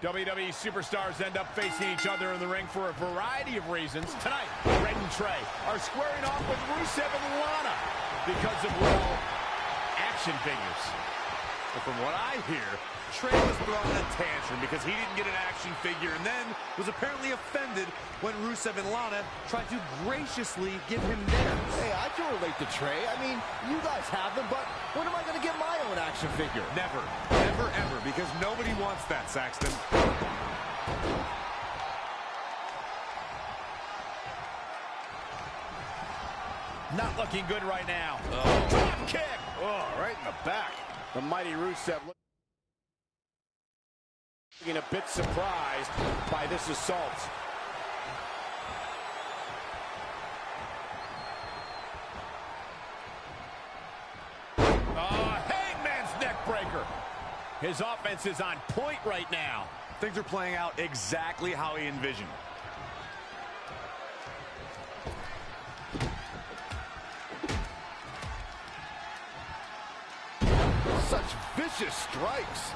WWE superstars end up facing each other in the ring for a variety of reasons. Tonight, Red and Trey are squaring off with Rusev and Lana because of, well, action figures. But from what I hear, Trey was throwing a tantrum because he didn't get an action figure and then was apparently offended when Rusev and Lana tried to graciously give him theirs. Hey, I can relate to Trey. I mean, you guys have them, but when am I going to get my own action figure? Never. Never, ever, because nobody wants that, Saxton. Not looking good right now. Drop kick! Oh, right in the back. The mighty Rusev looking a bit surprised by this assault. Hangman's neck breaker. His offense is on point right now. Things are playing out exactly how he envisioned. Such vicious strikes.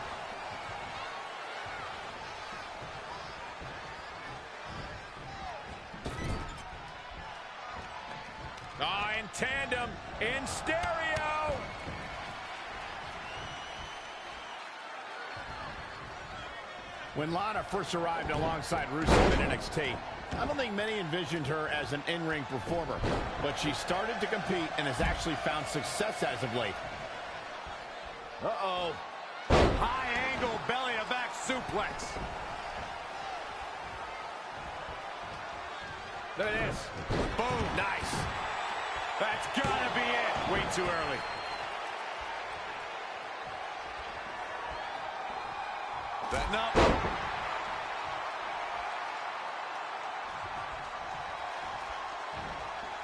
In tandem, in stereo. When Lana first arrived alongside Rusev in NXT, I don't think many envisioned her as an in-ring performer, but she started to compete and has actually found success as of late. Uh-oh. High angle belly to back suplex. Look at this. Boom. Nice. That's gotta be it. Way too early. Setting up.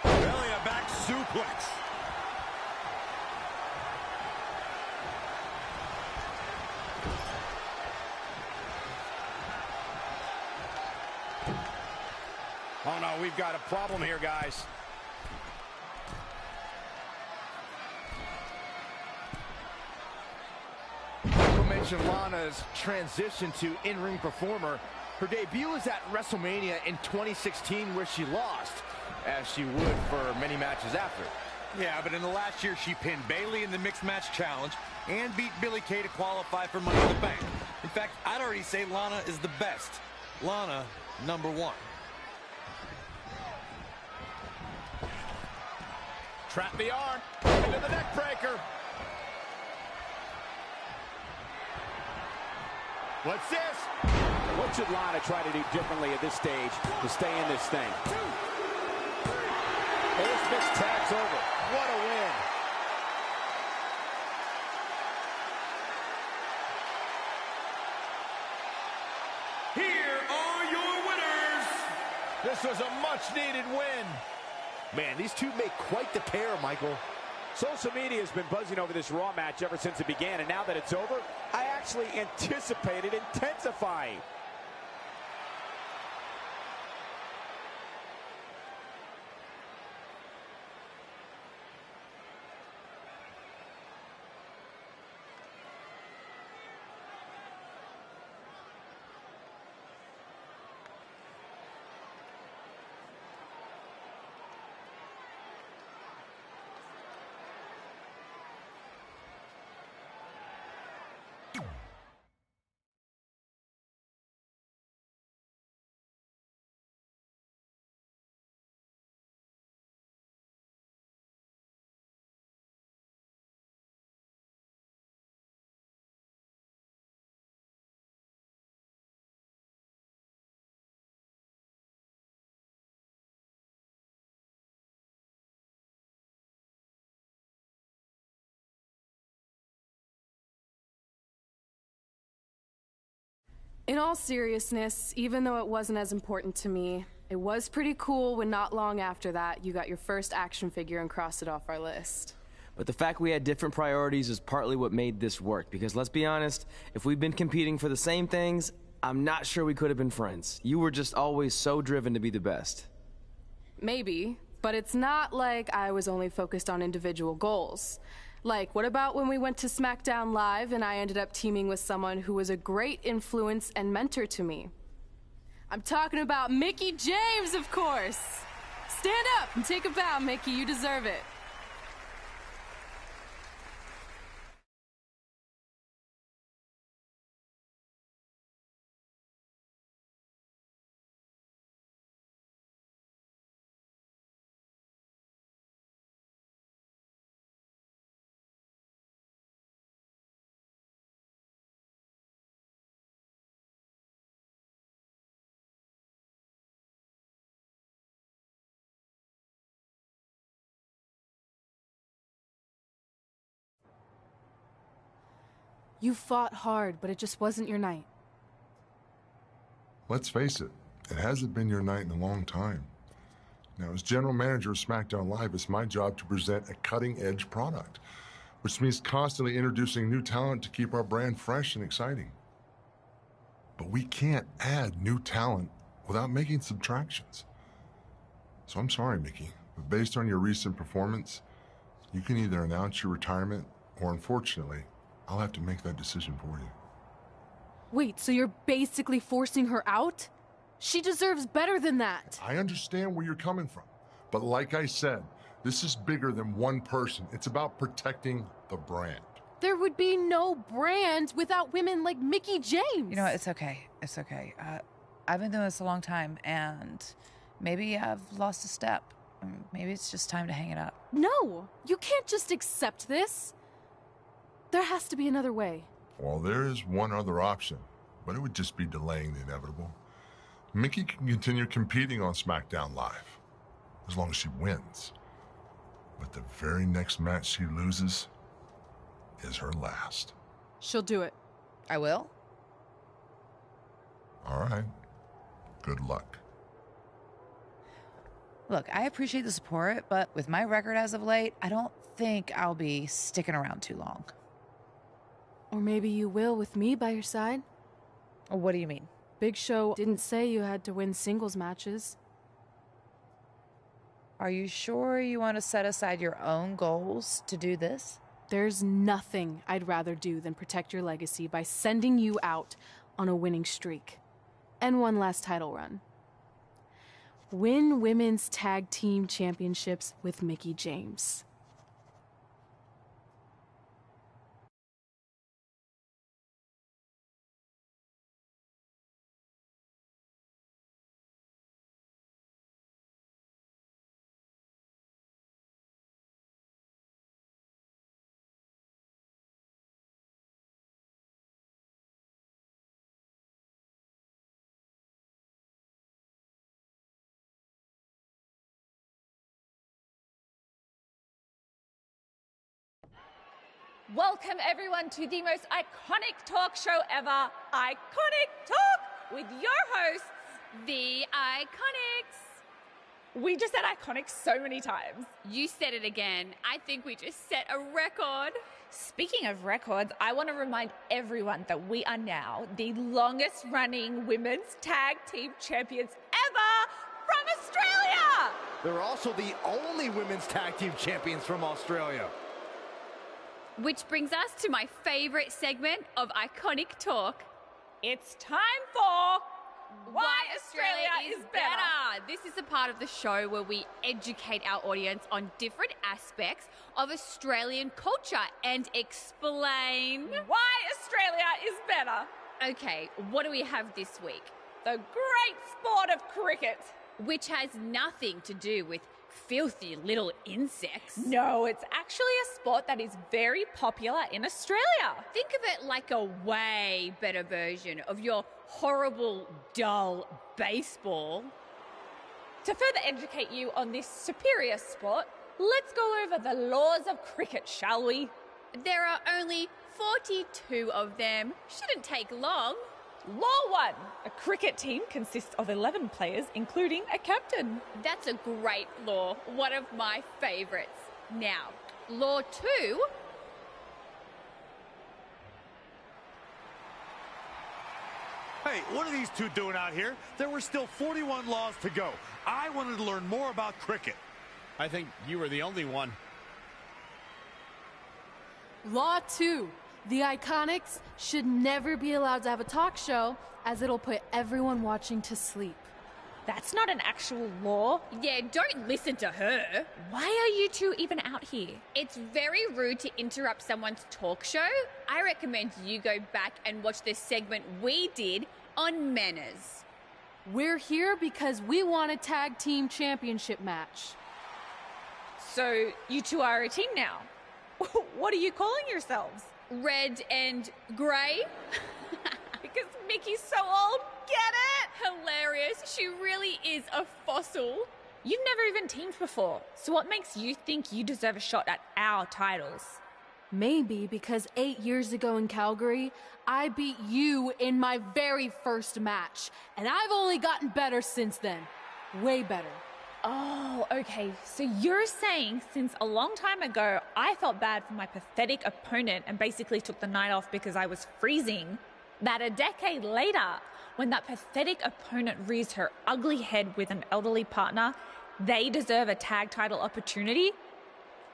Belly to back suplex. Oh no, we've got a problem here, guys. Mentioned Lana's transition to in-ring performer. Her debut was at WrestleMania in 2016 where she lost, as she would for many matches after. Yeah, but in the last year, she pinned Bayley in the Mixed Match Challenge and beat Billie Kay to qualify for Money in the Bank. In fact, I'd already say Lana is the best. Lana, #1. Trap the arm into the neck breaker. What's this? What should Lana try to do differently at this stage to stay in this thing? Ace Smith tags over. What a win. Here are your winners. This was a much-needed win. Man, these two make quite the pair, Michael. Social media has been buzzing over this Raw match ever since it began, and now that it's over, I actually anticipate it intensifying. In all seriousness, even though it wasn't as important to me, it was pretty cool when not long after that, you got your first action figure and crossed it off our list. But the fact we had different priorities is partly what made this work, because let's be honest, if we'd been competing for the same things, I'm not sure we could have been friends. You were just always so driven to be the best. Maybe, but it's not like I was only focused on individual goals. Like, what about when we went to SmackDown Live and I ended up teaming with someone who was a great influence and mentor to me? I'm talking about Mickie James, of course. Stand up and take a bow, Mickie. You deserve it. You fought hard, but it just wasn't your night. Let's face it, it hasn't been your night in a long time. Now, as general manager of SmackDown Live, it's my job to present a cutting-edge product, which means constantly introducing new talent to keep our brand fresh and exciting. But we can't add new talent without making subtractions. So I'm sorry, Mickie, but based on your recent performance, you can either announce your retirement or, unfortunately, I'll have to make that decision for you. Wait, so you're basically forcing her out? She deserves better than that. I understand where you're coming from, but like I said, this is bigger than one person. It's about protecting the brand. There would be no brand without women like Mickie James. You know what? It's okay. It's okay. I've been doing this a long time, and maybe I've lost a step. Maybe it's just time to hang it up. No, you can't just accept this. There has to be another way. Well, there is one other option, but it would just be delaying the inevitable. Mickie can continue competing on SmackDown Live, as long as she wins. But the very next match she loses is her last. She'll do it. I will? All right. Good luck. Look, I appreciate the support, but with my record as of late, I don't think I'll be sticking around too long. Or maybe you will with me by your side. What do you mean? Big Show didn't say you had to win singles matches. Are you sure you want to set aside your own goals to do this? There's nothing I'd rather do than protect your legacy by sending you out on a winning streak. And one last title run. Win women's tag team championships with Mickie James. Welcome everyone to the most iconic talk show ever, Iconic Talk, with your hosts, The Iconics. We just said iconic so many times. You said it again. I think we just set a record. Speaking of records, I want to remind everyone that we are now the longest running women's tag team champions ever from Australia. They're also the only women's tag team champions from Australia. Which brings us to my favorite segment of Iconic Talk. It's time for Why Australia is Better. This is a part of the show where we educate our audience on different aspects of Australian culture and explain why Australia is better. Okay, what do we have this week? The great sport of cricket. Which has nothing to do with filthy little insects. No, it's actually a sport that is very popular in Australia. Think of it like a way better version of your horrible, dull baseball. To further educate you on this superior sport, let's go over the laws of cricket, shall we? There are only 42 of them. Shouldn't take long. Law 1. A cricket team consists of 11 players, including a captain. That's a great law. One of my favourites. Now, Law 2. Hey, what are these two doing out here? There were still 41 laws to go. I wanted to learn more about cricket. I think you were the only one. Law 2. The Iconics should never be allowed to have a talk show, as it'll put everyone watching to sleep. That's not an actual law. Yeah, don't listen to her. Why are you two even out here? It's very rude to interrupt someone's talk show. I recommend you go back and watch the segment we did on manners. We're here because we want a tag team championship match. So you two are a team now. What are you calling yourselves? Red and grey? Because Mickey's so old. Get it? Hilarious. She really is a fossil. You've never even teamed before. So what makes you think you deserve a shot at our titles? Maybe because 8 years ago in Calgary, I beat you in my very first match. And I've only gotten better since then. Way better. Oh, okay. So you're saying since a long time ago, I felt bad for my pathetic opponent and basically took the night off because I was freezing, that a decade later, when that pathetic opponent rears her ugly head with an elderly partner, they deserve a tag title opportunity?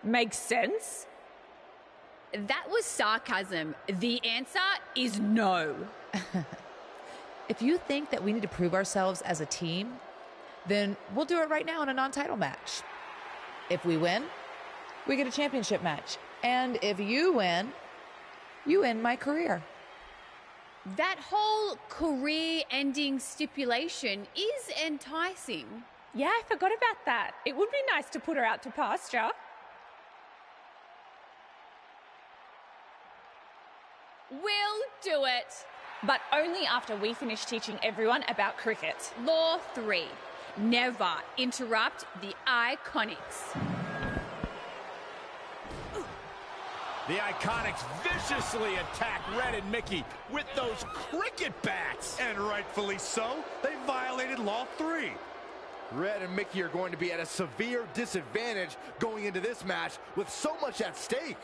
Makes sense? That was sarcasm. The answer is no. If you think that we need to prove ourselves as a team, then we'll do it right now in a non-title match. If we win, we get a championship match. And if you win, you end my career. That whole career-ending stipulation is enticing. Yeah, I forgot about that. It would be nice to put her out to pasture. We'll do it. But only after we finish teaching everyone about cricket. Law 3. Never interrupt the Iconics. The Iconics viciously attack Red and Mickey with those cricket bats. And rightfully so. They violated Law 3. Red and Mickey are going to be at a severe disadvantage going into this match with so much at stake.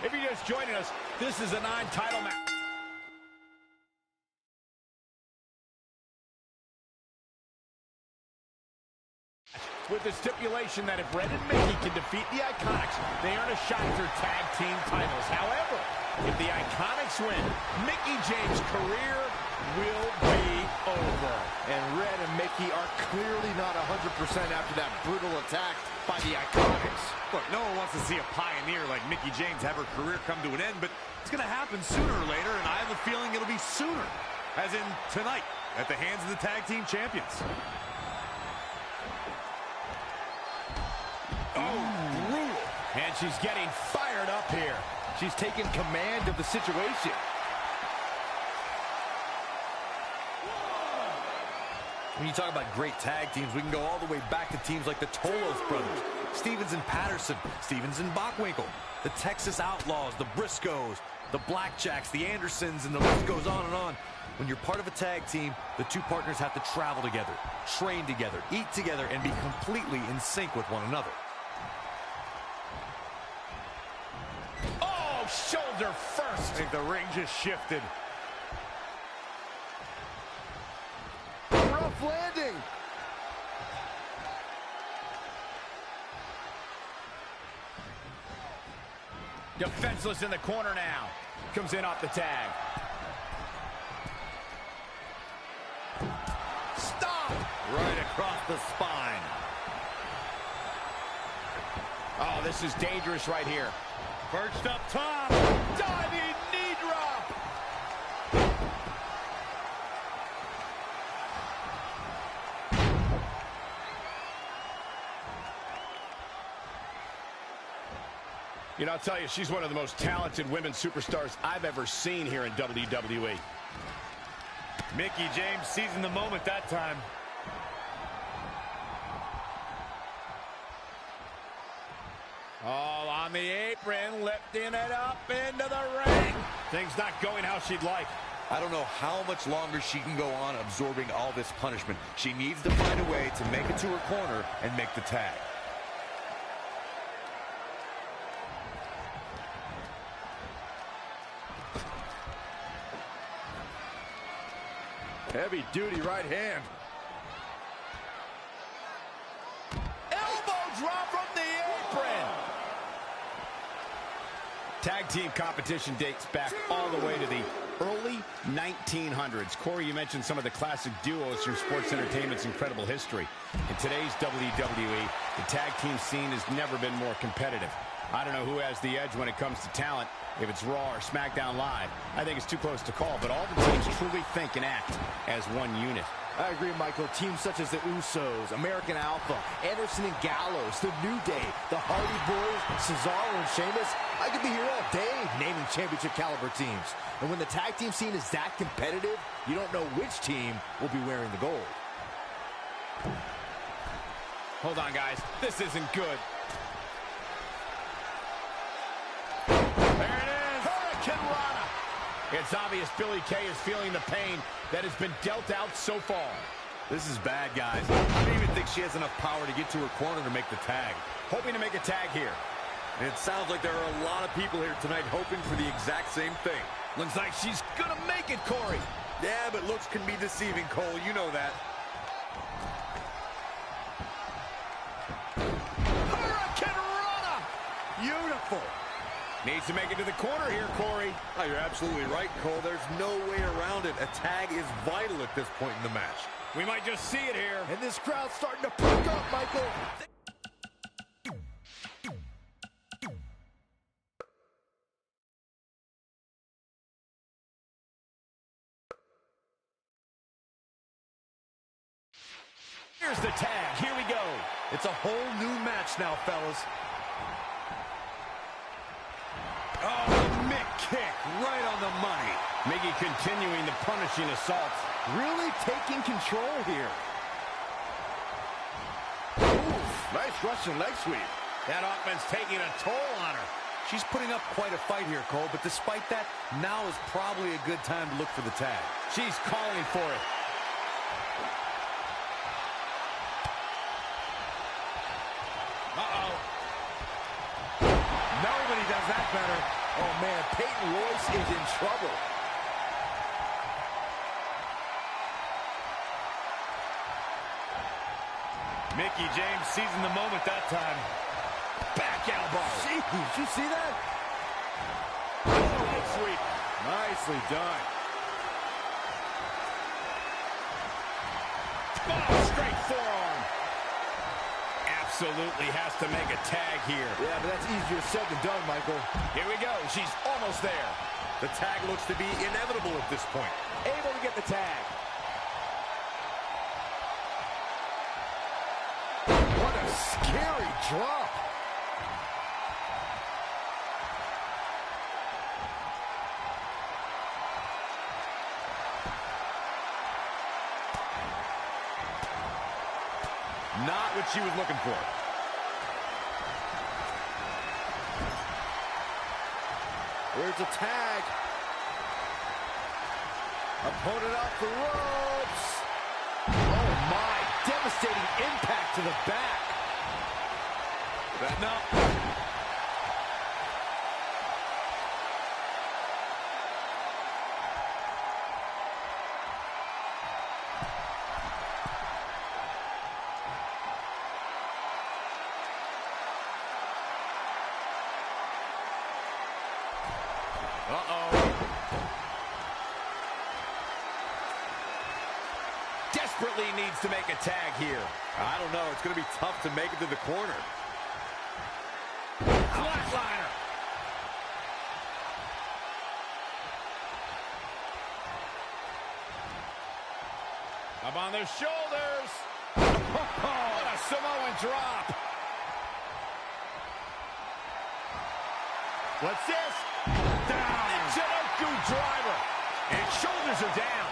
If you're just joining us, this is a non-title match. With the stipulation that if Red and Mickey can defeat the Iconics, they earn a shot at their tag team titles. However, if the Iconics win, Mickey James' career will be over. And Red and Mickey are clearly not 100% after that brutal attack by the Iconics. Look, no one wants to see a pioneer like Mickey James have her career come to an end, but it's going to happen sooner or later, and I have a feeling it'll be sooner, as in tonight, at the hands of the tag team champions. Oh, brutal. And she's getting fired up here. She's taken command of the situation. When you talk about great tag teams, we can go all the way back to teams like the Tolos brothers, Stevens and Patterson, Stevens and Bockwinkel, the Texas Outlaws, the Briscoes, the Blackjacks, the Andersons, and the list goes on and on. When you're part of a tag team, the two partners have to travel together, train together, eat together, and be completely in sync with one another. Oh, shoulder first. I think the ring just shifted. Rough landing. Defenseless in the corner now. Comes in off the tag. Stop! Right across the spine. Oh, this is dangerous right here. Perched up top. Diving knee drop. You know, I'll tell you, she's one of the most talented women superstars I've ever seen here in WWE. Mickey James seizing the moment that time. Oh, on the apron, lifting it up into the ring. Things not going how she'd like. I don't know how much longer she can go on absorbing all this punishment. She needs to find a way to make it to her corner and make the tag. Heavy duty right hand. Elbow drop from the apron. Tag team competition dates back all the way to the early 1900s. Corey, you mentioned some of the classic duos from sports entertainment's incredible history. In today's WWE, the tag team scene has never been more competitive. I don't know who has the edge when it comes to talent, if it's Raw or SmackDown Live. I think it's too close to call, but all the teams truly think and act as one unit. I agree, Michael. Teams such as the Usos, American Alpha, Anderson and Gallows, The New Day, the Hardy Boys, Cesaro and Sheamus. I could be here all day naming championship caliber teams. And when the tag team scene is that competitive, you don't know which team will be wearing the gold. Hold on, guys. This isn't good. There it is. Hurricane Rana. It's obvious Billie Kay is feeling the pain that has been dealt out so far. This is bad, guys. I don't even think she has enough power to get to her corner to make the tag. Hoping to make a tag here. And it sounds like there are a lot of people here tonight hoping for the exact same thing. Looks like she's gonna make it, Corey. Yeah, but looks can be deceiving, Cole. You know that. Hurricane Rana. Beautiful. Needs to make it to the corner here, Corey. Oh, you're absolutely right, Cole. There's no way around it. A tag is vital at this point in the match. We might just see it here. And this crowd's starting to perk up, Michael. Here's the tag. Here we go. It's a whole new match now, fellas. Oh, the Mick kick right on the money. Miggy continuing the punishing assaults. Really taking control here. Ooh, nice Russian leg sweep. That offense taking a toll on her. She's putting up quite a fight here, Cole, but despite that, now is probably a good time to look for the tag. She's calling for it. Uh-oh. Nobody does that better. Oh, man, Peyton Royce is in trouble. Mickie James seizing the moment that time. Back elbow. Jeez, did you see that? Oh, sweep. Nicely done. Oh, straight forearm. Absolutely has to make a tag here. Yeah, but that's easier said than done, Michael. Here we go. She's almost there. The tag looks to be inevitable at this point. Able to get the tag. What a scary drop. Not what she was looking for. There's a tag. Opponent off the ropes. Oh, my. Devastating impact to the back. No. Desperately needs to make a tag here. I don't know. It's going to be tough to make it to the corner. Flatliner. Up on their shoulders. What a Samoan drop. What's this? Down. Michinoku driver. And shoulders are down.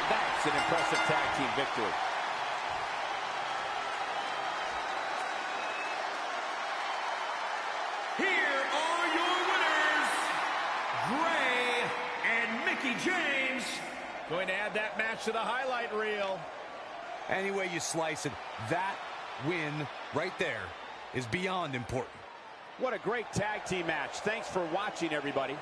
That's an impressive tag team victory. James. Going to add that match to the highlight reel. Any way you slice it, that win right there is beyond important. What a great tag team match. Thanks for watching, everybody.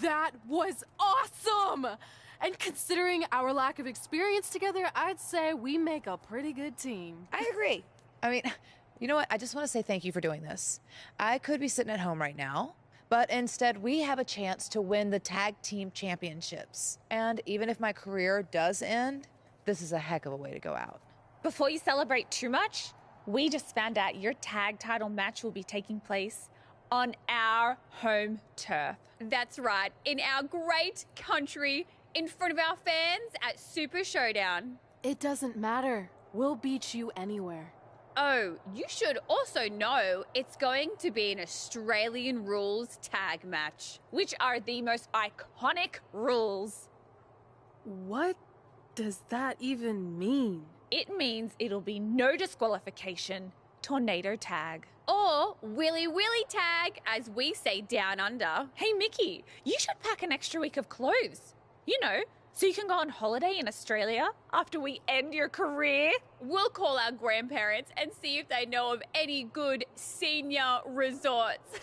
That was awesome! And considering our lack of experience together, I'd say we make a pretty good team. I agree. I mean, you know what? I just want to say thank you for doing this. I could be sitting at home right now, but instead we have a chance to win the tag team championships. And even if my career does end, this is a heck of a way to go out. Before you celebrate too much, we just found out your tag title match will be taking place on our home turf. That's right, in our great country, in front of our fans at Super Showdown. It doesn't matter. We'll beat you anywhere. Oh, you should also know it's going to be an Australian rules tag match, which are the most iconic rules. What does that even mean? It means it'll be no disqualification, tornado tag. Or Willy Willy tag, as we say down under. Hey, Mickey, you should pack an extra week of clothes. You know, so you can go on holiday in Australia after we end your career. We'll call our grandparents and see if they know of any good senior resorts.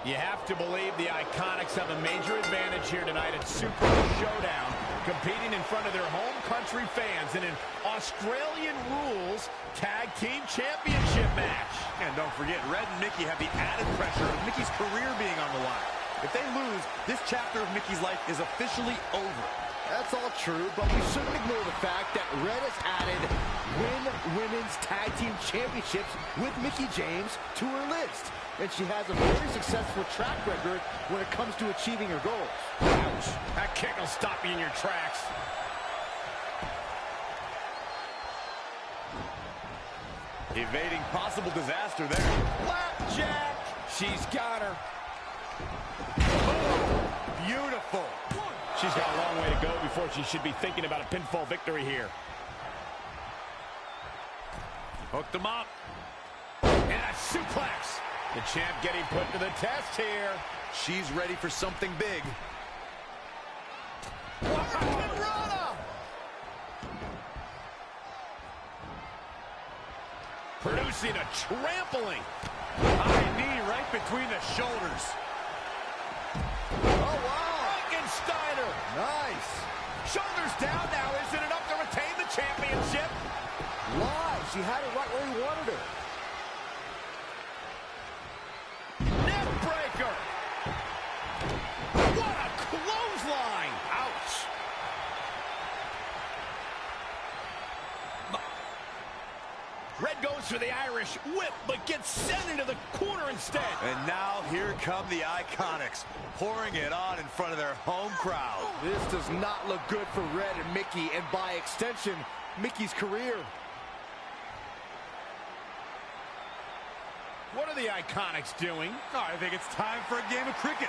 You have to believe the Iconics have a major advantage here tonight at Super Showdown, competing in front of their home country fans in an Australian rules tag team championship match. And don't forget, Red and Mickey have the added pressure of Mickey's career being on the line. If they lose, this chapter of Mickey's life is officially over. That's all true, but we shouldn't ignore the fact that Red has added Women's Tag Team Championships with Mickie James to her list. And she has a very successful track record when it comes to achieving her goals. Ouch. That kick will stop you in your tracks. Evading possible disaster there. Flapjack. She's got her. Oh, beautiful. She's got a long way to go before she should be thinking about a pinfall victory here. Hooked him up. And a suplex. The champ getting put to the test here. She's ready for something big. Rana. Producing a trampling. High knee right between the shoulders. Oh, wow. Frankensteiner. Nice. Shoulders down now. Is it enough to retain the championship? Why? She had it right where he wanted her. Neckbreaker. What a clothesline. Ouch. Red goes for the Irish whip, but gets sent into the corner instead. And now here come the Iconics, pouring it on in front of their home crowd. This does not look good for Red and Mickey, and by extension, Mickey's career. What are the Iconics doing? Oh, I think it's time for a game of cricket.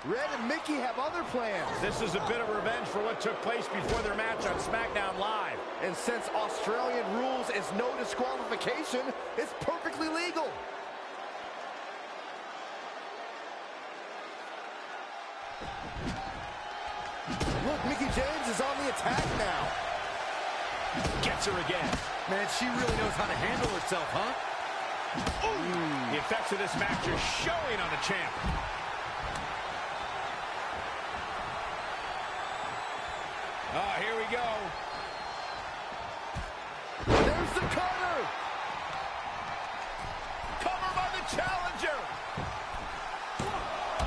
Red and Mickey have other plans. This is a bit of revenge for what took place before their match on SmackDown Live. And since Australian rules is no disqualification, it's perfectly legal. Look, Mickie James is on the attack now. Gets her again. Man, she really knows how to handle herself, huh? Ooh. The effects of this match are showing on the champ. Oh, here we go. There's the cover. Cover by the challenger.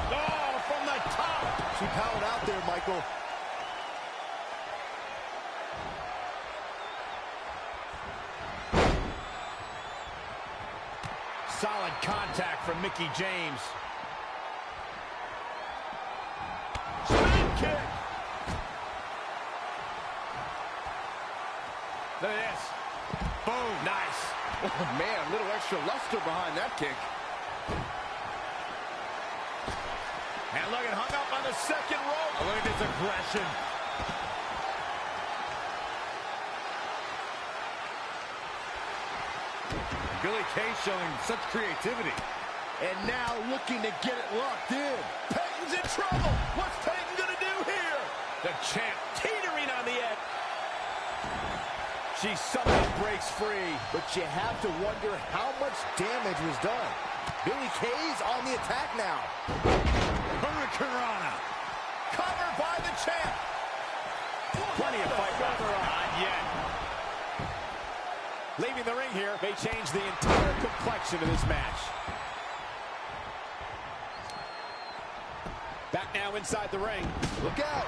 Oh, from the top. She powered out there, Michael. Solid contact from Mickie James. Spin kick. Look at this. Boom. Nice. Oh, man, a little extra luster behind that kick. And look, it hung up on the second rope. Oh, look at this aggression. Billie Kay showing such creativity. And now looking to get it locked in. Peyton's in trouble. What's Peyton going to do here? The champ teetering on the edge. She somehow breaks free. But you have to wonder how much damage was done. Billie Kay's on the attack now. Hurricanrana. Covered by the champ. Plenty of fight left. Not yet. Leaving the ring here may change the entire complexion of this match. Back now inside the ring. Look out.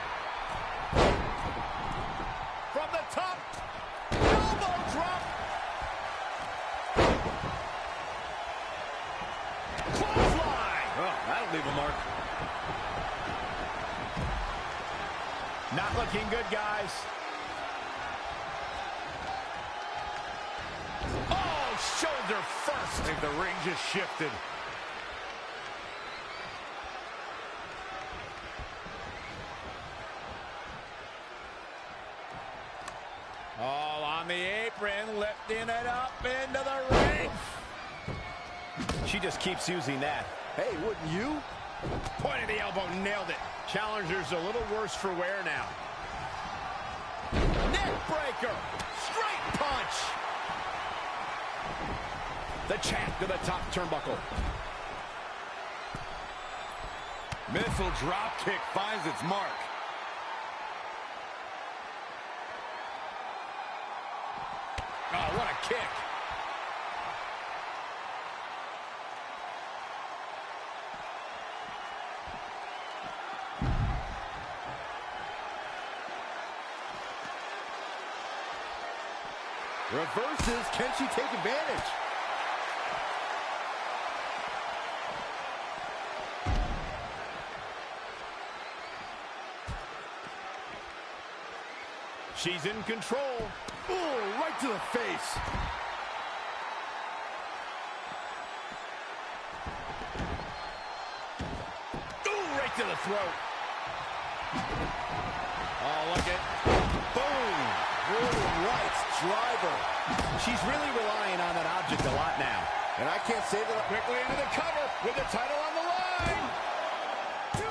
From the top. Elbow drop. Clothesline. Oh, that'll leave a mark. Not looking good, guys. Oh, shoulder first. I think the ring just shifted. All on the apron, lifting it up into the ring. She just keeps using that. Hey, wouldn't you? Point of the elbow, nailed it. Challenger's a little worse for wear now. Neck breaker, straight punch. The champ to the top turnbuckle. Missile drop kick finds its mark. Oh, what a kick. Reverses. Can she take advantage? She's in control. Ooh, right to the face. Ooh, right to the throat. Oh, look at. Boom. Northern Lights driver. She's really relying on that object a lot now. And I can't say that. Quickly into the cover with the title on the line. 2,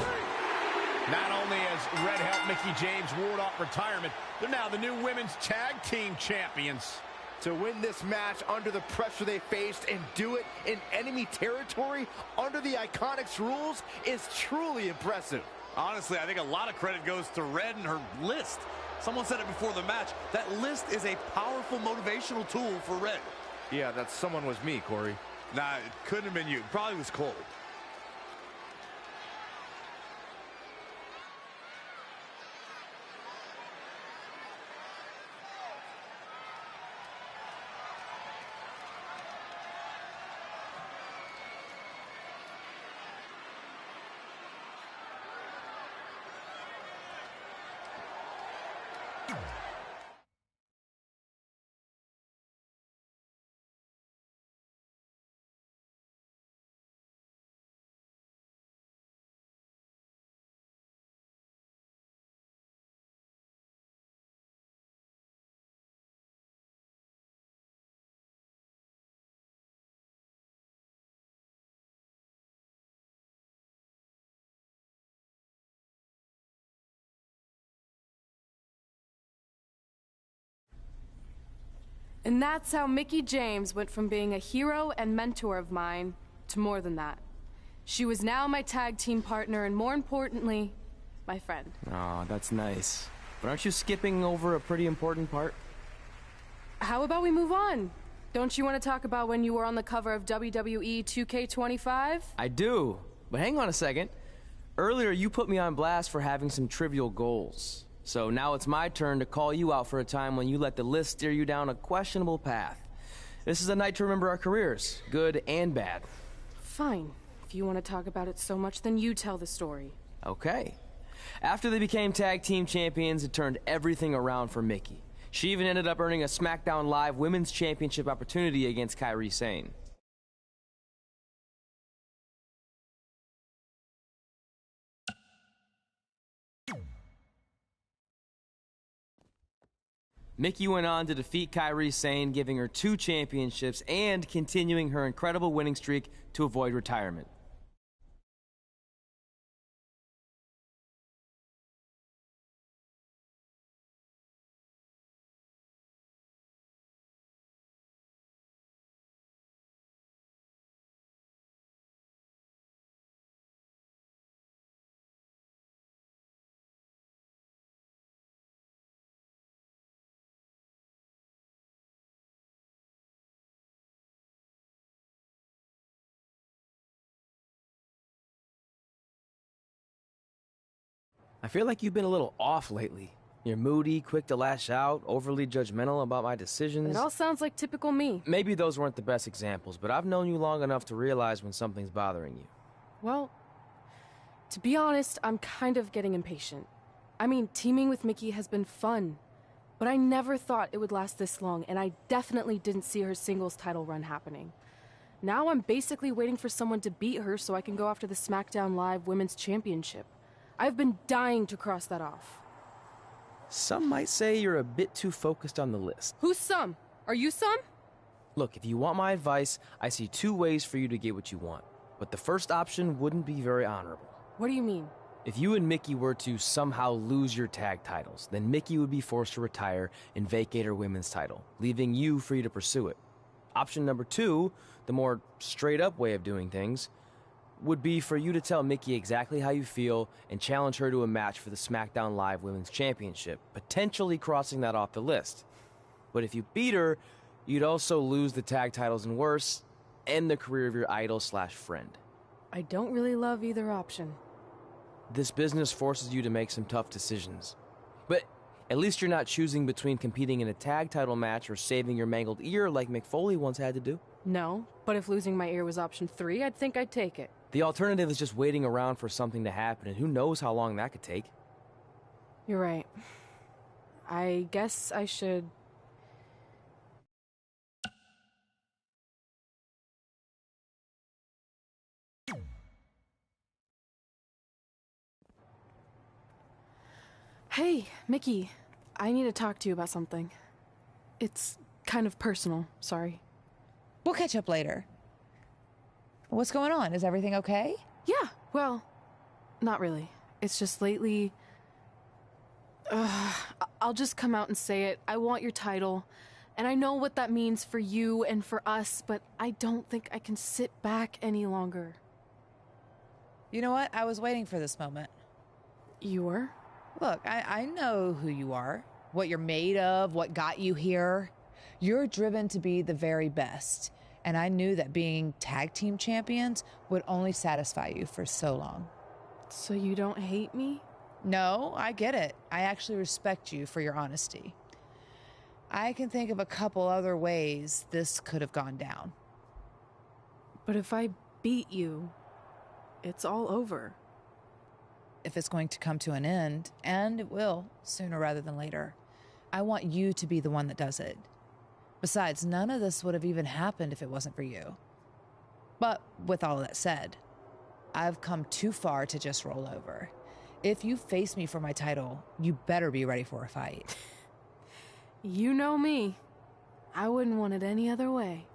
3. Not only has Red helped Mickie James ward off retirement, they're now the new women's tag team champions. To win this match under the pressure they faced and do it in enemy territory under the Iconics rules is truly impressive. Honestly, I think a lot of credit goes to Red and her list. Someone said it before the match. That list is a powerful motivational tool for Red. Yeah, that someone was me, Corey. Nah, it couldn't have been you. It probably was Cole. And that's how Mickie James went from being a hero and mentor of mine to more than that. She was now my tag team partner and, more importantly, my friend. Aw, that's nice. But aren't you skipping over a pretty important part? How about we move on? Don't you want to talk about when you were on the cover of WWE 2K25? I do, but hang on a second. Earlier, you put me on blast for having some trivial goals. So now it's my turn to call you out for a time when you let the list steer you down a questionable path. This is a night to remember our careers, good and bad. Fine. If you want to talk about it so much, then you tell the story. Okay. After they became tag team champions, it turned everything around for Mickie. She even ended up earning a SmackDown Live Women's Championship opportunity against Kairi Sane. Mickie went on to defeat Kairi Sane, giving her 2 championships and continuing her incredible winning streak to avoid retirement. I feel like you've been a little off lately. You're moody, quick to lash out, overly judgmental about my decisions. It all sounds like typical me. Maybe those weren't the best examples, but I've known you long enough to realize when something's bothering you. Well, to be honest, I'm kind of getting impatient. I mean, teaming with Mickie has been fun, but I never thought it would last this long, and I definitely didn't see her singles title run happening. Now I'm basically waiting for someone to beat her so I can go after the SmackDown Live Women's Championship. I've been dying to cross that off. Some might say you're a bit too focused on the list. Who's some? Are you some? Look, if you want my advice, I see 2 ways for you to get what you want. But the first option wouldn't be very honorable. What do you mean? If you and Mickie were to somehow lose your tag titles, then Mickie would be forced to retire and vacate her women's title, leaving you free to pursue it. Option number 2, the more straight-up way of doing things, would be for you to tell Mickie exactly how you feel and challenge her to a match for the SmackDown Live Women's Championship, potentially crossing that off the list. But if you beat her, you'd also lose the tag titles and worse, end the career of your idol/friend. I don't really love either option. This business forces you to make some tough decisions. But at least you're not choosing between competing in a tag title match or saving your mangled ear like Mick Foley once had to do. No, but if losing my ear was option 3, I'd think I'd take it. The alternative is just waiting around for something to happen, and who knows how long that could take. You're right. I guess I should... Hey, Mickie. I need to talk to you about something. It's kind of personal, sorry. We'll catch up later. What's going on? Is everything okay? Yeah, well, not really. It's just lately... I'll just come out and say it. I want your title, and I know what that means for you and for us, but I don't think I can sit back any longer. You know what? I was waiting for this moment. You were? Look, I know who you are, what you're made of, what got you here. You're driven to be the very best. And I knew that being tag team champions would only satisfy you for so long. So you don't hate me? No, I get it. I actually respect you for your honesty. I can think of a couple other ways this could have gone down. But if I beat you, it's all over. If it's going to come to an end, and it will, sooner rather than later, I want you to be the one that does it. Besides, none of this would have even happened if it wasn't for you. But with all of that said, I've come too far to just roll over. If you face me for my title, you better be ready for a fight. You know me. I wouldn't want it any other way.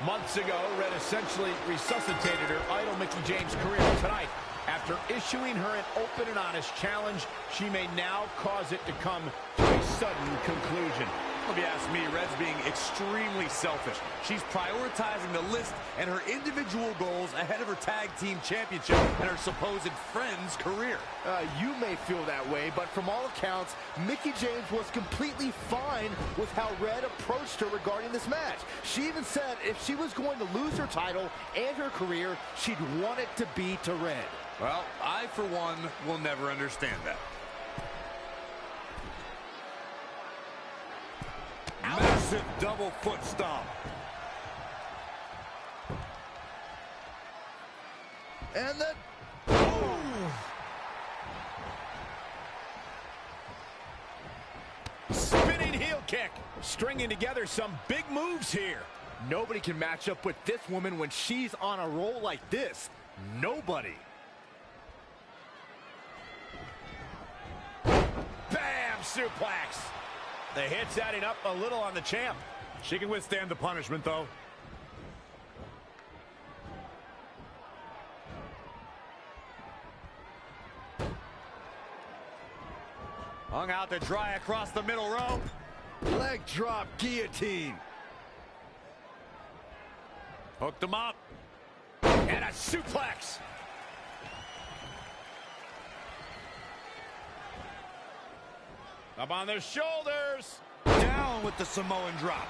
Months ago, Red essentially resuscitated her idol Mickie James' career. Tonight, after issuing her an open and honest challenge, she may now cause it to come to a sudden conclusion. If you ask me, Red's being extremely selfish. She's prioritizing the list and her individual goals ahead of her tag team championship and her supposed friend's career. You may feel that way, but from all accounts, Mickie James was completely fine with how Red approached her regarding this match. She even said if she was going to lose her title and her career, she'd want it to be to Red. Well, I, for one, will never understand that. Massive double foot stomp. And then... Spinning heel kick. Stringing together some big moves here. Nobody can match up with this woman when she's on a roll like this. Nobody. Bam! Suplex. The hit's adding up a little on the champ. She can withstand the punishment, though. Hung out to dry across the middle rope. Leg drop guillotine. Hooked him up. And a suplex. Up on their shoulders. Down with the Samoan drop.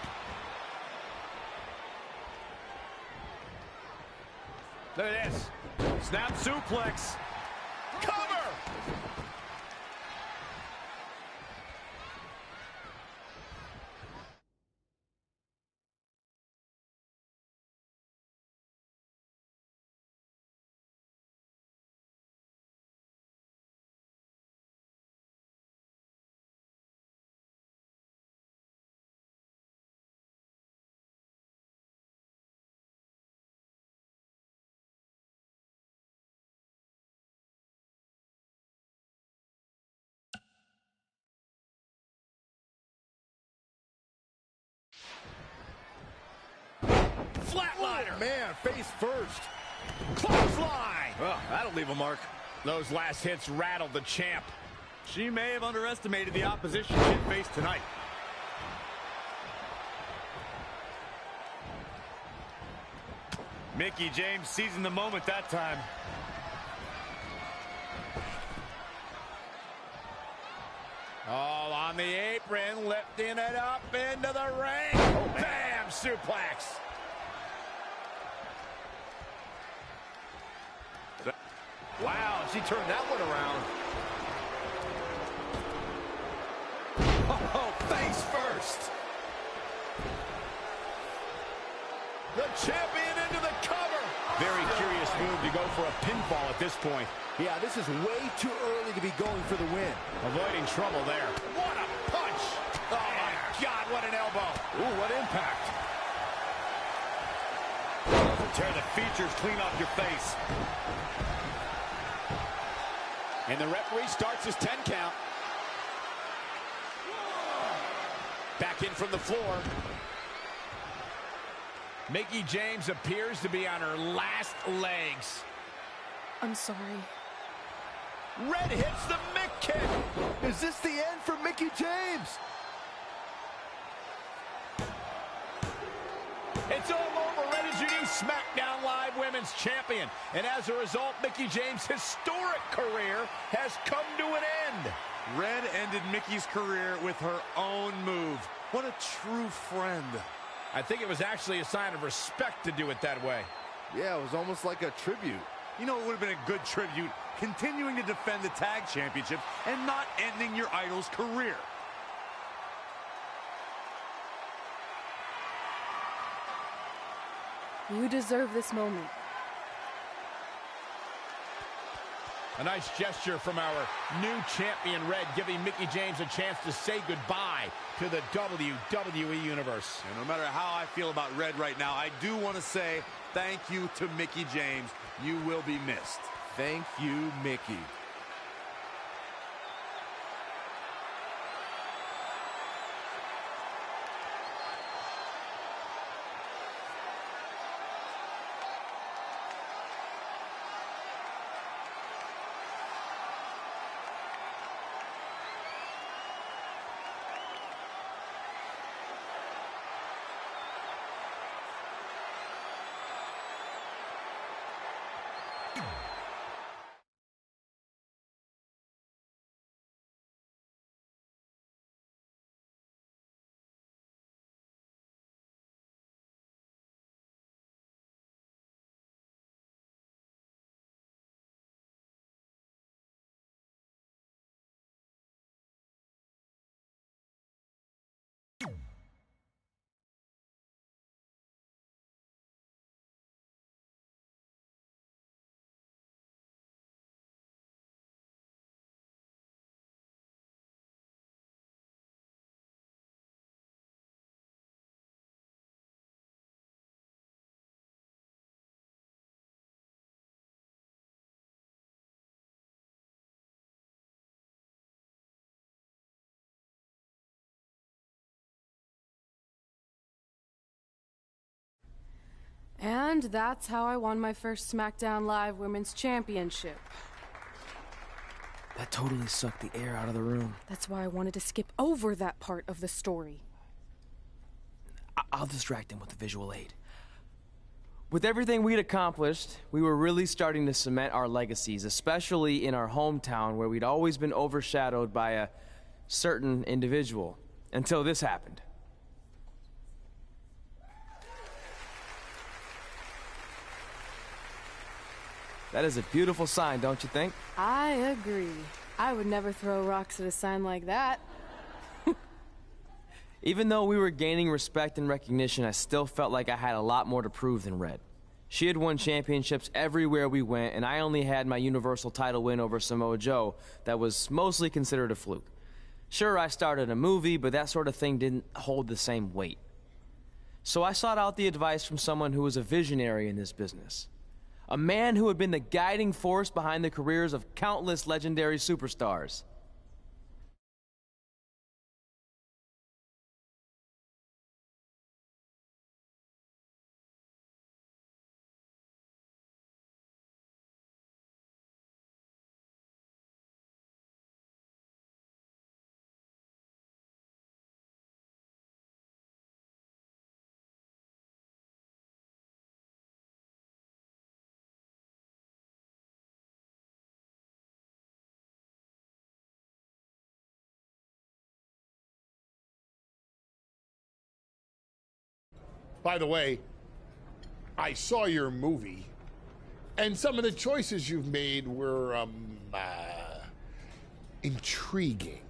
Look at this. Snap suplex. Cover. Flatliner. Man, face first. Clothesline. Well, that'll leave a mark. Those last hits rattled the champ. She may have underestimated the opposition she faced tonight. Mickie James seizing the moment that time. All on the apron, lifting it up into the ring. Oh, bam, suplex. Wow, she turned that one around. Oh, face first. The champion into the cover. Very curious move to go for a pinfall at this point. Yeah, this is way too early to be going for the win. Avoiding trouble there. What a punch. Oh, my God, what an elbow. Ooh, what impact. Tear the features clean off your face. And the referee starts his 10 count. Back in from the floor. Mickie James appears to be on her last legs. I'm sorry. Red hits the Mick kick. Is this the end for Mickie James? It's all over. Red is your new SmackDown Live Women's Champion. And as a result, Mickie James' historic career has come to an end. Red ended Mickie's career with her own move. What a true friend. I think it was actually a sign of respect to do it that way. Yeah, it was almost like a tribute. You know, it would have been a good tribute, continuing to defend the tag championship and not ending your idol's career. You deserve this moment. A nice gesture from our new champion, Red, giving Mickie James a chance to say goodbye to the WWE Universe. And no matter how I feel about Red right now, I do want to say thank you to Mickie James. You will be missed. Thank you, Mickie. And that's how I won my first SmackDown Live Women's Championship. That totally sucked the air out of the room. That's why I wanted to skip over that part of the story. I'll distract him with a visual aid. With everything we'd accomplished, we were really starting to cement our legacies, especially in our hometown where we'd always been overshadowed by a certain individual, until this happened. That is a beautiful sign, don't you think? I agree. I would never throw rocks at a sign like that. Even though we were gaining respect and recognition, I still felt like I had a lot more to prove than Red. She had won championships everywhere we went, and I only had my Universal title win over Samoa Joe that was mostly considered a fluke. Sure, I started a movie, but that sort of thing didn't hold the same weight. So I sought out the advice from someone who was a visionary in this business. A man who had been the guiding force behind the careers of countless legendary superstars. By the way, I saw your movie, and some of the choices you've made were, intriguing.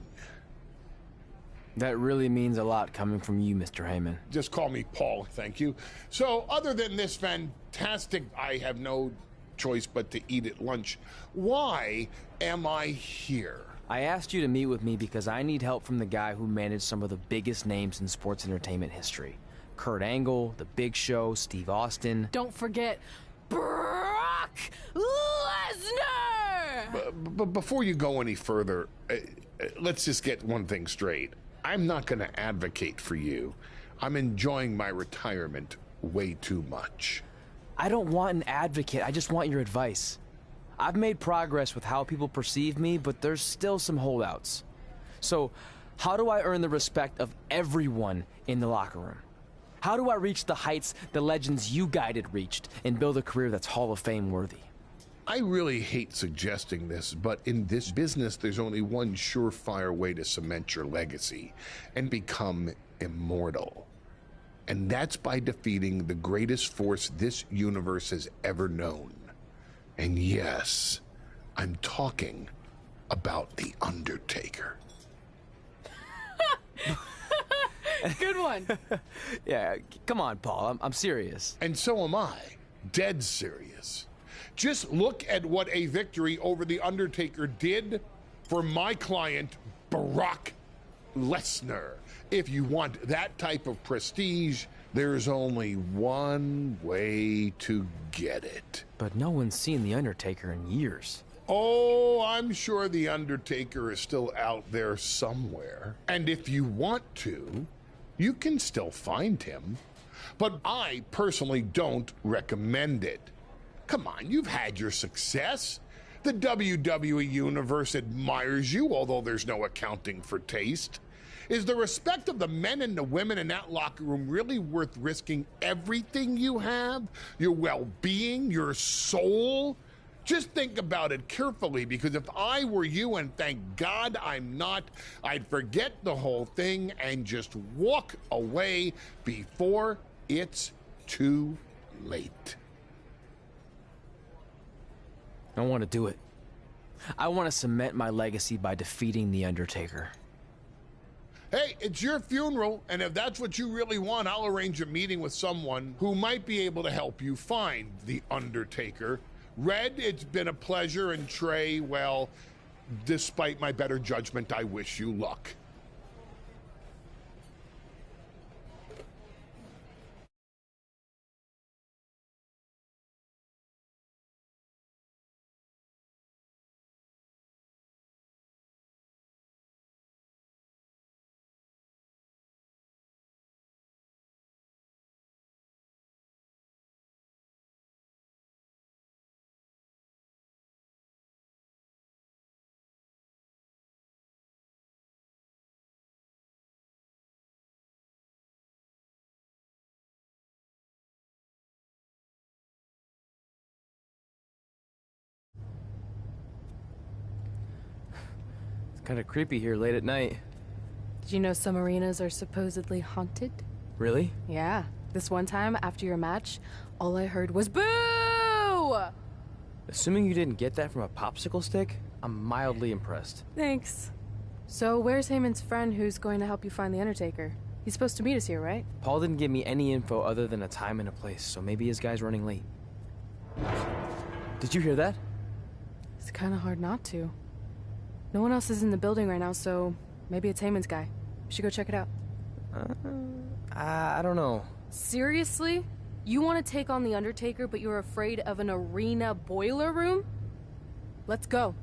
That really means a lot coming from you, Mr. Heyman. Just call me Paul, thank you. So, other than this fantastic, I have no choice but to eat at lunch, why am I here? I asked you to meet with me because I need help from the guy who managed some of the biggest names in sports entertainment history. Kurt Angle, The Big Show, Steve Austin. Don't forget Brock Lesnar! But before you go any further, let's just get one thing straight. I'm not going to advocate for you. I'm enjoying my retirement way too much. I don't want an advocate, I just want your advice. I've made progress with how people perceive me, but there's still some holdouts. So, how do I earn the respect of everyone in the locker room? How do I reach the heights the legends you guided reached and build a career that's Hall of Fame worthy? I really hate suggesting this, but in this business, there's only one surefire way to cement your legacy and become immortal. And that's by defeating the greatest force this universe has ever known. And yes, I'm talking about The Undertaker. Good one. Yeah, come on, Paul. I'm serious. And so am I. Dead serious. Just look at what a victory over The Undertaker did for my client, Brock Lesnar. If you want that type of prestige, there's only one way to get it. But no one's seen The Undertaker in years. Oh, I'm sure The Undertaker is still out there somewhere. And if you want to, you can still find him. But I personally don't recommend it. Come on, you've had your success. The WWE Universe admires you, although there's no accounting for taste. Is the respect of the men and the women in that locker room really worth risking everything you have? Your well-being, your soul? Just think about it carefully, because if I were you, and thank God I'm not, I'd forget the whole thing and just walk away before it's too late. I want to do it. I want to cement my legacy by defeating The Undertaker. Hey, it's your funeral, and if that's what you really want, I'll arrange a meeting with someone who might be able to help you find The Undertaker. Red, it's been a pleasure, and Trey, well, despite my better judgment, I wish you luck. It's kind of creepy here late at night. Did you know some arenas are supposedly haunted? Really? Yeah. This one time, after your match, all I heard was boo! Assuming you didn't get that from a popsicle stick, I'm mildly impressed. Thanks. So where's Heyman's friend who's going to help you find The Undertaker? He's supposed to meet us here, right? Paul didn't give me any info other than a time and a place, so maybe his guy's running late. Did you hear that? It's kind of hard not to. No one else is in the building right now, so maybe it's Heyman's guy. We should go check it out. I don't know. Seriously? You want to take on The Undertaker, but you're afraid of an arena boiler room? Let's go.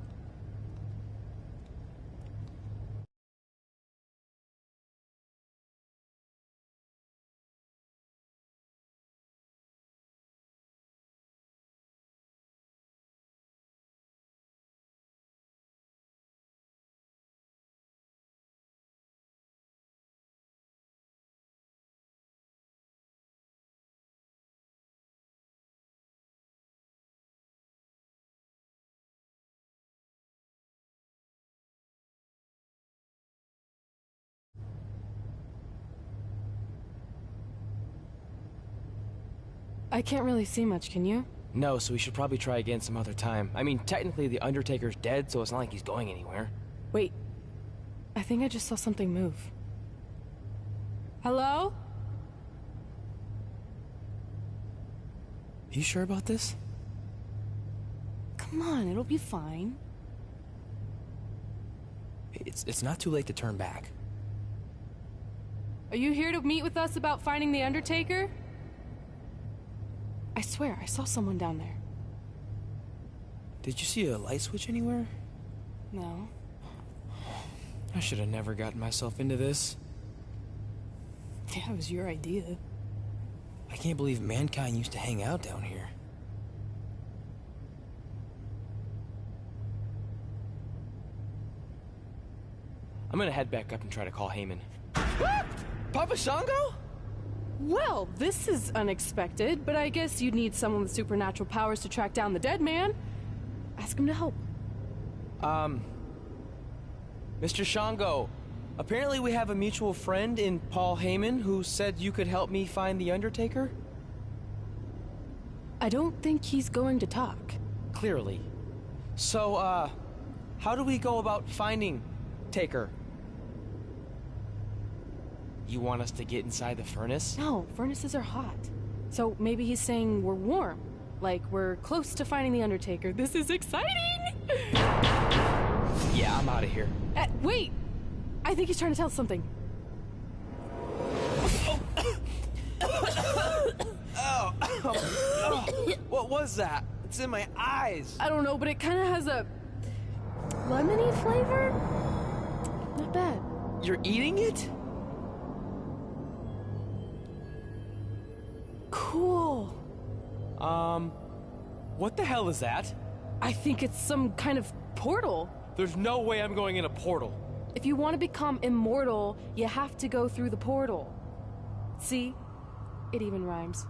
I can't really see much, can you? No, so we should probably try again some other time. I mean, technically The Undertaker's dead, so it's not like he's going anywhere. Wait. I think I just saw something move. Hello? You sure about this? Come on, it'll be fine. It's not too late to turn back. Are you here to meet with us about finding The Undertaker? I swear, I saw someone down there. Did you see a light switch anywhere? No. I should have never gotten myself into this. Yeah, it was your idea. I can't believe Mankind used to hang out down here. I'm gonna head back up and try to call Heyman. Papa Shango? Well, this is unexpected, but I guess you'd need someone with supernatural powers to track down the dead man. Ask him to help. Mr. Shango, apparently we have a mutual friend in Paul Heyman who said you could help me find The Undertaker? I don't think he's going to talk. Clearly. So, how do we go about finding Taker? You want us to get inside the furnace? No, furnaces are hot. So maybe he's saying we're warm. Like we're close to finding The Undertaker. This is exciting! Yeah, I'm out of here. Wait! I think he's trying to tell us something. What was that? It's in my eyes. I don't know, but it kind of has a lemony flavor? Not bad. You're eating it? Cool. What the hell is that? I think it's some kind of portal. There's no way I'm going in a portal. If you want to become immortal, you have to go through the portal. See? It even rhymes.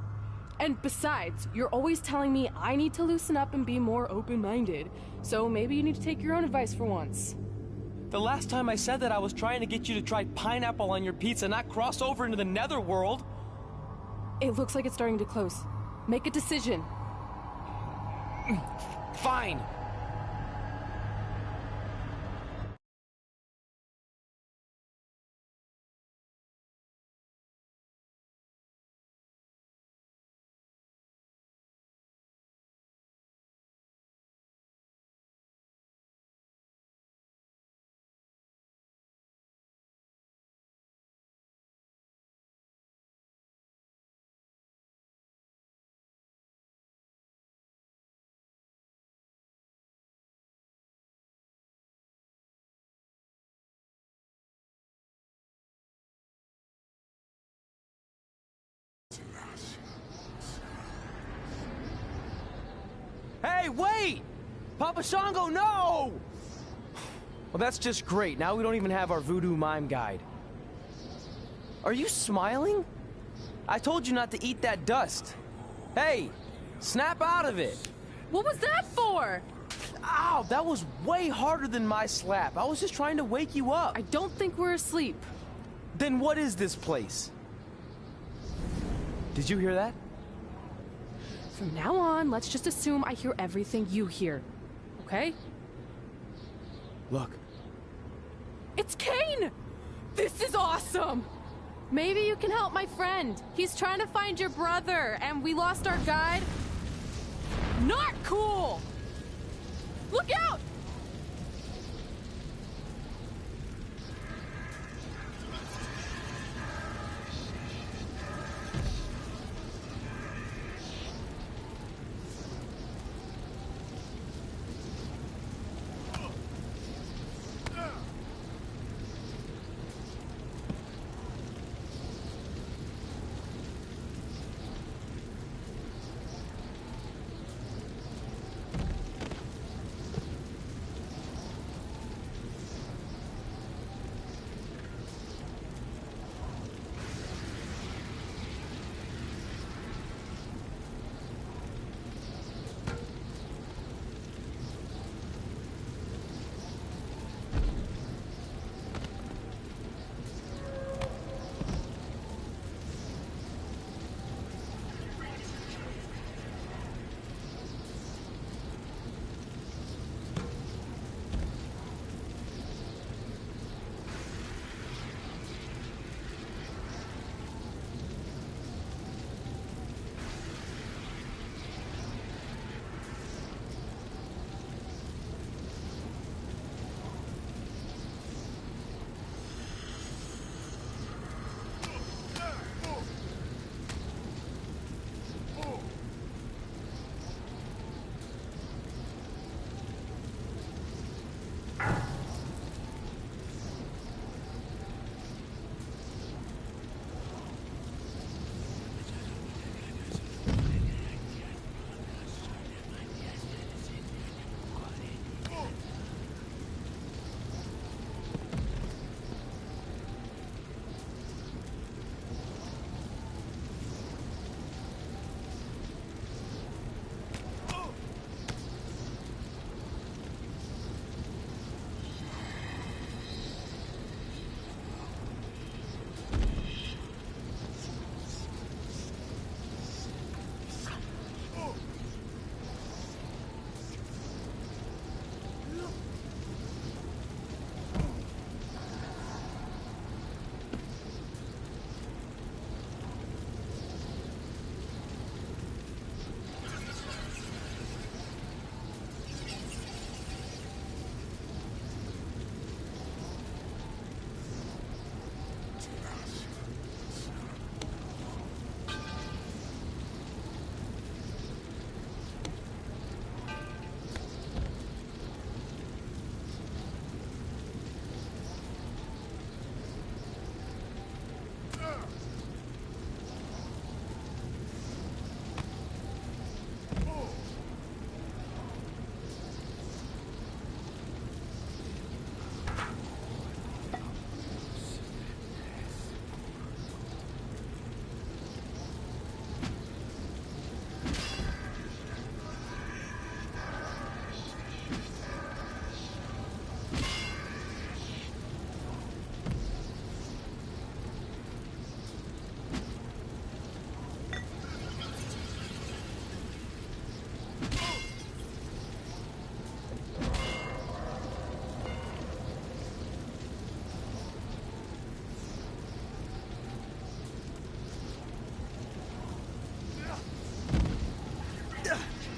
And besides, you're always telling me I need to loosen up and be more open-minded. So maybe you need to take your own advice for once. The last time I said that, I was trying to get you to try pineapple on your pizza, not cross over into the netherworld. It looks like it's starting to close. Make a decision. Fine. Hey, wait! Papa Shango, no! Well, that's just great. Now we don't even have our voodoo mime guide. Are you smiling? I told you not to eat that dust. Hey, snap out of it. What was that for? Ow, that was way harder than my slap. I was just trying to wake you up. I don't think we're asleep. Then what is this place? Did you hear that? From now on, let's just assume I hear everything you hear. Okay? Look. It's Kane! This is awesome! Maybe you can help my friend. He's trying to find your brother, and we lost our guide. Not cool! Look out!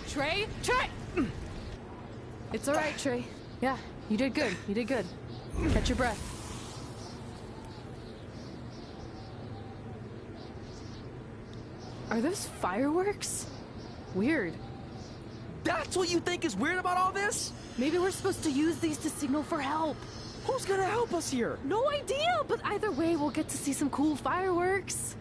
Trey? Trey! It's all right, Trey. Yeah, you did good. You did good. Catch your breath. Are those fireworks? Weird. That's what you think is weird about all this? Maybe we're supposed to use these to signal for help. Who's gonna help us here? No idea, but either way, we'll get to see some cool fireworks.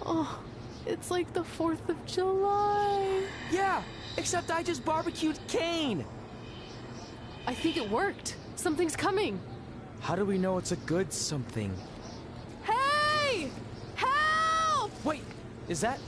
Oh, it's like the 4th of July. Yeah, except I just barbecued Kane. I think it worked. Something's coming. How do we know it's a good something? Hey! Help! Wait, is that...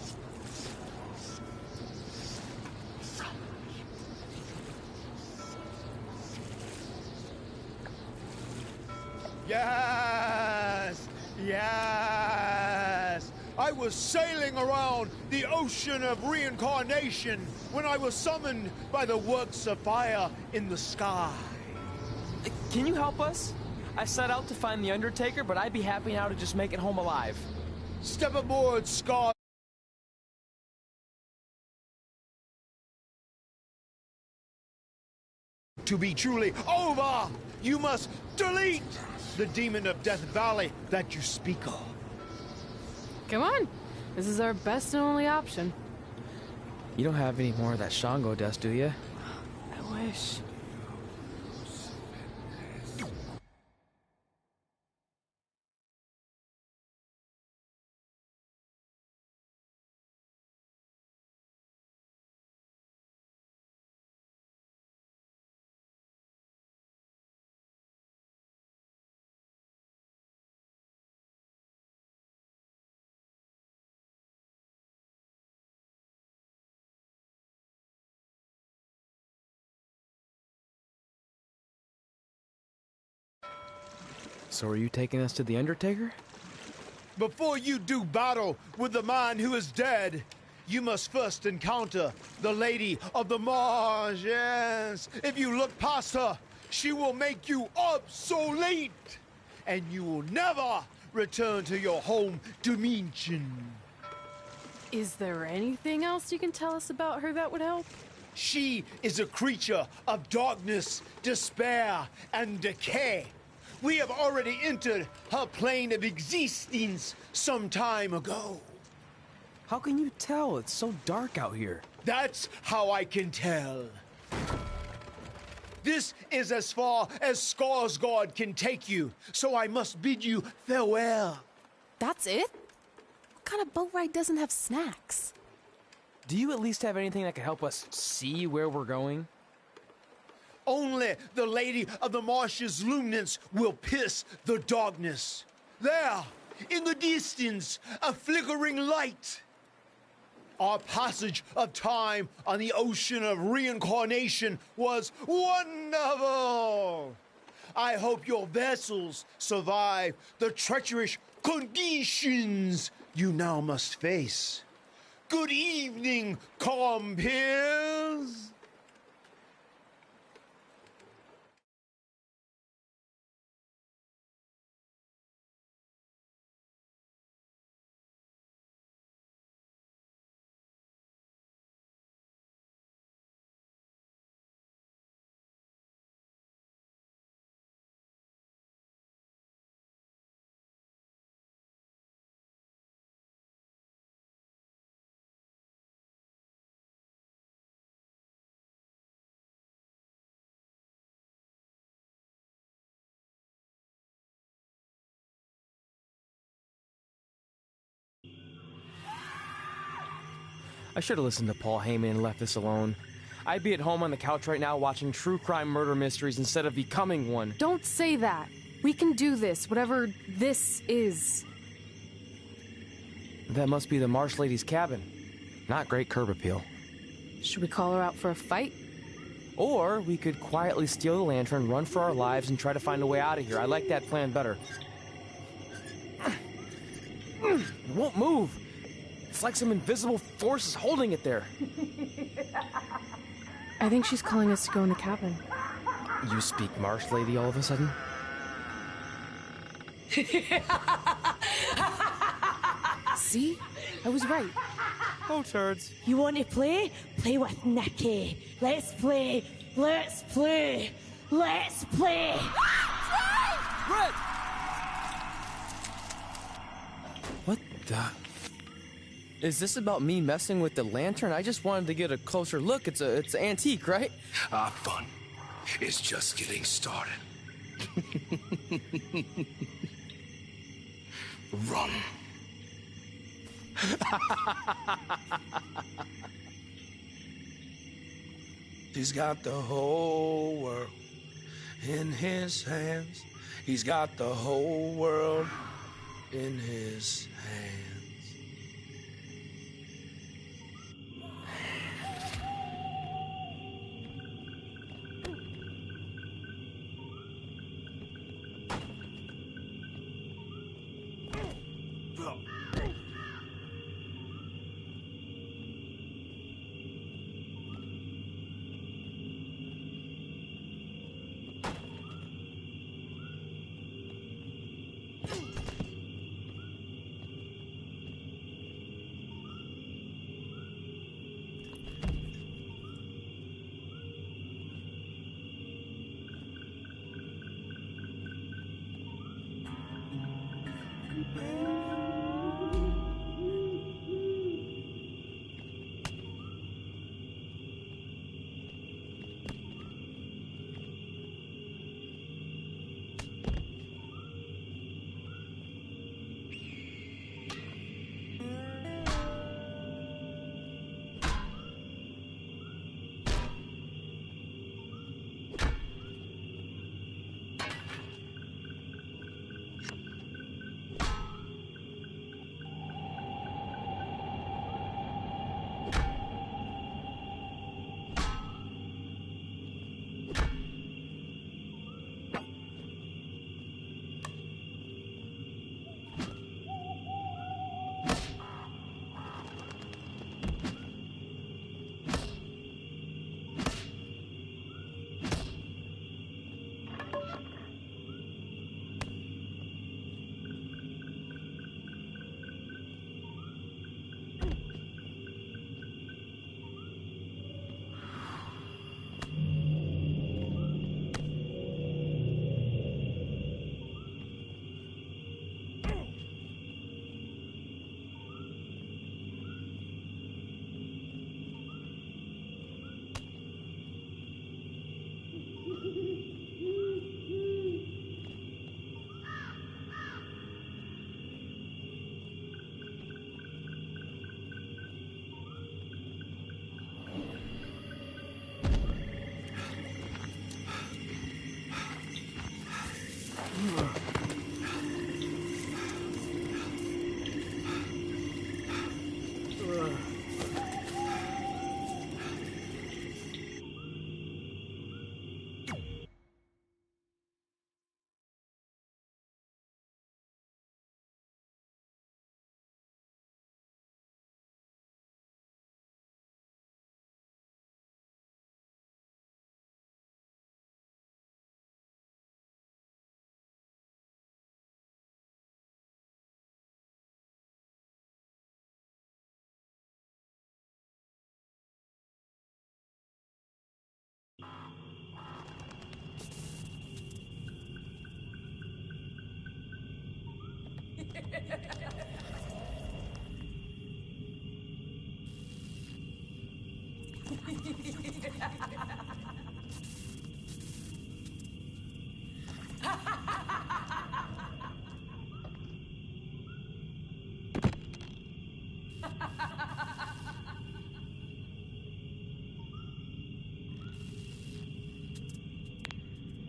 Yes! Yes! I was sailing around the ocean of reincarnation when I was summoned by the works of fire in the sky. Can you help us? I set out to find the Undertaker, but I'd be happy now to just make it home alive. Step aboard, Scar. To be truly over, you must delete the demon of Death Valley that you speak of. Come on. This is our best and only option. You don't have any more of that Shango dust, do you? I wish. So are you taking us to the Undertaker? Before you do battle with the man who is dead, you must first encounter the Lady of the Marsh. Yes. If you look past her, she will make you obsolete, and you will never return to your home dimension. Is there anything else you can tell us about her that would help? She is a creature of darkness, despair, and decay. We have already entered her plane of existence some time ago. How can you tell? It's so dark out here. That's how I can tell. This is as far as Skarsgård can take you, so I must bid you farewell. That's it? What kind of boat ride doesn't have snacks? Do you at least have anything that can help us see where we're going? Only the Lady of the Marsh's luminance will pierce the darkness. There, in the distance, a flickering light. Our passage of time on the ocean of reincarnation was wonderful. I hope your vessels survive the treacherous conditions you now must face. Good evening, compeers. I should have listened to Paul Heyman and left this alone. I'd be at home on the couch right now watching true crime murder mysteries instead of becoming one. Don't say that. We can do this, whatever this is. That must be the Marsh Lady's cabin. Not great curb appeal. Should we call her out for a fight? Or we could quietly steal the lantern, run for our lives, and try to find a way out of here. I like that plan better. It won't move. It's like some invisible force is holding it there. I think she's calling us to go in the cabin. You speak Marsh Lady all of a sudden? See? I was right. Oh, turds. You want to play? Play with Nikki. Let's play. Let's play. Let's play. Red! What the... Is this about me messing with the lantern? I just wanted to get a closer look. It's antique, right? Our fun is just getting started. Run. She's got the whole world in his hands. He's got the whole world in his hands.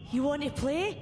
You want to play?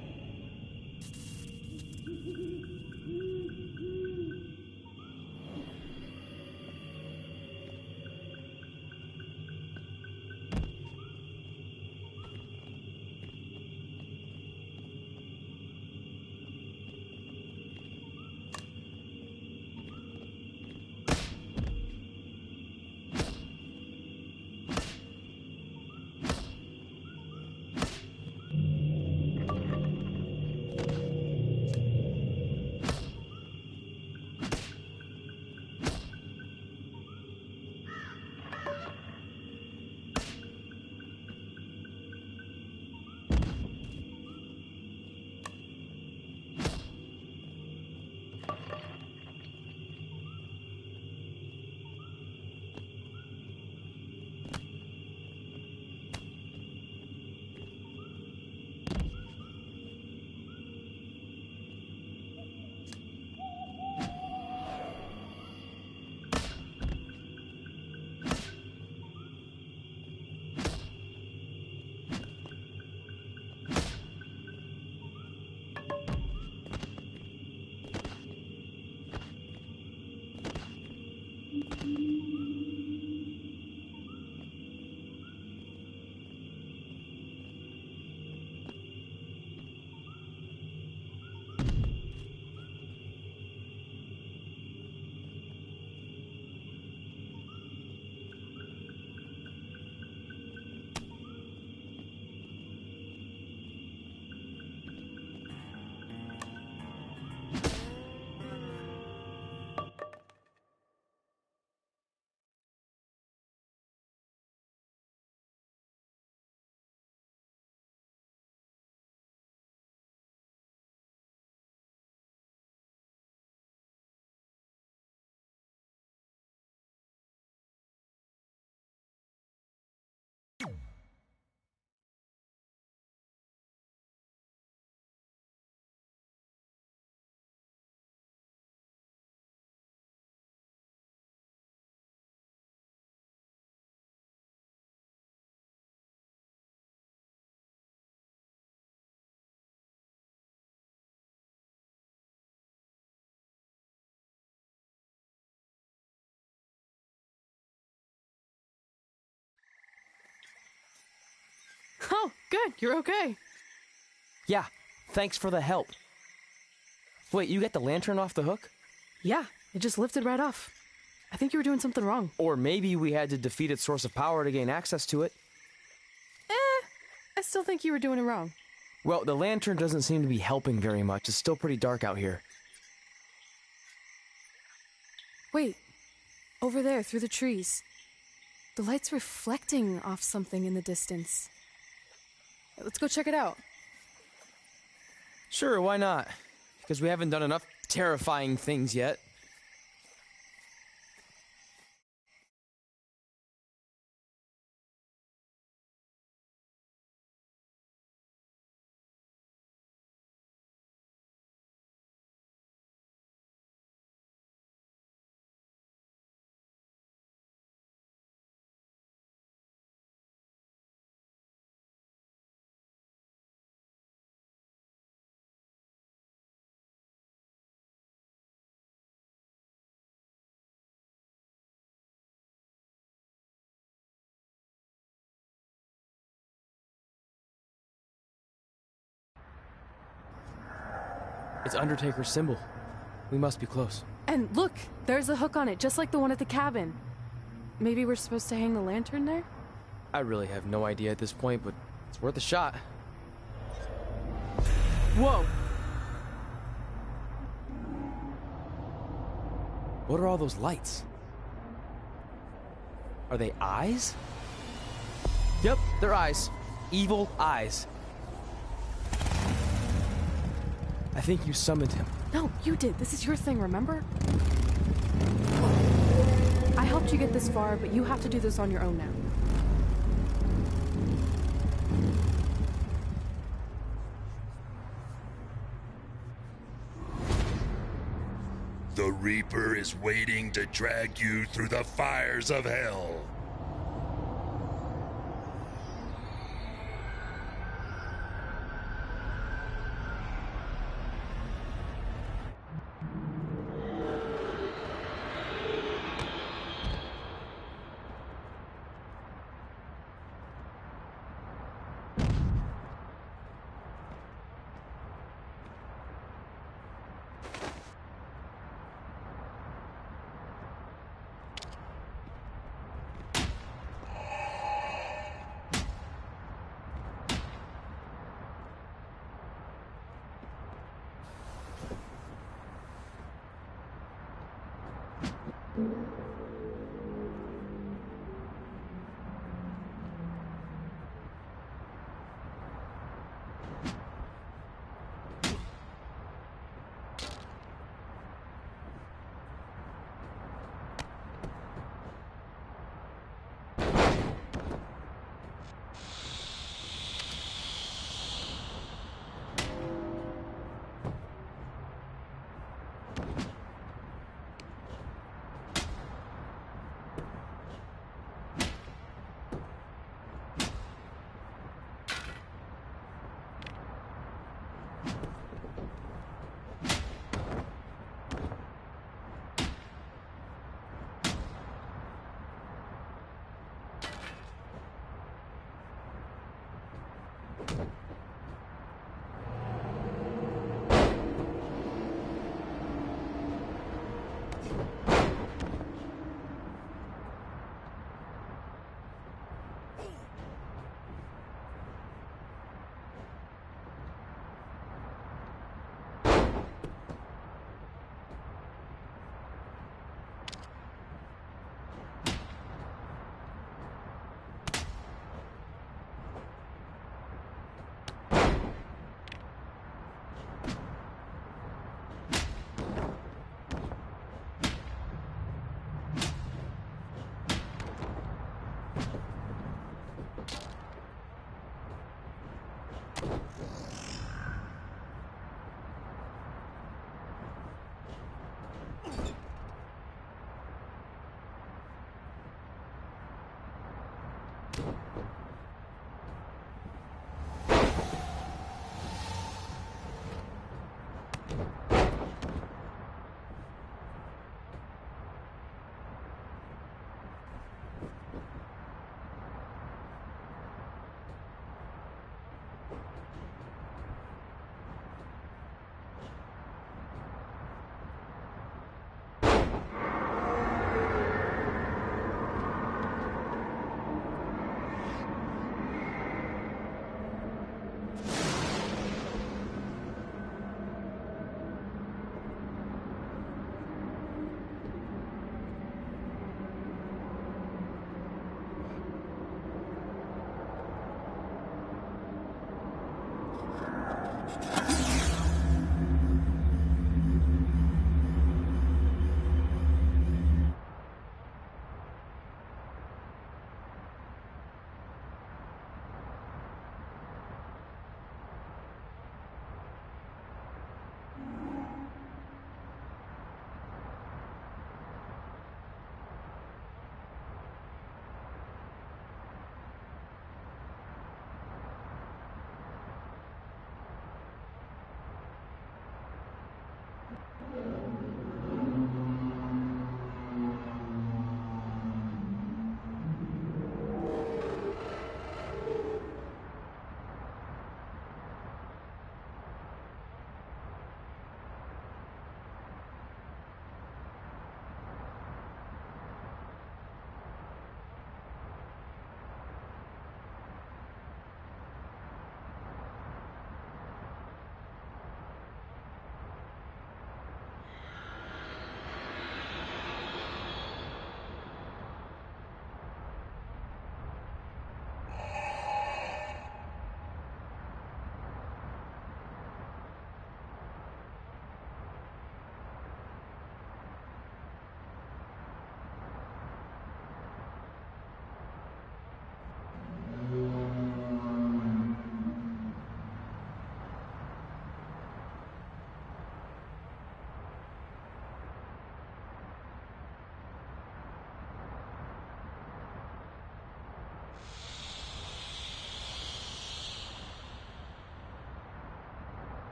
Oh, good. You're okay. Yeah, thanks for the help. Wait, you got the lantern off the hook? Yeah, it just lifted right off. I think you were doing something wrong. Or maybe we had to defeat its source of power to gain access to it. I still think you were doing it wrong. Well, the lantern doesn't seem to be helping very much. It's still pretty dark out here. Wait, over there, through the trees. The light's reflecting off something in the distance. Let's go check it out. Sure, why not? Because we haven't done enough terrifying things yet. It's Undertaker's symbol. We must be close. And look, there's a hook on it, just like the one at the cabin. Maybe we're supposed to hang the lantern there? I really have no idea at this point, but it's worth a shot. Whoa! What are all those lights? Are they eyes? Yep, they're eyes. Evil eyes. I think you summoned him. No, you did. This is your thing, remember? I helped you get this far, but you have to do this on your own now. The Reaper is waiting to drag you through the fires of hell.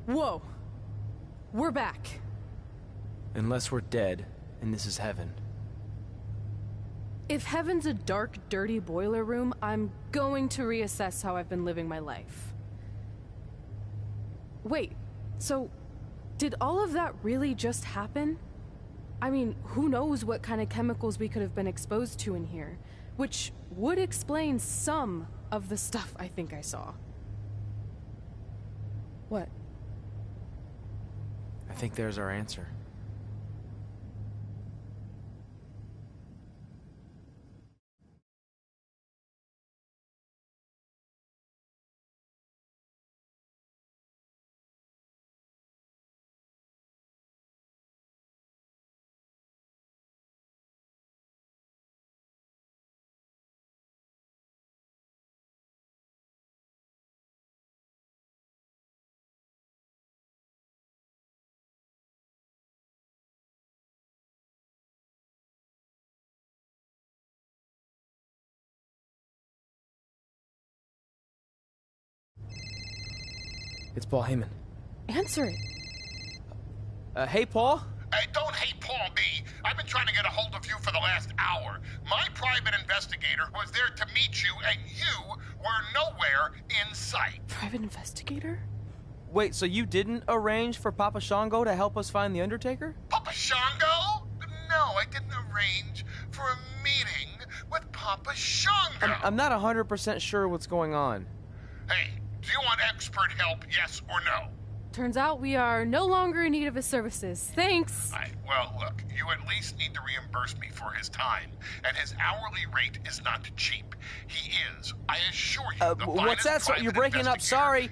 Whoa. We're back. Unless we're dead, and this is heaven. If heaven's a dark, dirty boiler room, I'm going to reassess how I've been living my life. Wait, so did all of that really just happen? I mean, who knows what kind of chemicals we could have been exposed to in here, which would explain some of the stuff I think I saw. What? I think there's our answer. It's Paul Heyman. Answer it. Hey, Paul? Hey, don't hate Paul B. I've been trying to get a hold of you for the last hour. My private investigator was there to meet you, and you were nowhere in sight. Private investigator? Wait, so you didn't arrange for Papa Shango to help us find The Undertaker? Papa Shango? No, I didn't arrange for a meeting with Papa Shango. I'm not 100% sure what's going on. Hey, do you want expert help, yes or no? Turns out we are no longer in need of his services. Thanks. Well, look, you at least need to reimburse me for his time, and his hourly rate is not cheap. He is, I assure you, the what's that? finest You're breaking up, sorry.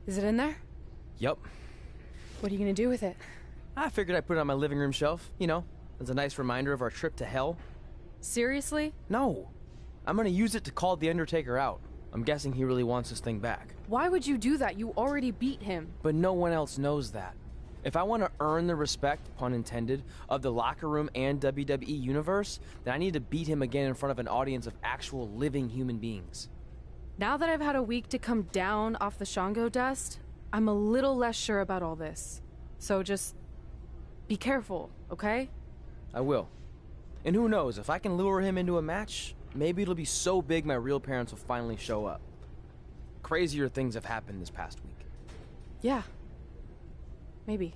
Is it in there? Yup. What are you gonna do with it? I figured I'd put it on my living room shelf, you know, as a nice reminder of our trip to hell. Seriously? No. I'm gonna use it to call The Undertaker out. I'm guessing he really wants this thing back. Why would you do that? You already beat him. But no one else knows that. If I want to earn the respect, pun intended, of the locker room and WWE universe, then I need to beat him again in front of an audience of actual living human beings. Now that I've had a week to come down off the Shango dust, I'm a little less sure about all this. So just be careful, okay? I will. And who knows, if I can lure him into a match, maybe it'll be so big my real parents will finally show up. Crazier things have happened this past week. Yeah. Maybe.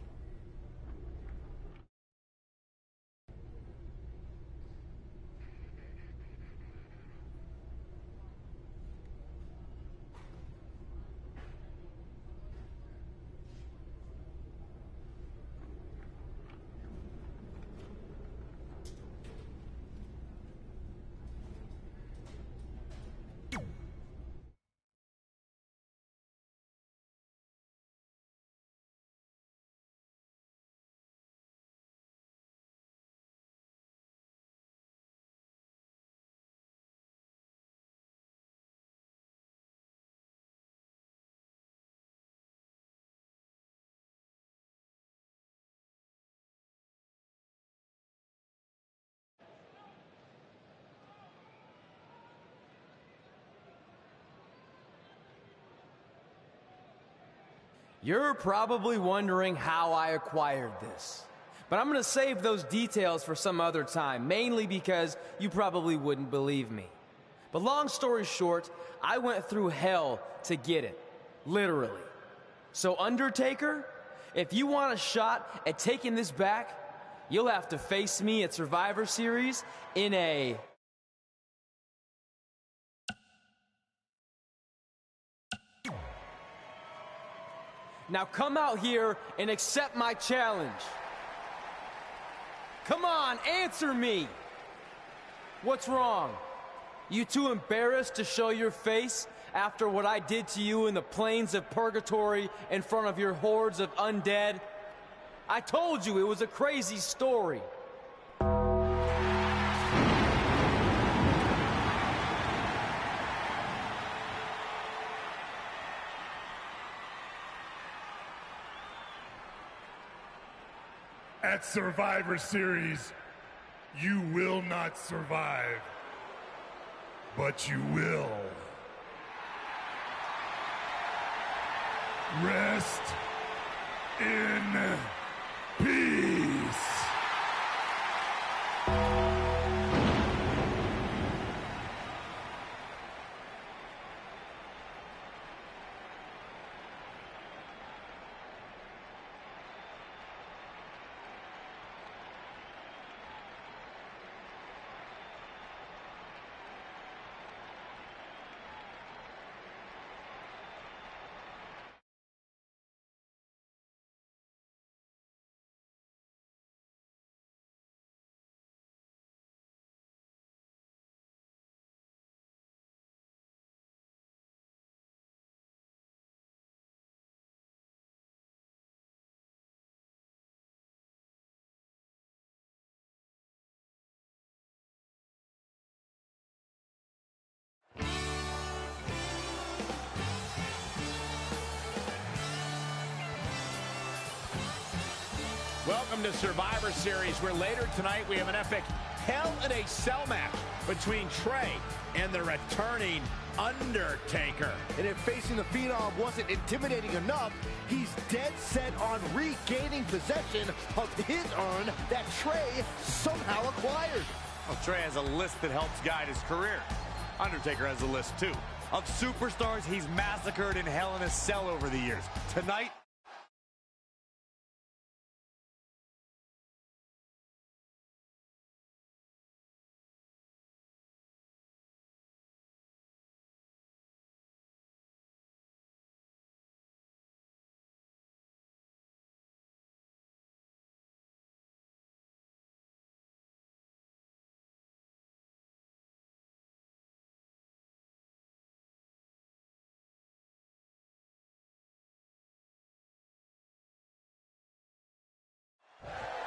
You're probably wondering how I acquired this. But I'm gonna save those details for some other time, mainly because you probably wouldn't believe me. But long story short, I went through hell to get it. Literally. So Undertaker, if you want a shot at taking this back, you'll have to face me at Survivor Series in a... Now come out here and accept my challenge. Come on, answer me. What's wrong? You too embarrassed to show your face after what I did to you in the plains of purgatory in front of your hordes of undead? I told you it was a crazy story. At Survivor Series, you will not survive, but you will rest in peace. Welcome to Survivor Series, where later tonight we have an epic Hell in a Cell match between Trey and the returning Undertaker. And if facing the Phenom wasn't intimidating enough, he's dead set on regaining possession of his urn that Trey somehow acquired. Well, Trey has a list that helps guide his career. Undertaker has a list, too, of superstars he's massacred in Hell in a Cell over the years. Tonight,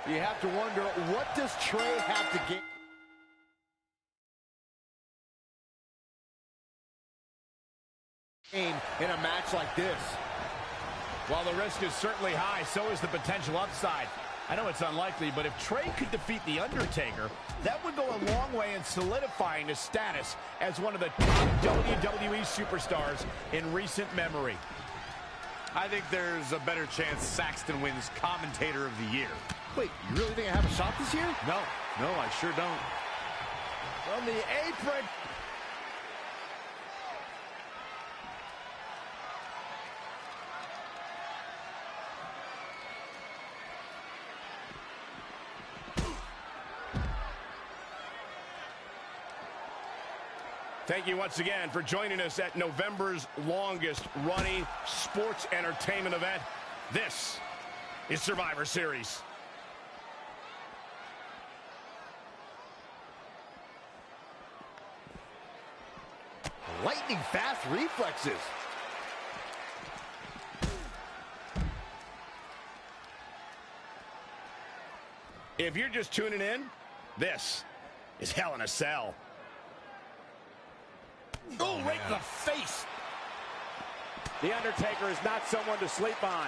You have to wonder, what does Trey have to gain? In a match like this. While the risk is certainly high, so is the potential upside. I know it's unlikely, but if Trey could defeat The Undertaker, that would go a long way in solidifying his status as one of the top WWE superstars in recent memory. I think there's a better chance Saxton wins Commentator of the Year. Wait, you really think I have a shot this year? No, I sure don't. From the apron. Thank you once again for joining us at November's longest running sports entertainment event. This is Survivor Series. Lightning fast reflexes. If you're just tuning in, this is Hell in a Cell. Oh, right in the face. The Undertaker is not someone to sleep on.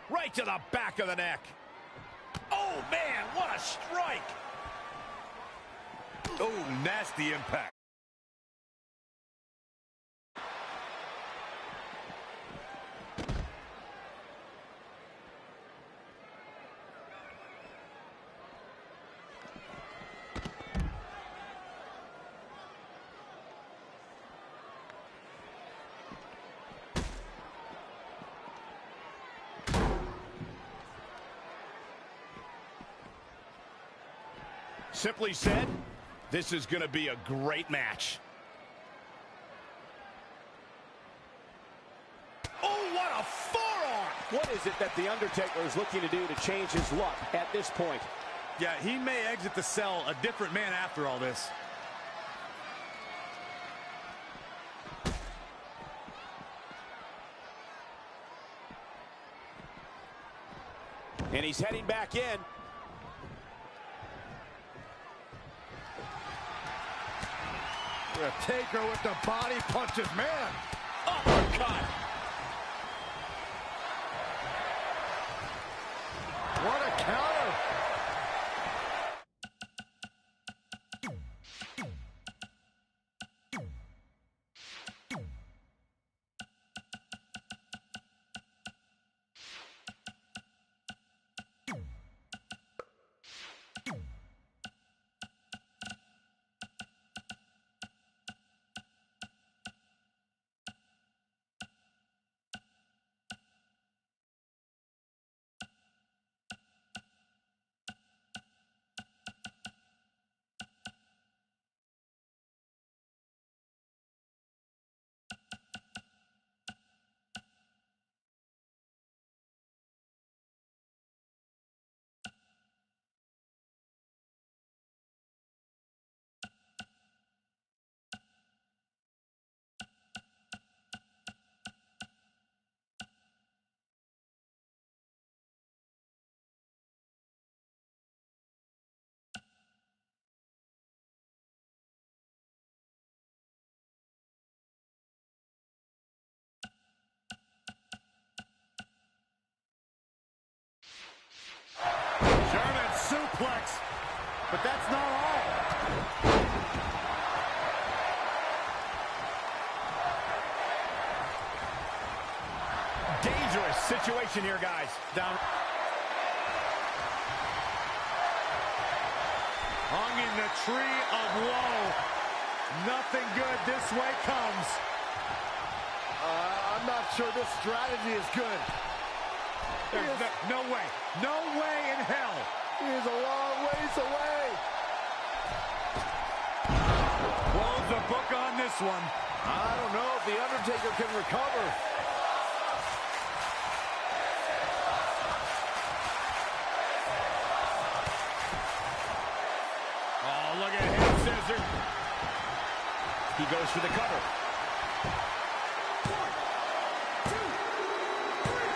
Right to the back of the neck. Oh, man, what a strike. Oh, nasty impact. Simply said, this is going to be a great match. Oh, what a forearm! What is it that The Undertaker is looking to do to change his luck at this point? Yeah, he may exit the cell a different man after all this. And he's heading back in. Taker with the body punches, man. Uppercut. What a counter. German suplex, but that's not all. Dangerous situation here, guys. Down. Hung in the tree of woe. Nothing good this way comes. I'm not sure this strategy is good. There's no way. No way in hell. He is a long ways away. Close the book on this one. I don't know if The Undertaker can recover. Oh, look at him, scissor. He goes for the cover.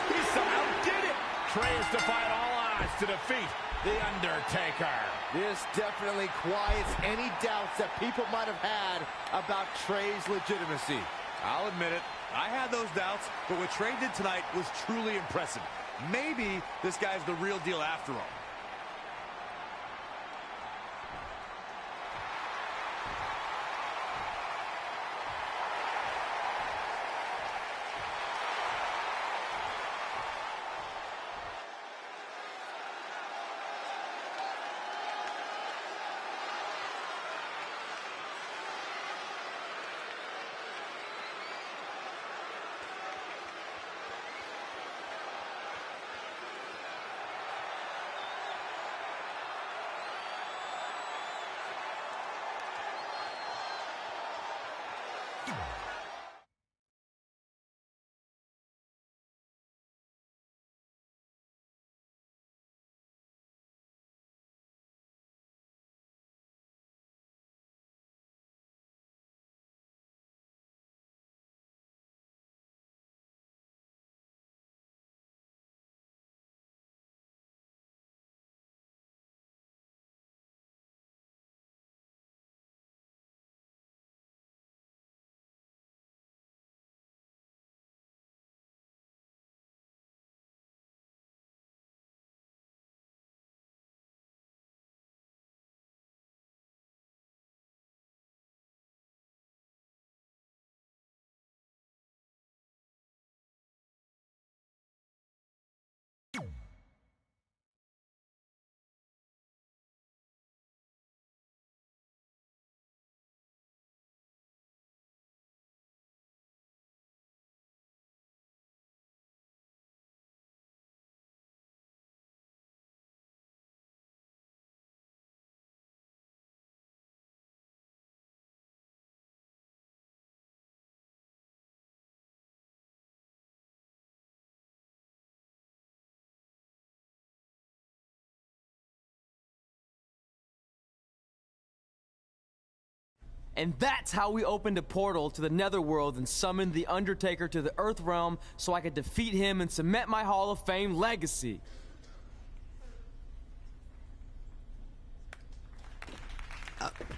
He somehow did it. Trey has defied all odds to defeat The Undertaker. This definitely quiets any doubts that people might have had about Trey's legitimacy. I'll admit it. I had those doubts, but what Trey did tonight was truly impressive. Maybe this guy's the real deal after all. And that's how we opened a portal to the Netherworld and summoned The Undertaker to the Earth Realm so I could defeat him and cement my Hall of Fame legacy.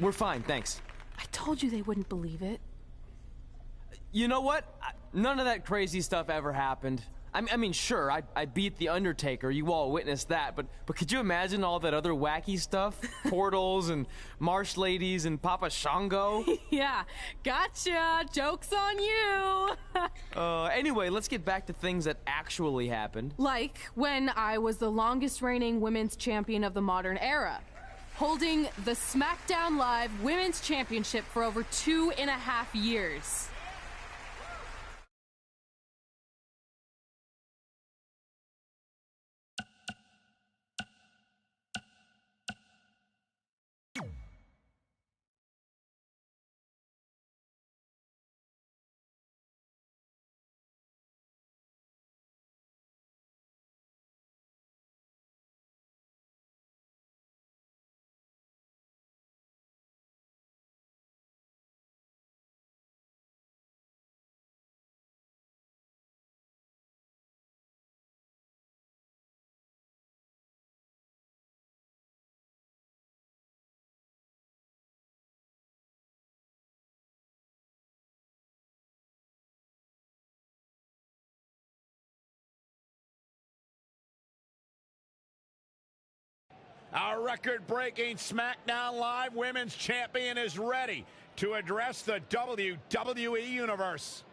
We're fine, thanks. I told you they wouldn't believe it. You know what? None of that crazy stuff ever happened. I mean, sure, I beat The Undertaker. You all witnessed that. But could you imagine all that other wacky stuff? Portals and marsh ladies and Papa Shango? Yeah, gotcha. Joke's on you. Anyway, let's get back to things that actually happened. Like when I was the longest reigning women's champion of the modern era, holding the SmackDown Live Women's Championship for over 2.5 years. Our record-breaking SmackDown Live Women's Champion is ready to address the WWE Universe.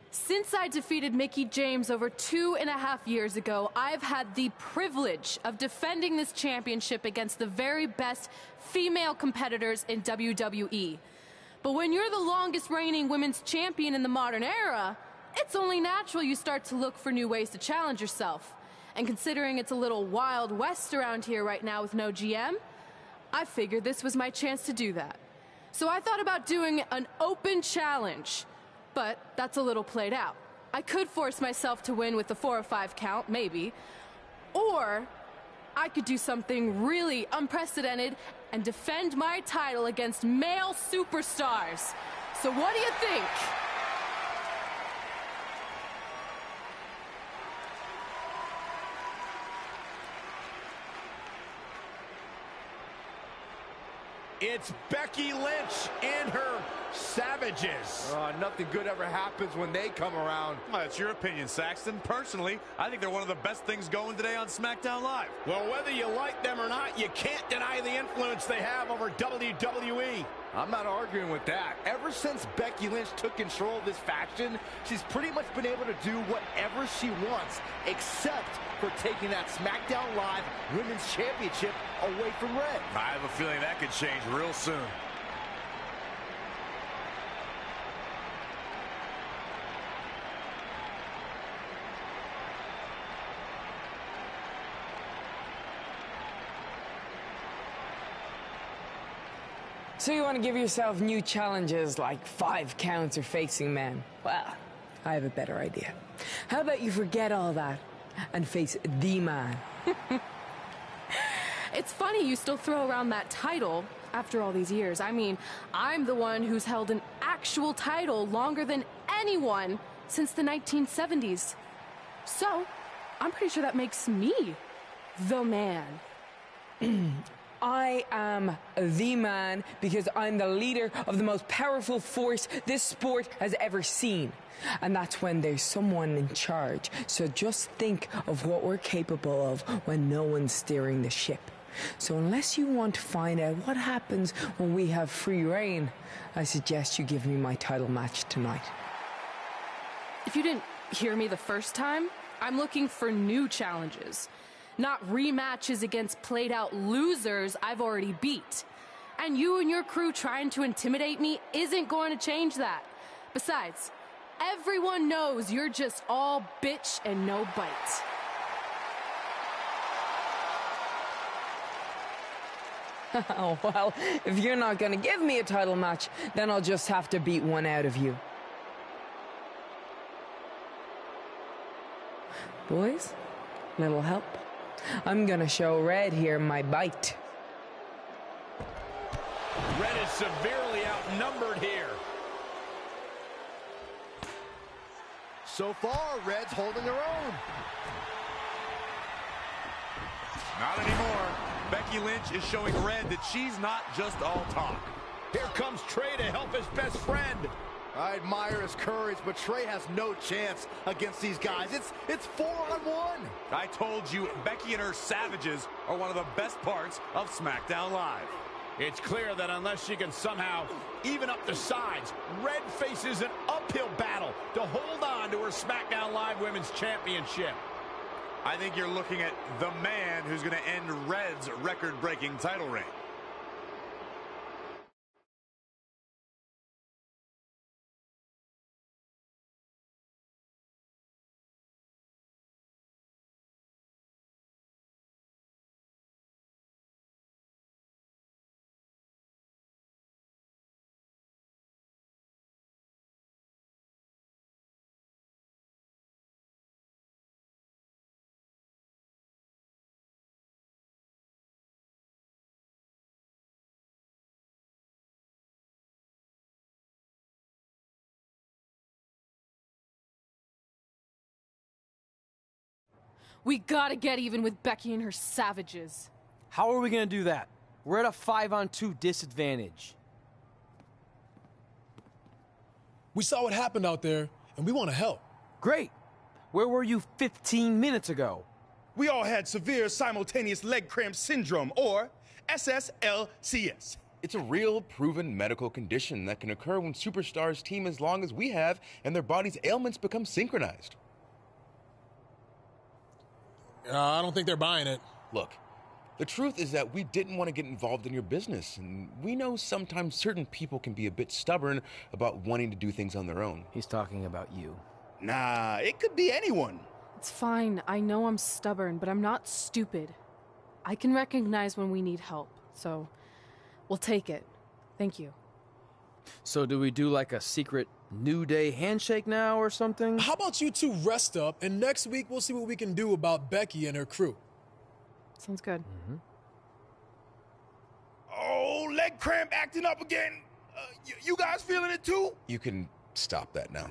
Since I defeated Mickie James over 2.5 years ago, I've had the privilege of defending this championship against the very best female competitors in WWE. But when you're the longest reigning women's champion in the modern era, it's only natural you start to look for new ways to challenge yourself. And considering it's a little Wild West around here right now with no GM, I figured this was my chance to do that. So I thought about doing an open challenge, but that's a little played out. I could force myself to win with the 4 or 5 count, maybe. Or I could do something really unprecedented and defend my title against male superstars. So what do you think? It's Becky Lynch and her Savages. Nothing good ever happens when they come around. Well, that's your opinion, Saxton. Personally, I think they're one of the best things going today on SmackDown Live. Well, whether you like them or not, you can't deny the influence they have over WWE. I'm not arguing with that. Ever since Becky Lynch took control of this faction, she's pretty much been able to do whatever she wants, except for taking that SmackDown Live Women's Championship away from Red. I have a feeling that could change real soon. So you want to give yourself new challenges like 5 counts or facing men? Well, I have a better idea. How about you forget all that and face the man? It's funny you still throw around that title after all these years. I mean, I'm the one who's held an actual title longer than anyone since the 1970s. So, I'm pretty sure that makes me the man. I am the man because I'm the leader of the most powerful force this sport has ever seen. And that's when there's someone in charge. So just think of what we're capable of when no one's steering the ship. So unless you want to find out what happens when we have free reign, I suggest you give me my title match tonight. If you didn't hear me the first time, I'm looking for new challenges. Not rematches against played-out losers I've already beat. And you and your crew trying to intimidate me isn't going to change that. Besides, everyone knows you're just all bitch and no bite. Oh, well, if you're not going to give me a title match, then I'll just have to beat one out of you. Boys, little help? I'm gonna show Red here my bite. Red is severely outnumbered here. So far, Red's holding her own. Not anymore. Becky Lynch is showing Red that she's not just all talk. Here comes Trey to help his best friend. I admire his courage, but Trey has no chance against these guys. It's 4-on-1. I told you, Becky and her Savages are one of the best parts of SmackDown Live. It's clear that unless she can somehow even up the sides, Red faces an uphill battle to hold on to her SmackDown Live Women's Championship. I think you're looking at the man who's going to end Red's record-breaking title reign. We gotta get even with Becky and her Savages. How are we gonna do that? We're at a 5-on-2 disadvantage. We saw what happened out there, and we want to help. Great. Where were you 15 minutes ago? We all had severe simultaneous leg cramp syndrome, or SSLCS. It's a real, proven medical condition that can occur when superstars team as long as we have and their body's ailments become synchronized. I don't think they're buying it. Look, the truth is that we didn't want to get involved in your business, and we know sometimes certain people can be a bit stubborn about wanting to do things on their own. He's talking about you. Nah, it could be anyone. It's fine. I know I'm stubborn, but I'm not stupid. I can recognize when we need help, so we'll take it. Thank you. So do we do like a secret New Day handshake now or something? How about you two rest up, and next week we'll see what we can do about Becky and her crew. Sounds good. Mm-hmm. Oh, leg cramp acting up again. You guys feeling it too? You can stop that now.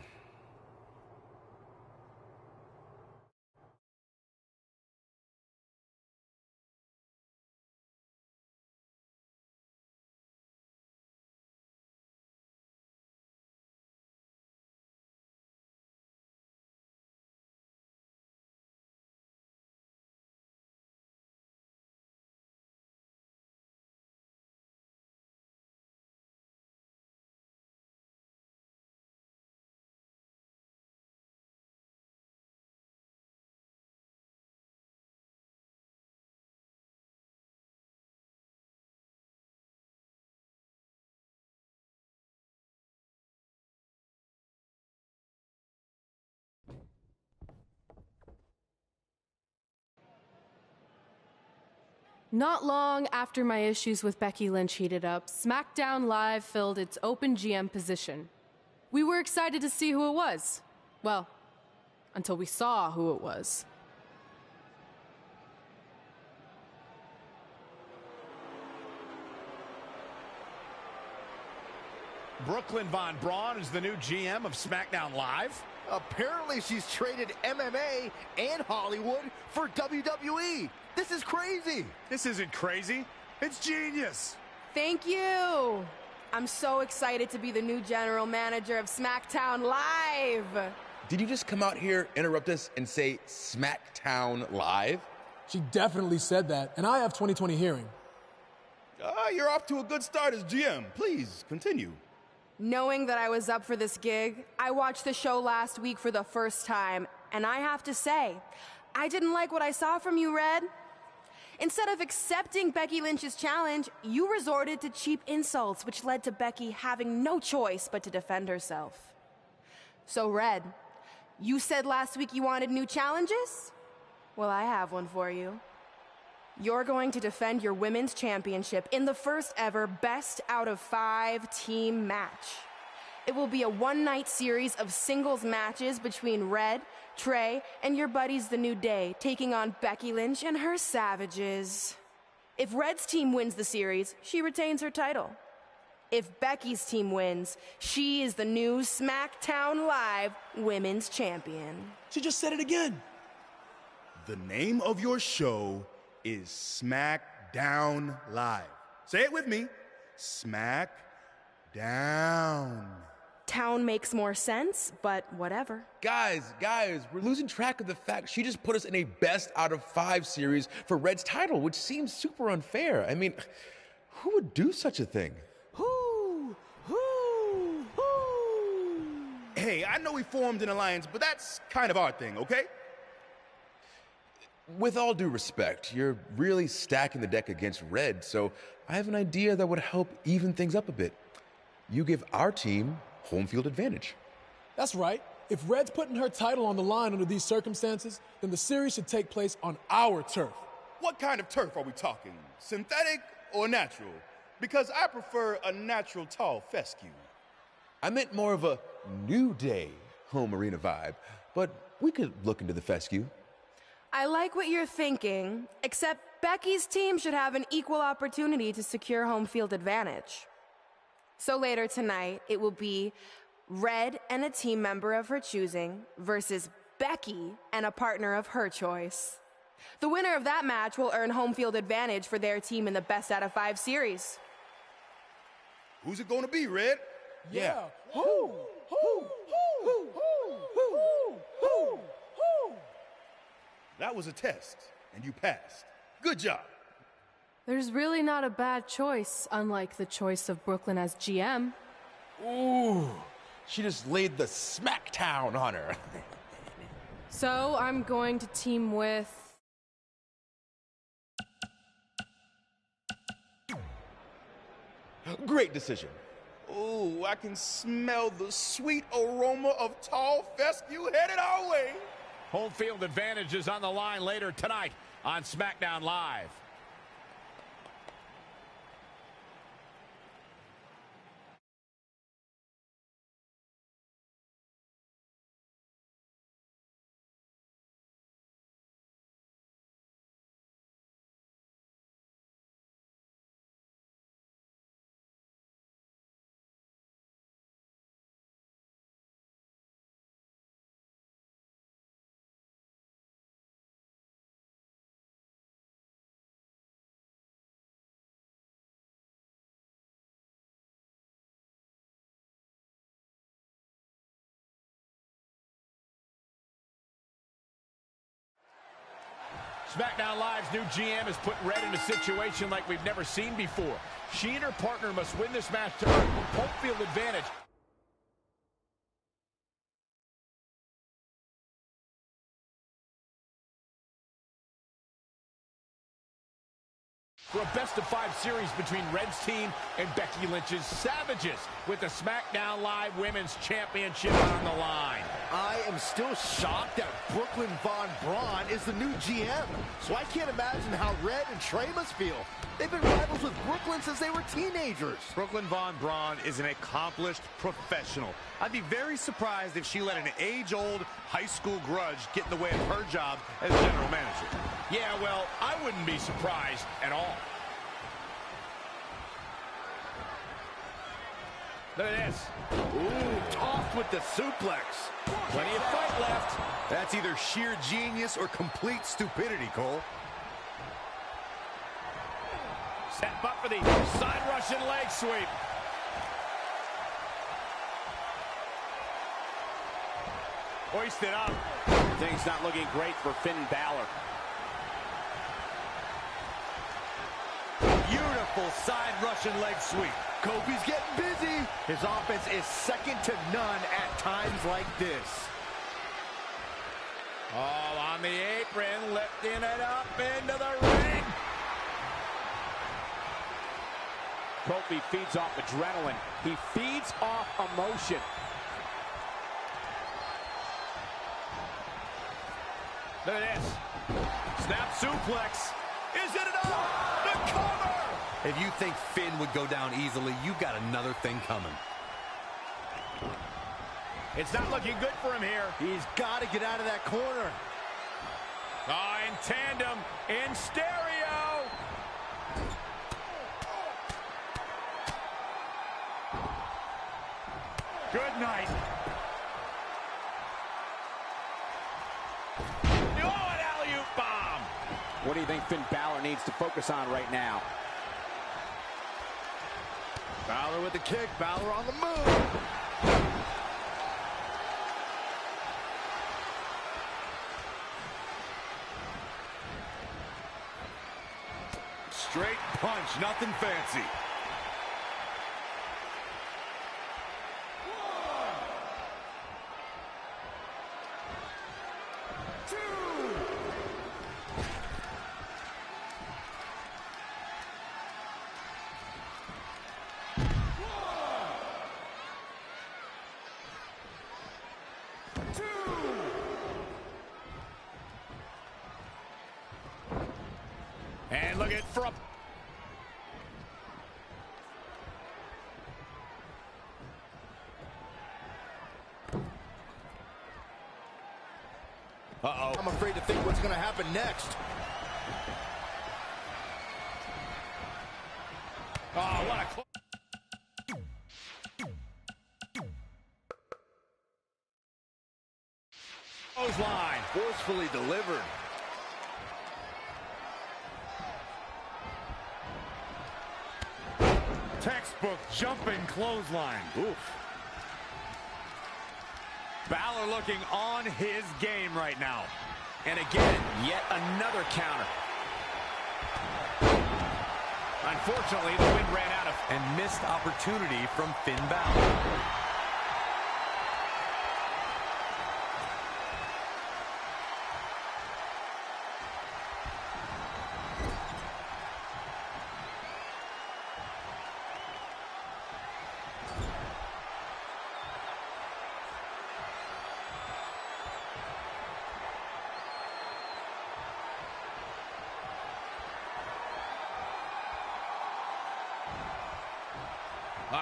Not long after my issues with Becky Lynch heated up, SmackDown Live filled its open GM position. We were excited to see who it was. Well, until we saw who it was. Brooklyn Von Braun is the new GM of SmackDown Live. Apparently she's traded MMA and Hollywood for WWE. This is crazy. This isn't crazy. It's genius. Thank you. I'm so excited to be the new general manager of SmackDown Live. Did you just come out here, interrupt us, and say SmackDown Live? She definitely said that, and I have 20/20 hearing. You're off to a good start as GM. Please, continue. Knowing that I was up for this gig, I watched the show last week for the first time, and I have to say, I didn't like what I saw from you, Red. Instead of accepting Becky Lynch's challenge, you resorted to cheap insults, which led to Becky having no choice but to defend herself. So, Red, you said last week you wanted new challenges? Well, I have one for you. You're going to defend your women's championship in the first ever best out of 5 team match. It will be a one-night series of singles matches between Red, Trey, and your buddies The New Day, taking on Becky Lynch and her Savages. If Red's team wins the series, she retains her title. If Becky's team wins, she is the new SmackDown Live Women's Champion. She just said it again. The name of your show is SmackDown Live. Say it with me. SmackDown Down. Town makes more sense, but whatever. Guys, we're losing track of the fact she just put us in a best out of 5 series for Red's title, which seems super unfair. I mean, who would do such a thing? Hey, I know we formed an alliance, but that's kind of our thing, okay? With all due respect, you're really stacking the deck against Red, so I have an idea that would help even things up a bit. You give our team home field advantage. That's right. If Red's putting her title on the line under these circumstances, then the series should take place on our turf. What kind of turf are we talking? Synthetic or natural? Because I prefer a natural tall fescue. I meant more of a New Day home arena vibe, but we could look into the fescue. I like what you're thinking, except Becky's team should have an equal opportunity to secure home field advantage. So later tonight, it will be Red and a team member of her choosing versus Becky and a partner of her choice. The winner of that match will earn home field advantage for their team in the best out of 5 series. Who's it going to be, Red? Yeah. That was a test, and you passed. Good job. There's really not a bad choice, unlike the choice of Brooklyn as GM. Ooh, she just laid the smackdown on her. So I'm going to team with... Great decision. Ooh, I can smell the sweet aroma of tall fescue headed our way. Home field advantage is on the line later tonight on SmackDown Live. SmackDown Live's new GM has put Red in a situation like we've never seen before. She and her partner must win this match to earn home field advantage. For a best-of-5 series between Red's team and Becky Lynch's Savages, with the SmackDown Live Women's Championship on the line. I am still shocked that Brooklyn Von Braun is the new GM, so I can't imagine how Red and Trey must feel. They've been rivals with Brooklyn since they were teenagers. Brooklyn Von Braun is an accomplished professional. I'd be very surprised if she let an age-old high school grudge get in the way of her job as general manager. Yeah, well, I wouldn't be surprised at all. Look at this. Ooh, tossed with the suplex. Plenty of fight left. That's either sheer genius or complete stupidity, Cole. Set up for the side Russian leg sweep. Hoisted up. Things not looking great for Finn Balor. Beautiful side Russian leg sweep. Kofi's getting busy. His offense is second to none at times like this. All on the apron, lifting it up into the ring. Kofi feeds off adrenaline. He feeds off emotion. Look at this. Snap suplex. Is it enough? The cover! If you think Finn would go down easily, you've got another thing coming. It's not looking good for him here. He's got to get out of that corner. In tandem, in stereo. Good night. Oh, an alley-oop bomb. What do you think Finn Balor needs to focus on right now? Balor with the kick. Balor on the move. Straight punch, nothing fancy. And look at from. Uh-oh. I'm afraid to think what's going to happen next. Oh, what a clothesline. Forcefully delivered. Textbook jumping clothesline. Oof. Balor looking on his game right now. And again, yet another counter. Unfortunately, the wind ran out of... And missed opportunity from Finn Balor.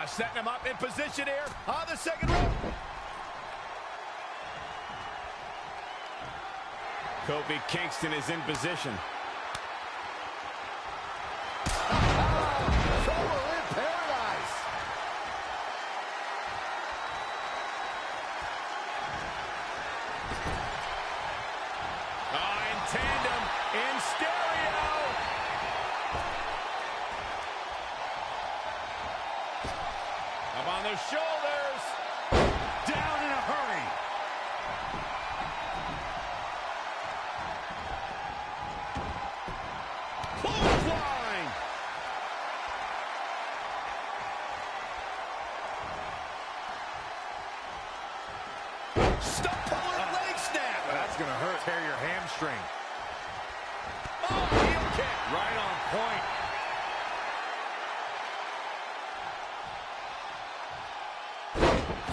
Setting him up in position here on the second rope. Kofi Kingston is in position. Trouble in paradise. In tandem, in stereo. Up on their shoulders. Down in a hurry. Clothesline. Stump pulling leg snap. That's going to hurt. Tear your hamstring. Oh, heel kick. Right on point.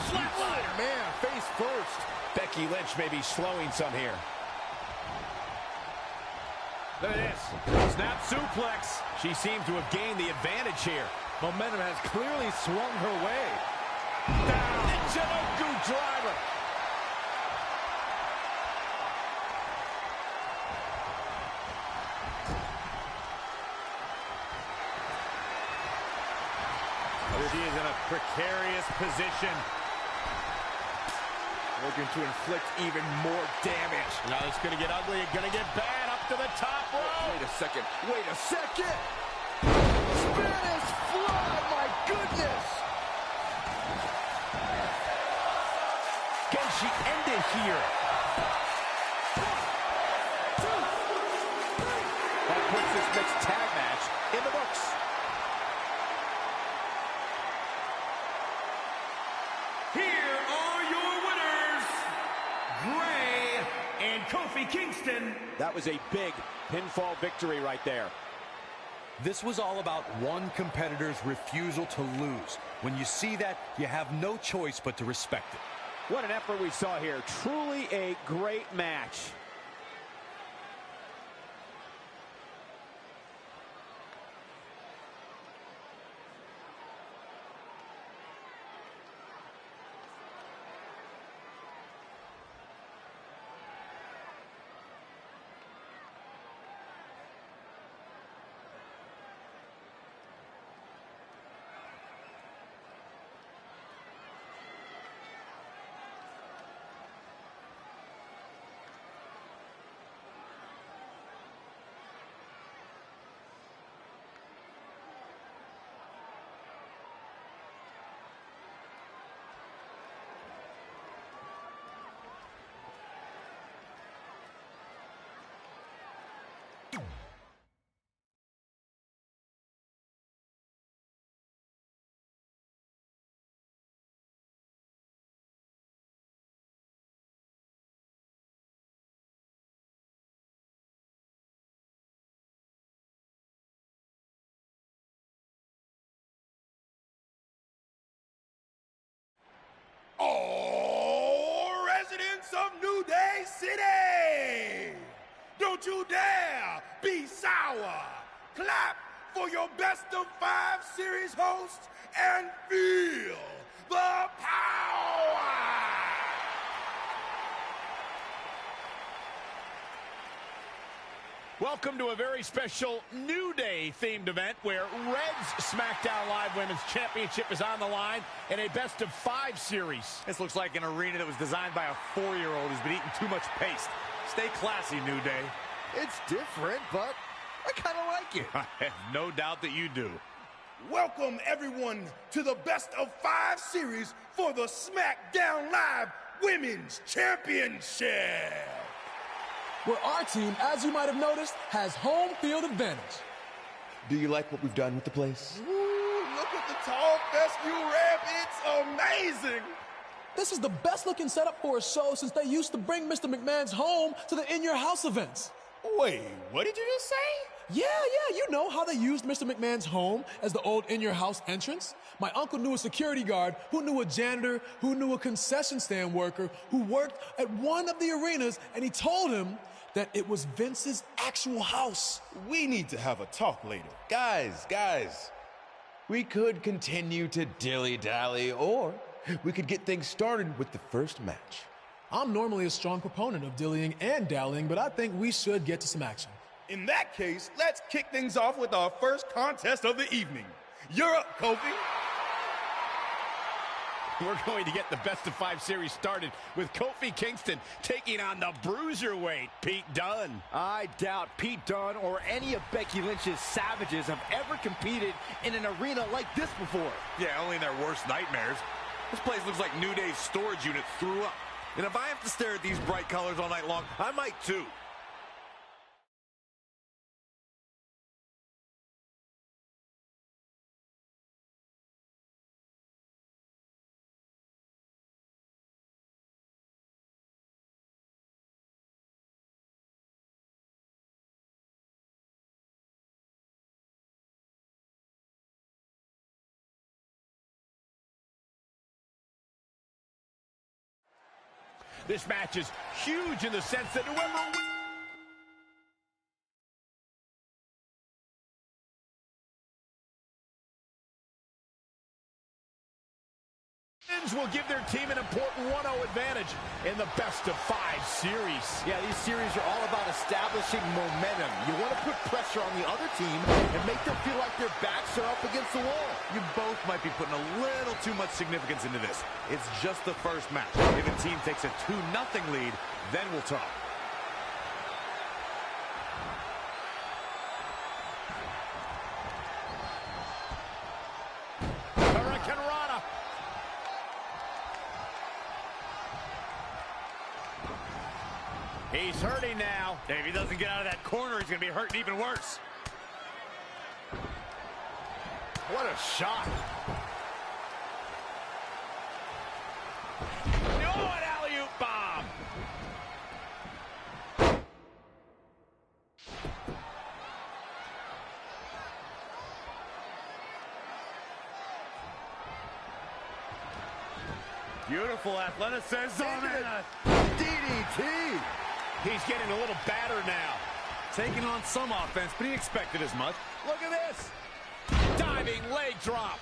Flatliner. Man, face first. Becky Lynch may be slowing some here. Look at this. Snap suplex. She seems to have gained the advantage here. Momentum has clearly swung her way. Down. Michinoku driver. She is in a precarious position. Looking to inflict even more damage. Now it's going to get ugly. It's going to get bad up to the top rope. Wait a second. Wait a second. Spanish fly. My goodness. Can she end it here? That puts this mixed tag match in the books. Here are your winners, Gray and Kofi Kingston. That was a big pinfall victory right there. This was all about one competitor's refusal to lose. When you see that, you have no choice but to respect it. What an effort we saw here. Truly a great match. City! Don't you dare be sour! Clap for your best of 5 series host and feel the power! Welcome to a very special New Day themed event where Red's SmackDown Live Women's Championship is on the line in a best of 5 series. This looks like an arena that was designed by a 4-year-old who's been eating too much paste. Stay classy, New Day. It's different, but I kind of like it. I have no doubt that you do. Welcome, everyone, to the best of 5 series for the SmackDown Live Women's Championship. Where our team, as you might have noticed, has home field advantage. Do you like what we've done with the place? Ooh, look at the tall fescue ramp. It's amazing. This is the best looking setup for a show since they used to bring Mr. McMahon's home to the In Your House events. Wait, what did you just say? Yeah, you know how they used Mr. McMahon's home as the old In Your House entrance? My uncle knew a security guard, who knew a janitor, who knew a concession stand worker, who worked at one of the arenas, and he told him that it was Vince's actual house. We need to have a talk later. Guys, we could continue to dilly-dally, or we could get things started with the first match. I'm normally a strong proponent of dillying and dallying, but I think we should get to some action. In that case, let's kick things off with our first contest of the evening. You're up, Kofi. We're going to get the best of 5 series started with Kofi Kingston taking on the bruiserweight Pete Dunne. I doubt Pete Dunne or any of Becky Lynch's savages have ever competed in an arena like this before. Yeah, only in their worst nightmares. This place looks like New Day's storage unit threw up. And if I have to stare at these bright colors all night long, I might too. This match is huge in the sense that whoever wins will give their team an important 1-0 advantage in the best of 5 series. Yeah, these series are all about establishing momentum. You want to put pressure on the other team and make them feel like their backs are up against the wall. You both might be putting a little too much significance into this. It's just the first match. If a team takes a 2-0 lead, then we'll talk. He's hurting now. If he doesn't get out of that corner, he's going to be hurting even worse. What a shot. Oh, an alley-oop bomb. Beautiful athleticism. DDT. He's getting a little battered now. Taking on some offense, but he expected as much. Look at this. Diving leg drop.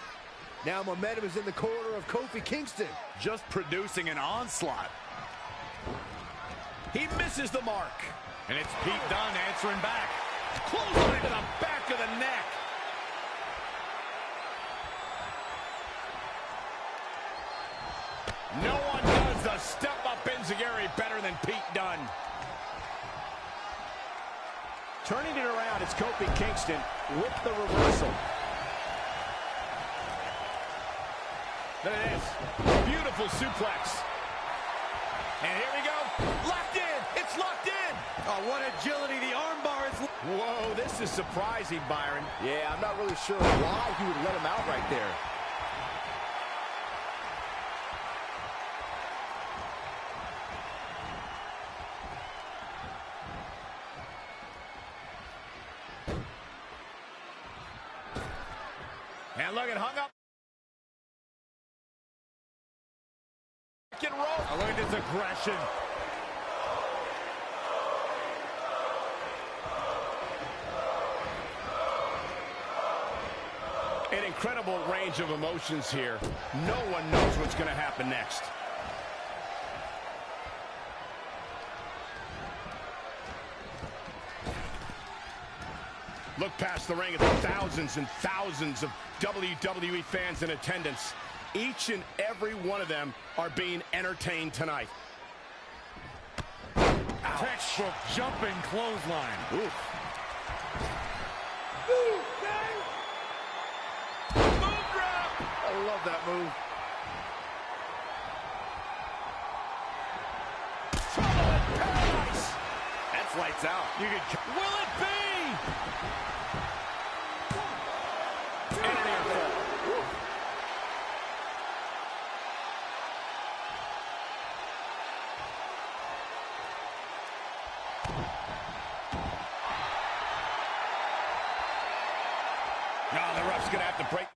Now momentum is in the corner of Kofi Kingston. Just producing an onslaught. He misses the mark. And it's Pete Dunne answering back. Clothesline to the back of the neck. No one does the step-up enziguri better than Pete Dunne. Turning it around, it's Kofi Kingston with the reversal. There it is. Beautiful suplex. And here we go. Locked in. It's locked in. Oh, what agility. The armbar is... Whoa, this is surprising, Byron. Yeah, I'm not really sure why he would let him out right there. And look, it hung up. Oh, look at this aggression. incredible range of emotions here. No one knows what's going to happen next. Look past the ring at the thousands and thousands of WWE fans in attendance. Each and every one of them are being entertained tonight. Textbook jumping clothesline. Oof. I love that move. Trouble in paradise. That's lights out. Will it be? And an air fall. Woo. Now the ref's gonna have to break.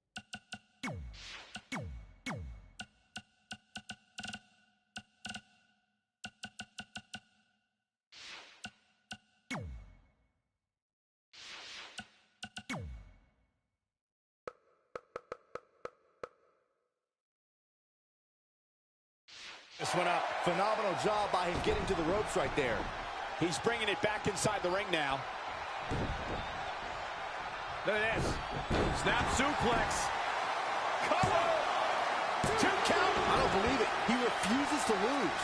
This one up. Phenomenal job by him getting to the ropes right there. He's bringing it back inside the ring now. Look at this. Snap suplex. Cover. 2 count. I don't believe it. He refuses to lose.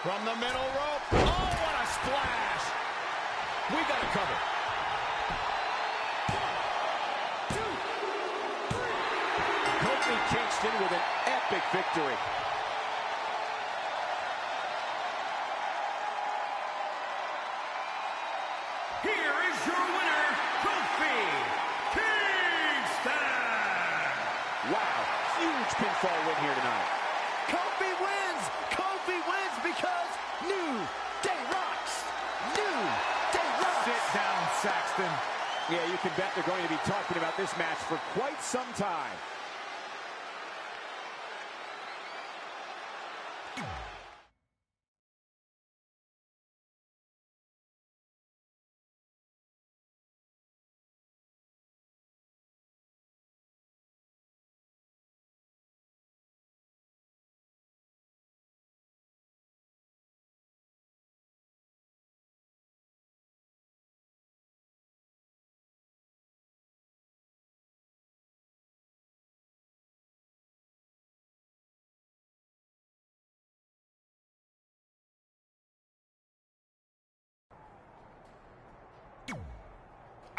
From the middle rope. Oh, what a splash. We got it covered. 1, 2, 3. Kofi Kingston with an epic victory. Here is your winner, Kofi Kingston. Wow, huge pinfall win here tonight. Kofi wins! Kofi wins because New Day rocks! New Day rocks! Sit down, Saxton. Yeah, you can bet they're going to be talking about this match for quite some time.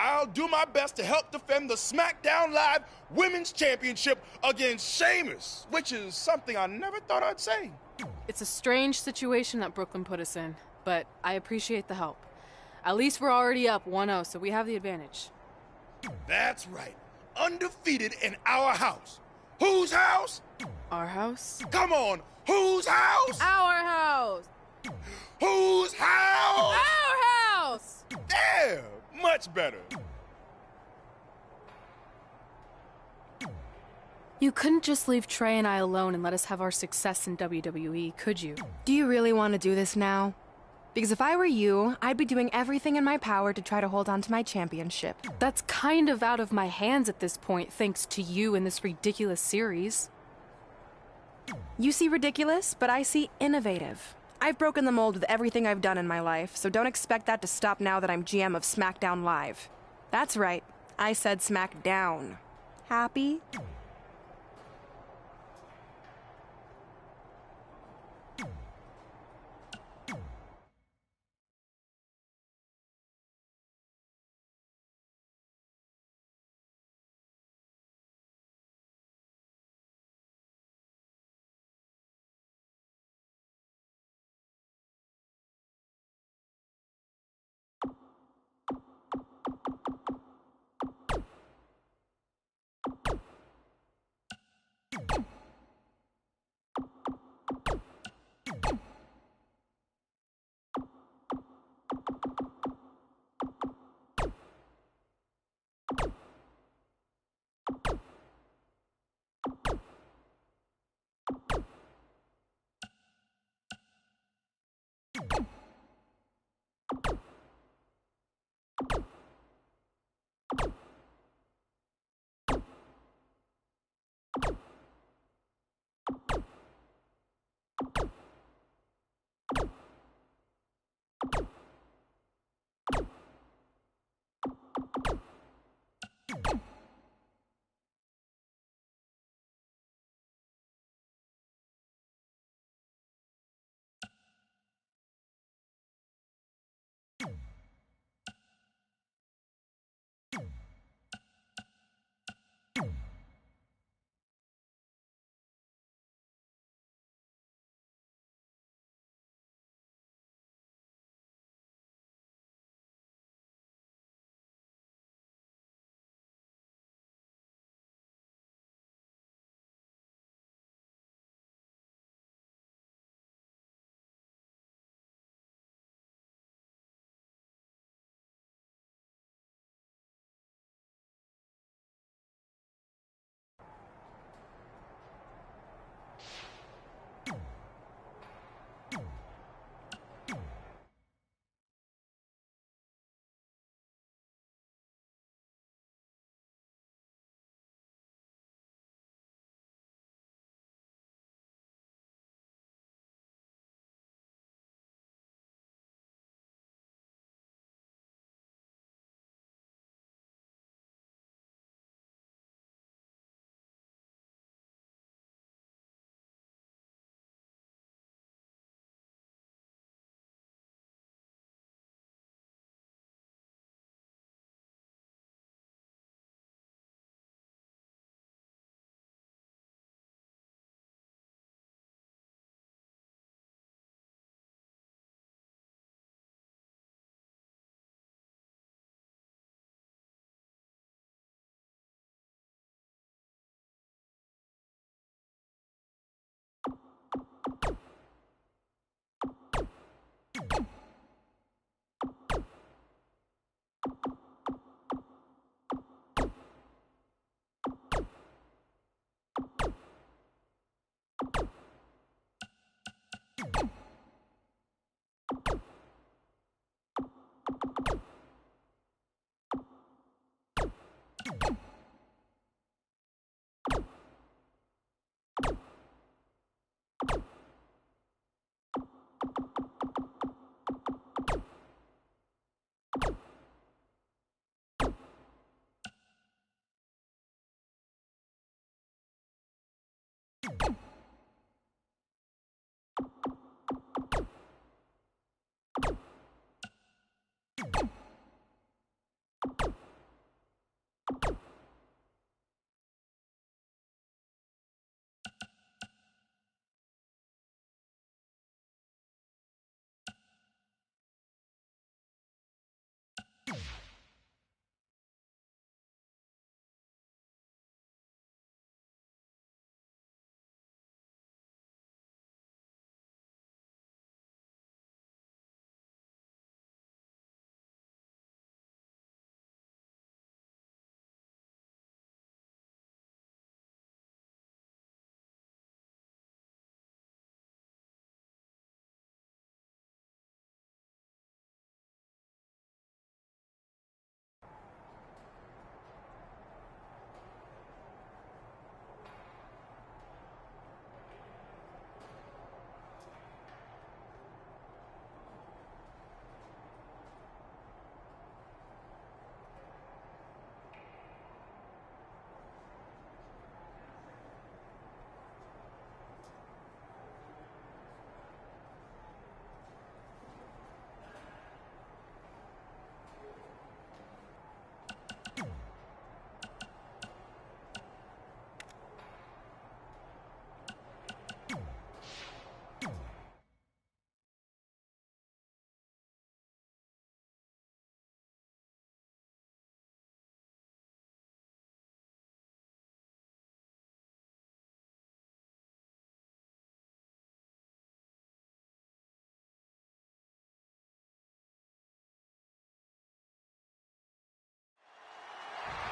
I'll do my best to help defend the SmackDown Live Women's Championship against Sheamus, which is something I never thought I'd say. It's a strange situation that Brooklyn put us in, but I appreciate the help. At least we're already up 1-0, so we have the advantage. That's right. Undefeated in our house. Whose house? Our house? Come on. Whose house? Our house! Whose house? Our house! There. Much better. You couldn't just leave Trey and I alone and let us have our success in WWE, could you? Do you really want to do this now? Because if I were you, I'd be doing everything in my power to try to hold on to my championship. That's kind of out of my hands at this point, thanks to you and this ridiculous series. You see ridiculous, but I see innovative. I've broken the mold with everything I've done in my life, so don't expect that to stop now that I'm GM of SmackDown Live. That's right, I said SmackDown. Happy?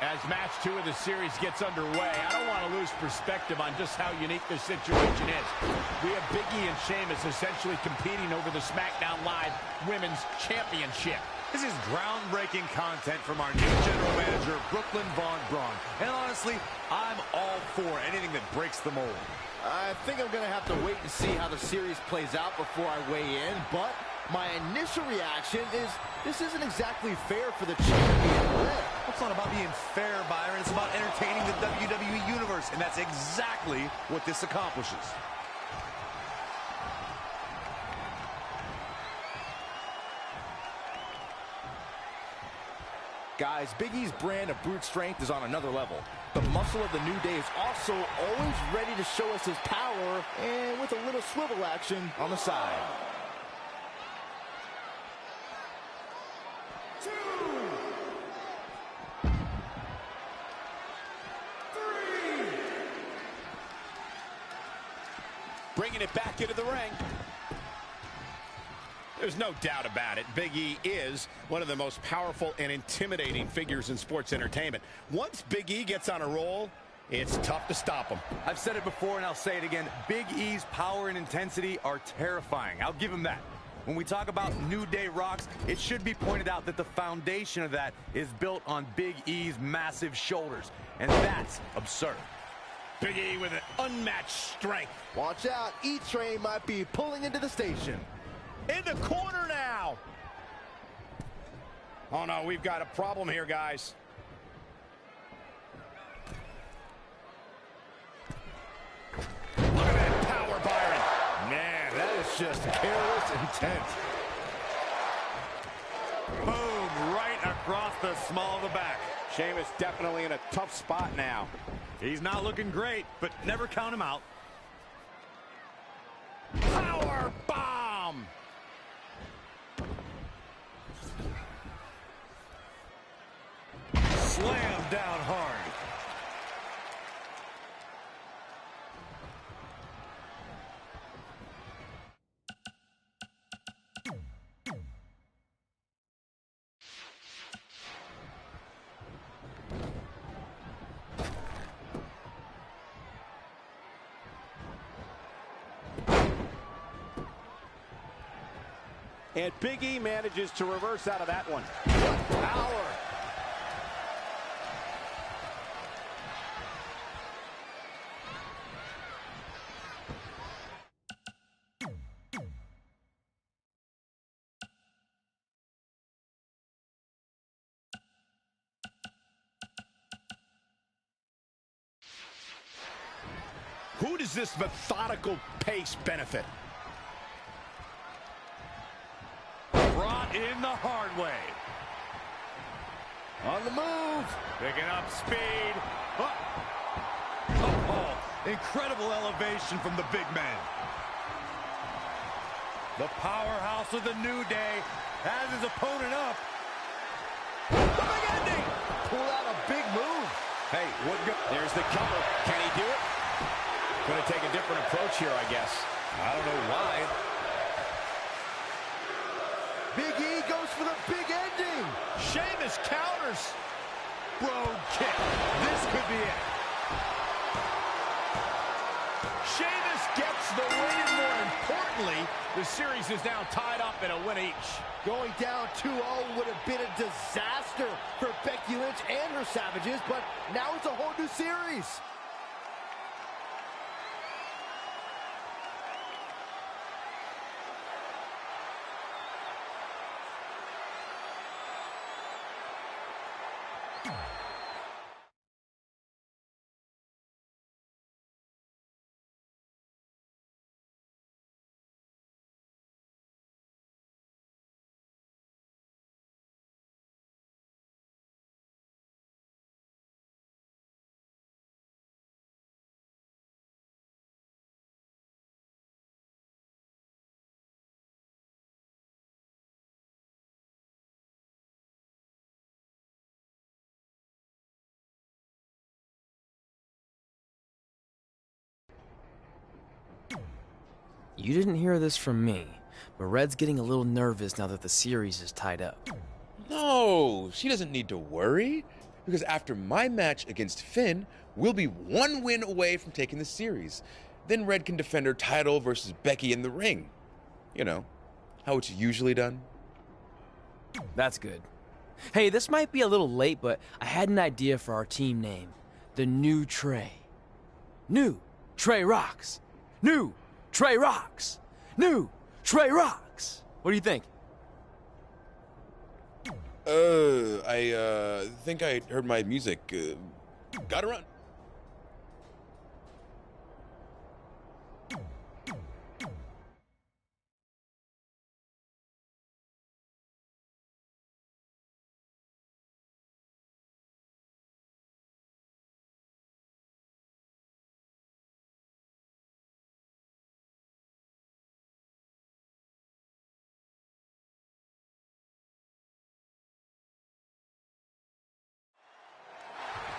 As match 2 of the series gets underway, I don't want to lose perspective on just how unique this situation is. We have Big E and Sheamus essentially competing over the SmackDown Live Women's Championship. This is groundbreaking content from our new general manager, Brooklyn Von Braun. And honestly, I'm all for anything that breaks the mold. I think I'm going to have to wait and see how the series plays out before I weigh in, but my initial reaction is this isn't exactly fair for the champion. It's not about being fair, Byron. It's about entertaining the WWE Universe, and that's exactly what this accomplishes. Guys, Big E's brand of brute strength is on another level. The muscle of the New Day is also always ready to show us his power, and with a little swivel action on the side. Bringing it back into the ring. There's no doubt about it. Big E is one of the most powerful and intimidating figures in sports entertainment. Once Big E gets on a roll, it's tough to stop him. I've said it before and I'll say it again. Big E's power and intensity are terrifying. I'll give him that. When we talk about New Day rocks, it should be pointed out that the foundation of that is built on Big E's massive shoulders. And that's absurd. Big E with an unmatched strength. Watch out, E-Train might be pulling into the station. In the corner now. Oh no, we've got a problem here, guys. Look at that power, Byron. Man, that is just careless intent. Boom, right across the small of the back. Sheamus definitely in a tough spot now. He's not looking great, but never count him out. Power bomb. Slam down hard. And Big E manages to reverse out of that one. Power. Who does this methodical pace benefit? Brought in the hard way. On the move. Picking up speed. Incredible elevation from the big man. The powerhouse of the New Day has his opponent up. The big ending. Pull out a big move. Hey, there's the cover. Can he do it? Going to take a different approach here, I guess. I don't know why. Big E goes for the big ending. Sheamus counters. Brogue kick. This could be it. Sheamus gets the win, and more importantly, the series is now tied up in a win each. Going down 2-0 would have been a disaster for Becky Lynch and her Savages, but now it's a whole new series. You didn't hear this from me, but Red's getting a little nervous now that the series is tied up. No, she doesn't need to worry, because after my match against Finn, we'll be 1 win away from taking the series. Then Red can defend her title versus Becky in the ring. You know, how it's usually done. That's good. Hey, this might be a little late, but I had an idea for our team name. The New Trey. New Trey Rocks. New Trey Rocks. New Trey Rocks. What do you think? I think I heard my music. Gotta run.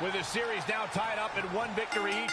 With the series now tied up in 1 victory each.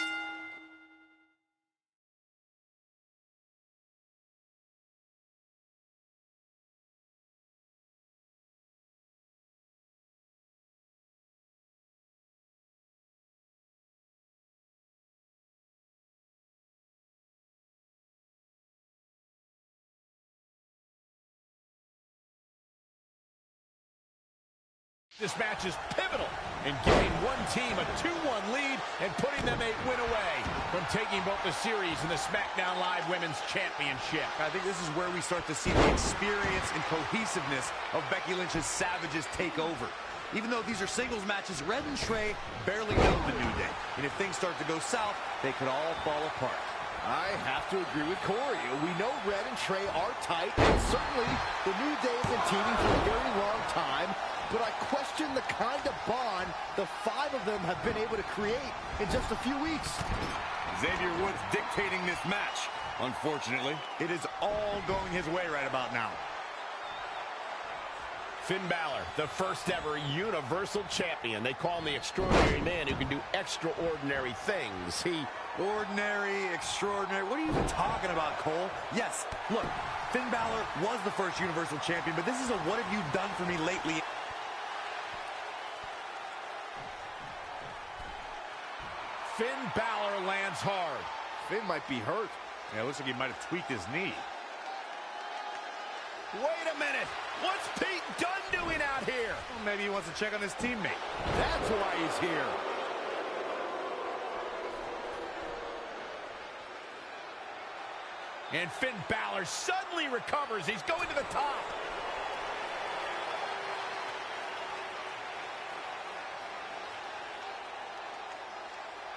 This match is pivotal in giving one team a 2-1 lead and putting them a win away from taking both the series and the SmackDown Live Women's Championship. I think this is where we start to see the experience and cohesiveness of Becky Lynch's Savages take over. Even though these are singles matches, Red and Trey barely know the New Day. And if things start to go south, they could all fall apart. I have to agree with Corey. We know Red and Trey are tight, and certainly the New Day has been teaming for a very long time, but I question the kind of bond the 5 of them have been able to create in just a few weeks. Xavier Woods dictating this match. Unfortunately, it is all going his way right about now. Finn Balor, the first ever Universal Champion. They call him the extraordinary man who can do extraordinary things. Ordinary, extraordinary. What are you even talking about, Cole? Yes, look, Finn Balor was the first Universal Champion, but this is a what have you done for me lately? Finn Balor lands hard. Finn might be hurt. Yeah, it looks like he might have tweaked his knee. Wait a minute. What's Pete Dunne doing out here? Well, maybe he wants to check on his teammate. That's why he's here. And Finn Balor suddenly recovers. He's going to the top.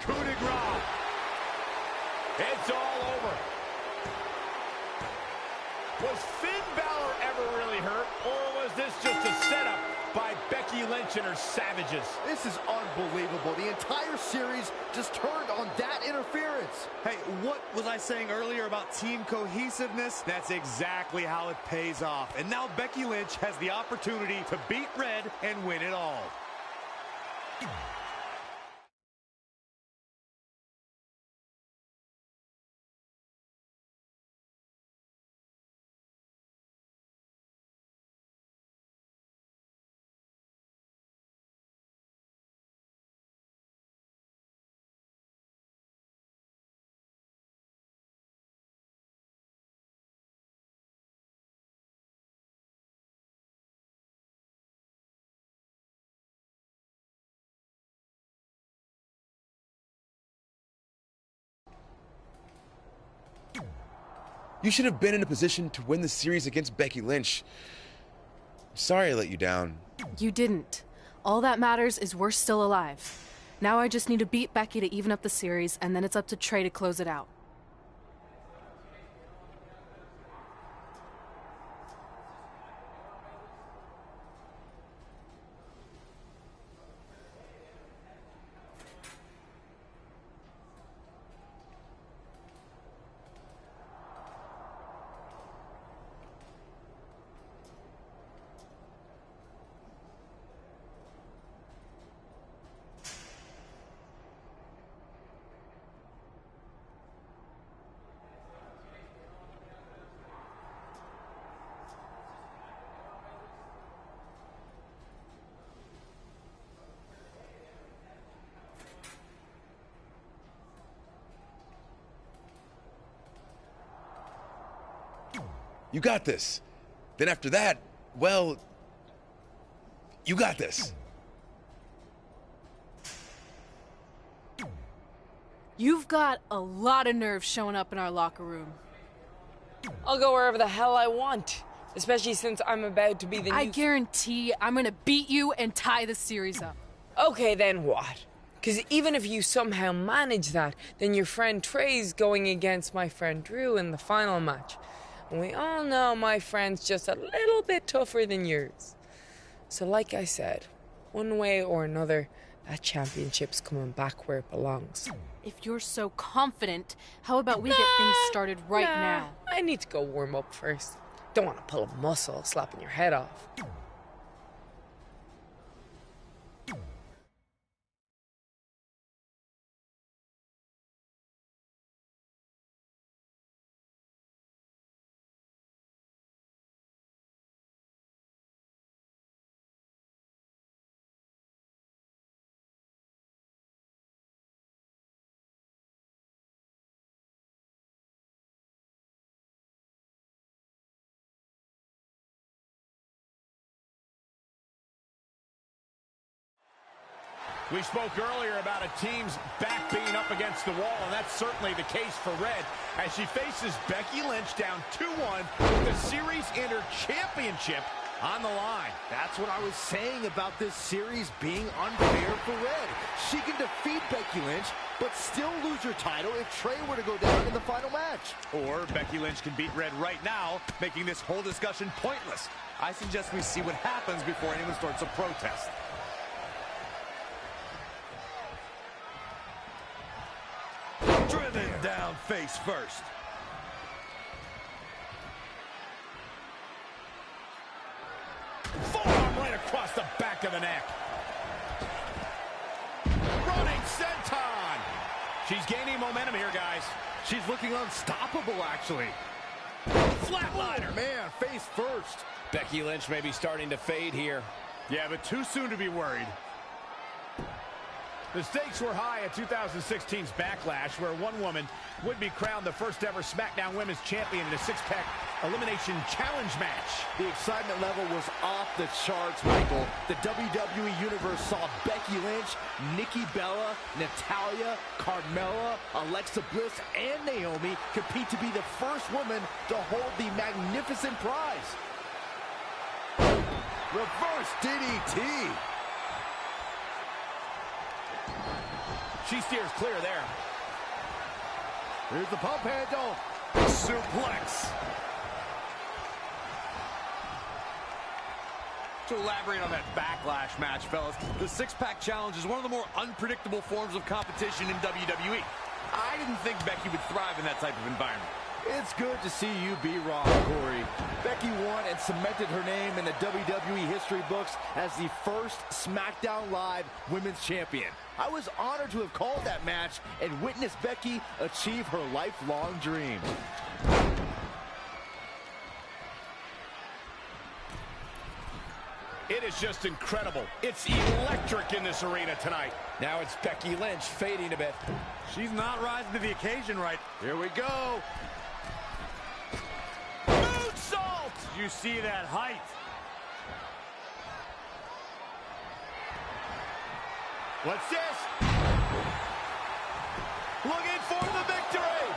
Coup de grace. It's all over. Was Finn Balor ever really hurt, or was this just a setup by Becky Lynch and her savages? This is unbelievable. The entire series just turned on that interference. Hey, what was I saying earlier about team cohesiveness? That's exactly how it pays off. And now Becky Lynch has the opportunity to beat Red and win it all. You should have been in a position to win the series against Becky Lynch. Sorry I let you down. You didn't. All that matters is we're still alive. Now I just need to beat Becky to even up the series, and then it's up to Trey to close it out. You got this. Then after that, well, you got this. You've got a lot of nerve showing up in our locker room. I'll go wherever the hell I want, especially since I'm about to be the new... I guarantee I'm gonna beat you and tie the series up. Okay, then what? Because even if you somehow manage that, then your friend Trey's going against my friend Drew in the final match. And we all know my friend's just a little bit tougher than yours. So like I said, one way or another, that championship's coming back where it belongs. If you're so confident, how about we get things started right now? I need to go warm up first. Don't want to pull a muscle slapping your head off. We spoke earlier about a team's back being up against the wall, and that's certainly the case for Red as she faces Becky Lynch down 2-1 with the series and her championship on the line. That's what I was saying about this series being unfair for Red. She can defeat Becky Lynch, but still lose her title if Trey were to go down in the final match. Or Becky Lynch can beat Red right now, making this whole discussion pointless. I suggest we see what happens before anyone starts a protest. Driven down face first. Forearm right across the back of the neck. Running senton. She's gaining momentum here, guys. She's looking unstoppable, actually. Flatliner. Man, face first. Becky Lynch may be starting to fade here. Yeah, but too soon to be worried. The stakes were high at 2016's Backlash, where one woman would be crowned the first ever SmackDown Women's Champion in a six-pack elimination challenge match. The excitement level was off the charts, Michael. The WWE Universe saw Becky Lynch, Nikki Bella, Natalya, Carmella, Alexa Bliss, and Naomi compete to be the first woman to hold the magnificent prize. Reverse DDT. She steers clear there. Here's the pump handle. Suplex. To elaborate on that backlash match, fellas, the six-pack challenge is one of the more unpredictable forms of competition in WWE. I didn't think Becky would thrive in that type of environment. It's good to see you be wrong, Corey. Becky won and cemented her name in the WWE history books as the first SmackDown Live Women's Champion. I was honored to have called that match and witnessed Becky achieve her lifelong dream. It is just incredible. It's electric in this arena tonight. Now it's Becky Lynch fading a bit. She's not rising to the occasion right. Here we go. Moonsault! You see that height? What's this? Looking for the victory!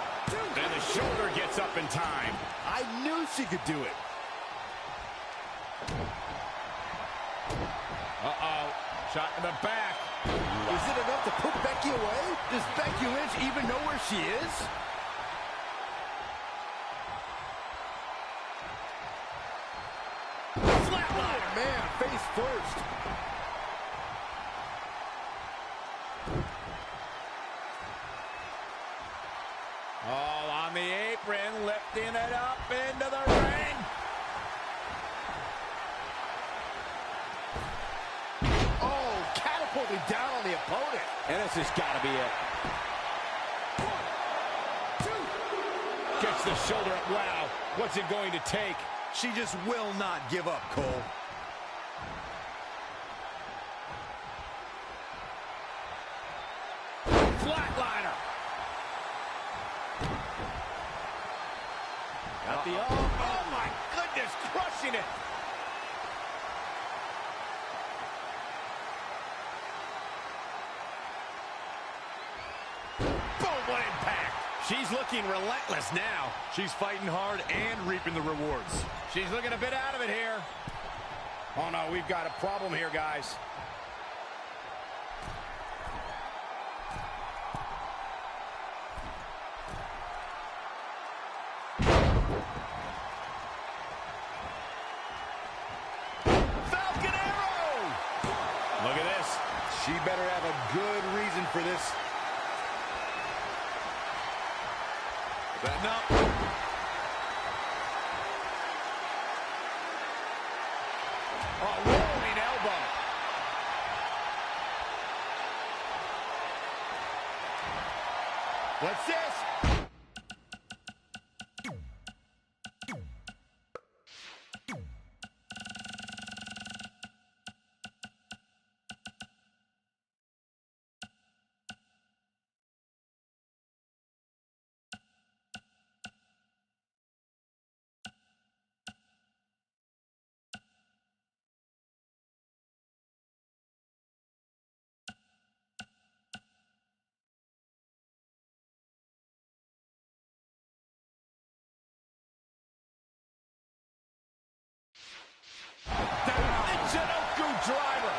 And the shoulder gets up in time. I knew she could do it. Uh-oh. Shot in the back. Is it enough to put Becky away? Does Becky Lynch even know where she is? Flatline! Oh, man, face first. All on the apron, lifting it up into the ring. Oh, catapulting down on the opponent. And this has got to be it. 1, 2. Gets the shoulder up. Wow, what's it going to take? She just will not give up, Cole. Flatliner. Got the oh my goodness, crushing it. Boom, what impact. She's looking relentless now. She's fighting hard and reaping the rewards. She's looking a bit out of it here. Oh no, we've got a problem here, guys. Falcon Arrow! Look at this. She better have a good reason for this. Setting up. A rolling elbow. What's this? Driver.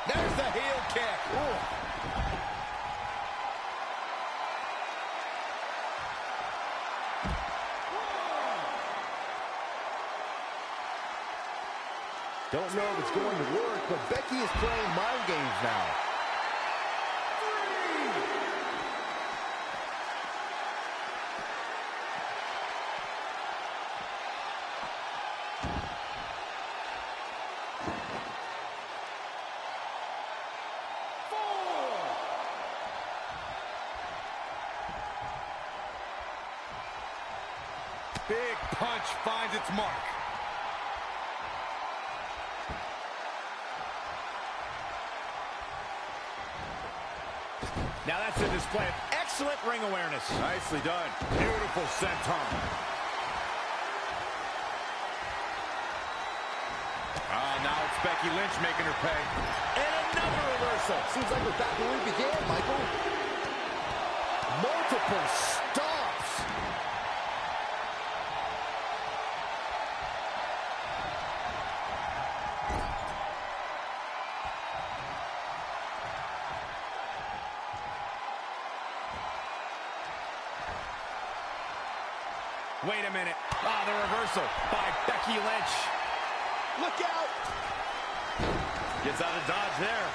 There's the heel kick. Ooh. Don't know if it's going to work, but Becky is playing mind games now. Big punch finds its mark. Now that's a display of excellent ring awareness. Nicely done. Beautiful senton. Now it's Becky Lynch making her pay. And another reversal. Seems like we're back where we began, Michael. Multiple stomps. Wait a minute. The reversal by Becky Lynch. Look out! Gets out of dodge there.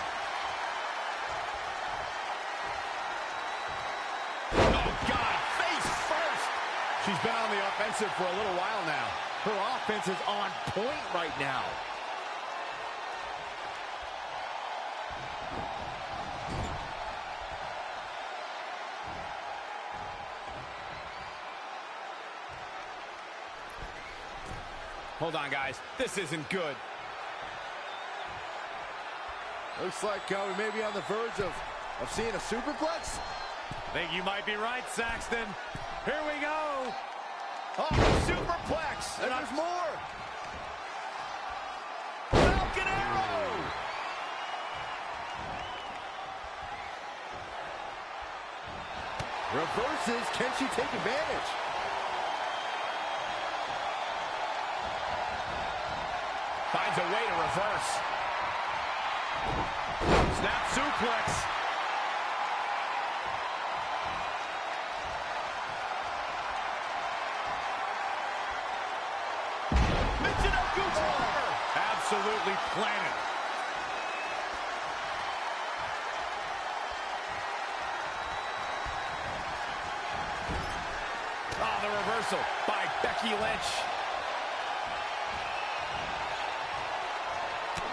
Oh, God, face first. She's been on the offensive for a little while now. Her offense is on point right now. Hold on, guys. This isn't good. Looks like we may be on the verge of seeing a superplex. I think you might be right, Saxton. Here we go. Oh, superplex. And there's more. Falcon Arrow. Reverses. Can she take advantage? Finds a way to reverse. Snap suplex. Absolutely planted. The reversal by Becky Lynch.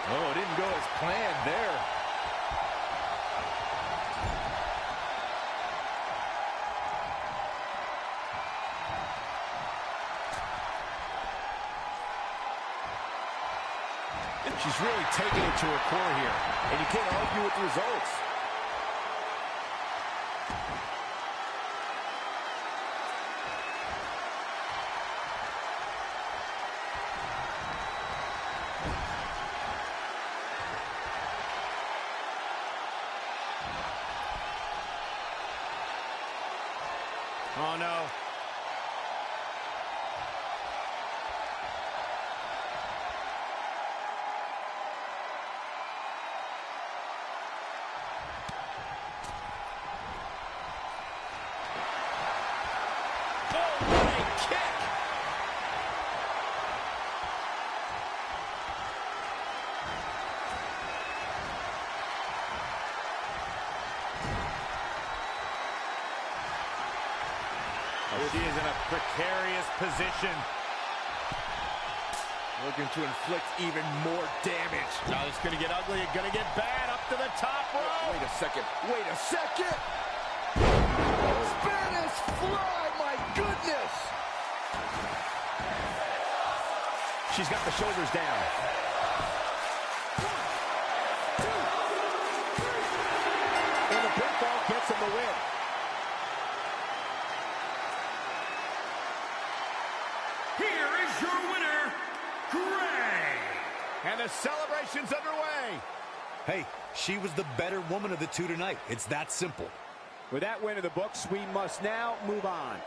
Oh, it didn't go as planned there. She's really taking it to her core here. And you can't argue with the results. Oh, no. She is in a precarious position. Looking to inflict even more damage. Now it's going to get ugly. It's going to get bad. Up to the top rope. Wait a second. Wait a second. Spanish fly. My goodness. She's got the shoulders down. And the pinfall gets him the win. Here is your winner, Grey. And the celebration's underway. Hey, she was the better woman of the two tonight. It's that simple. With that win in the books, we must now move on.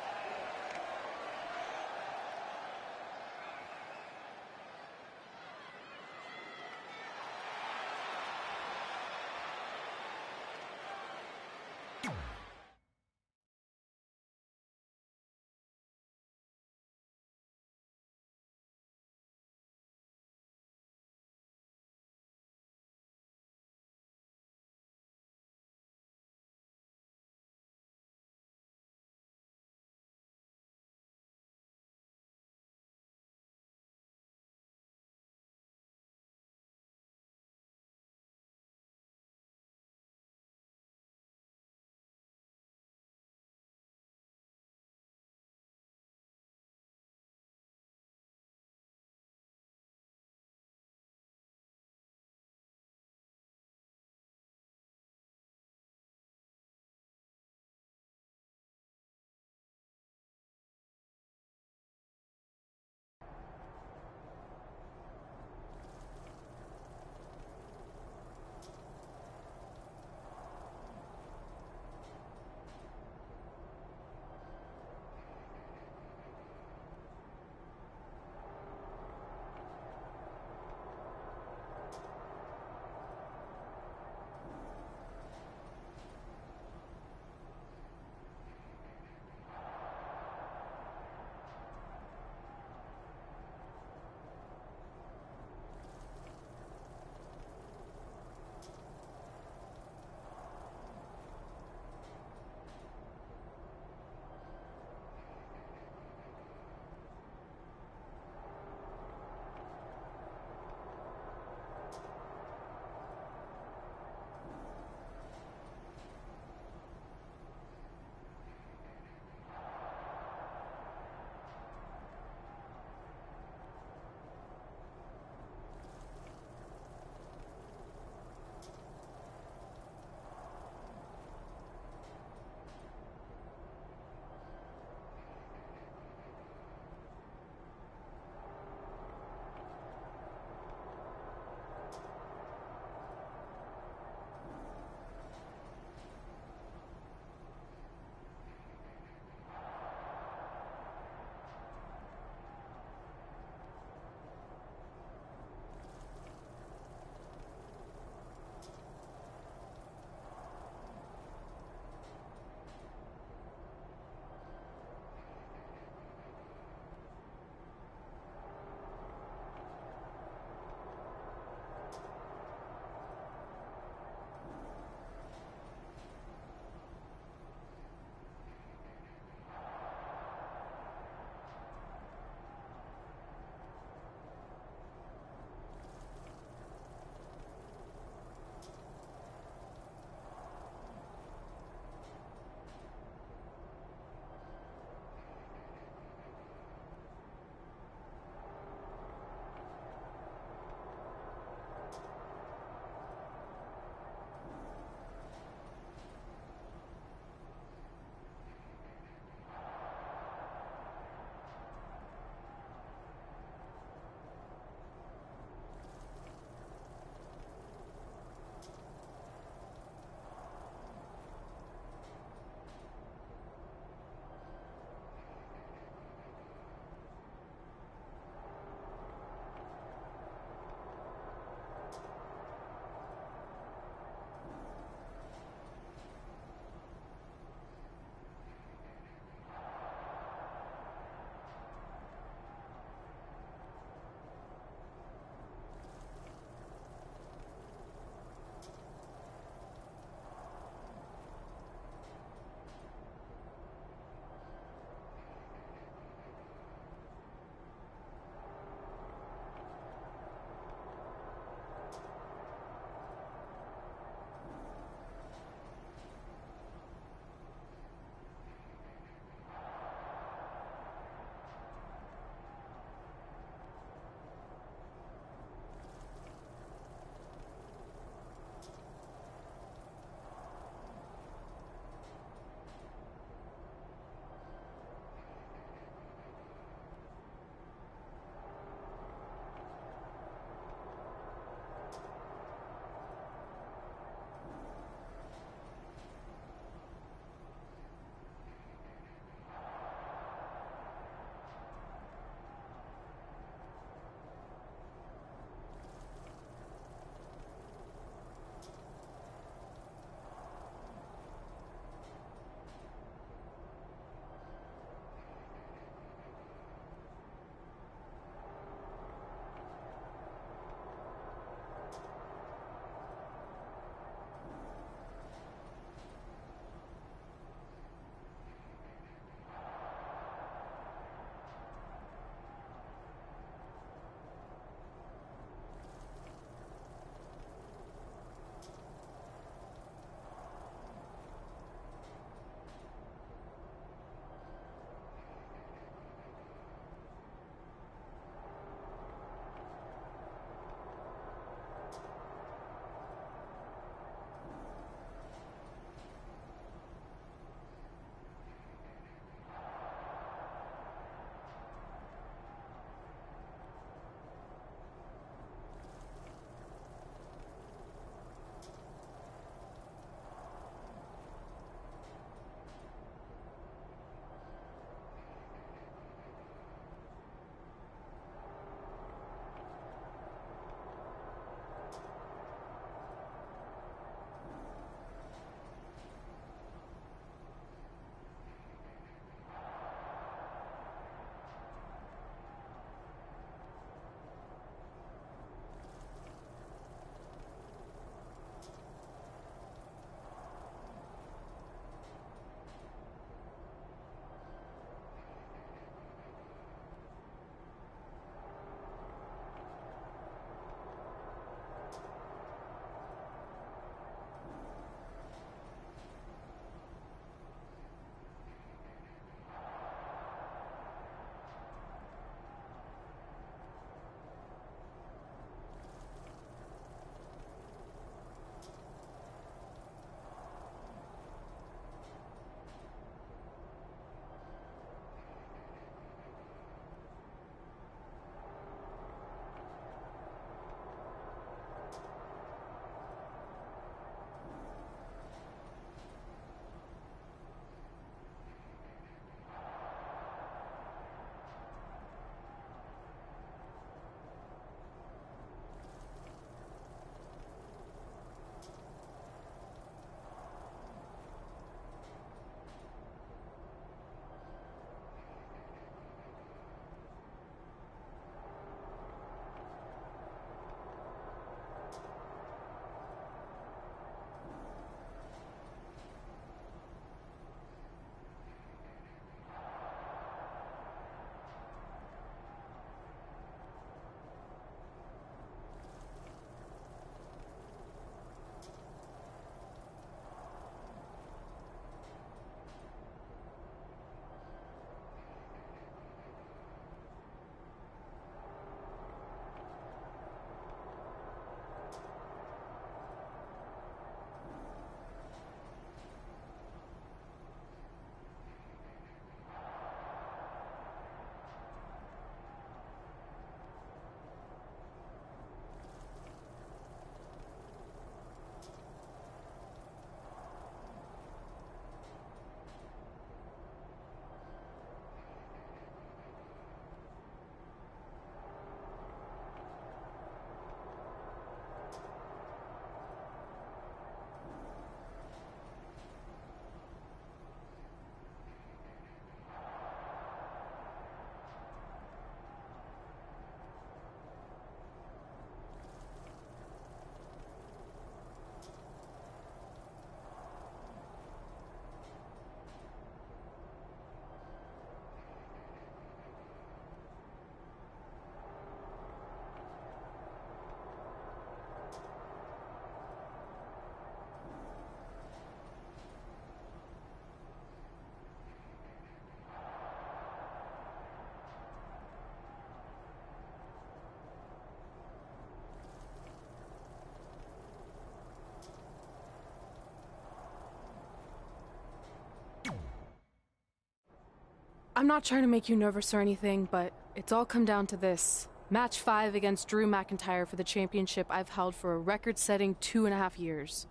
I'm not trying to make you nervous or anything, but it's all come down to this. Match 5 against Drew McIntyre for the championship I've held for a record-setting 2.5 years.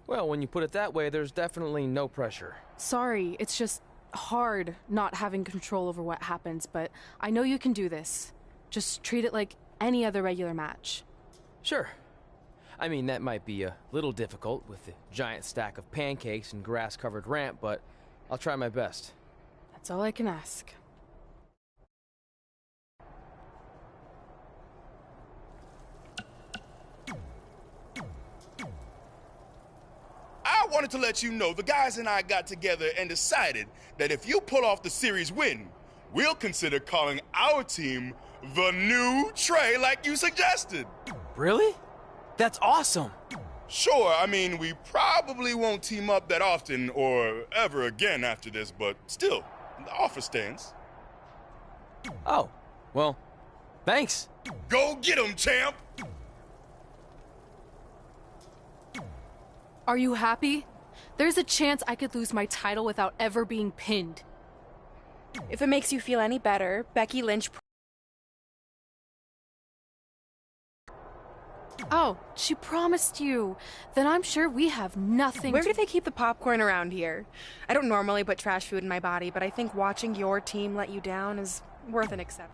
Well, when you put it that way, there's definitely no pressure. Sorry, it's just hard not having control over what happens, but I know you can do this. Just treat it like any other regular match. Sure. I mean, that might be a little difficult with the giant stack of pancakes and grass-covered ramp, but I'll try my best. That's all I can ask. I wanted to let you know the guys and I got together and decided that if you pull off the series win, we'll consider calling our team the New Trey like you suggested. Really? That's awesome. Sure, I mean, we probably won't team up that often or ever again after this, but still, the offer stands. Oh, well, thanks. Go get 'em, champ! Are you happy? There's a chance I could lose my title without ever being pinned. If it makes you feel any better, Becky Lynch... Oh, she promised you. Then I'm sure we have nothing Where do they keep the popcorn around here? I don't normally put trash food in my body, but I think watching your team let you down is worth an accept.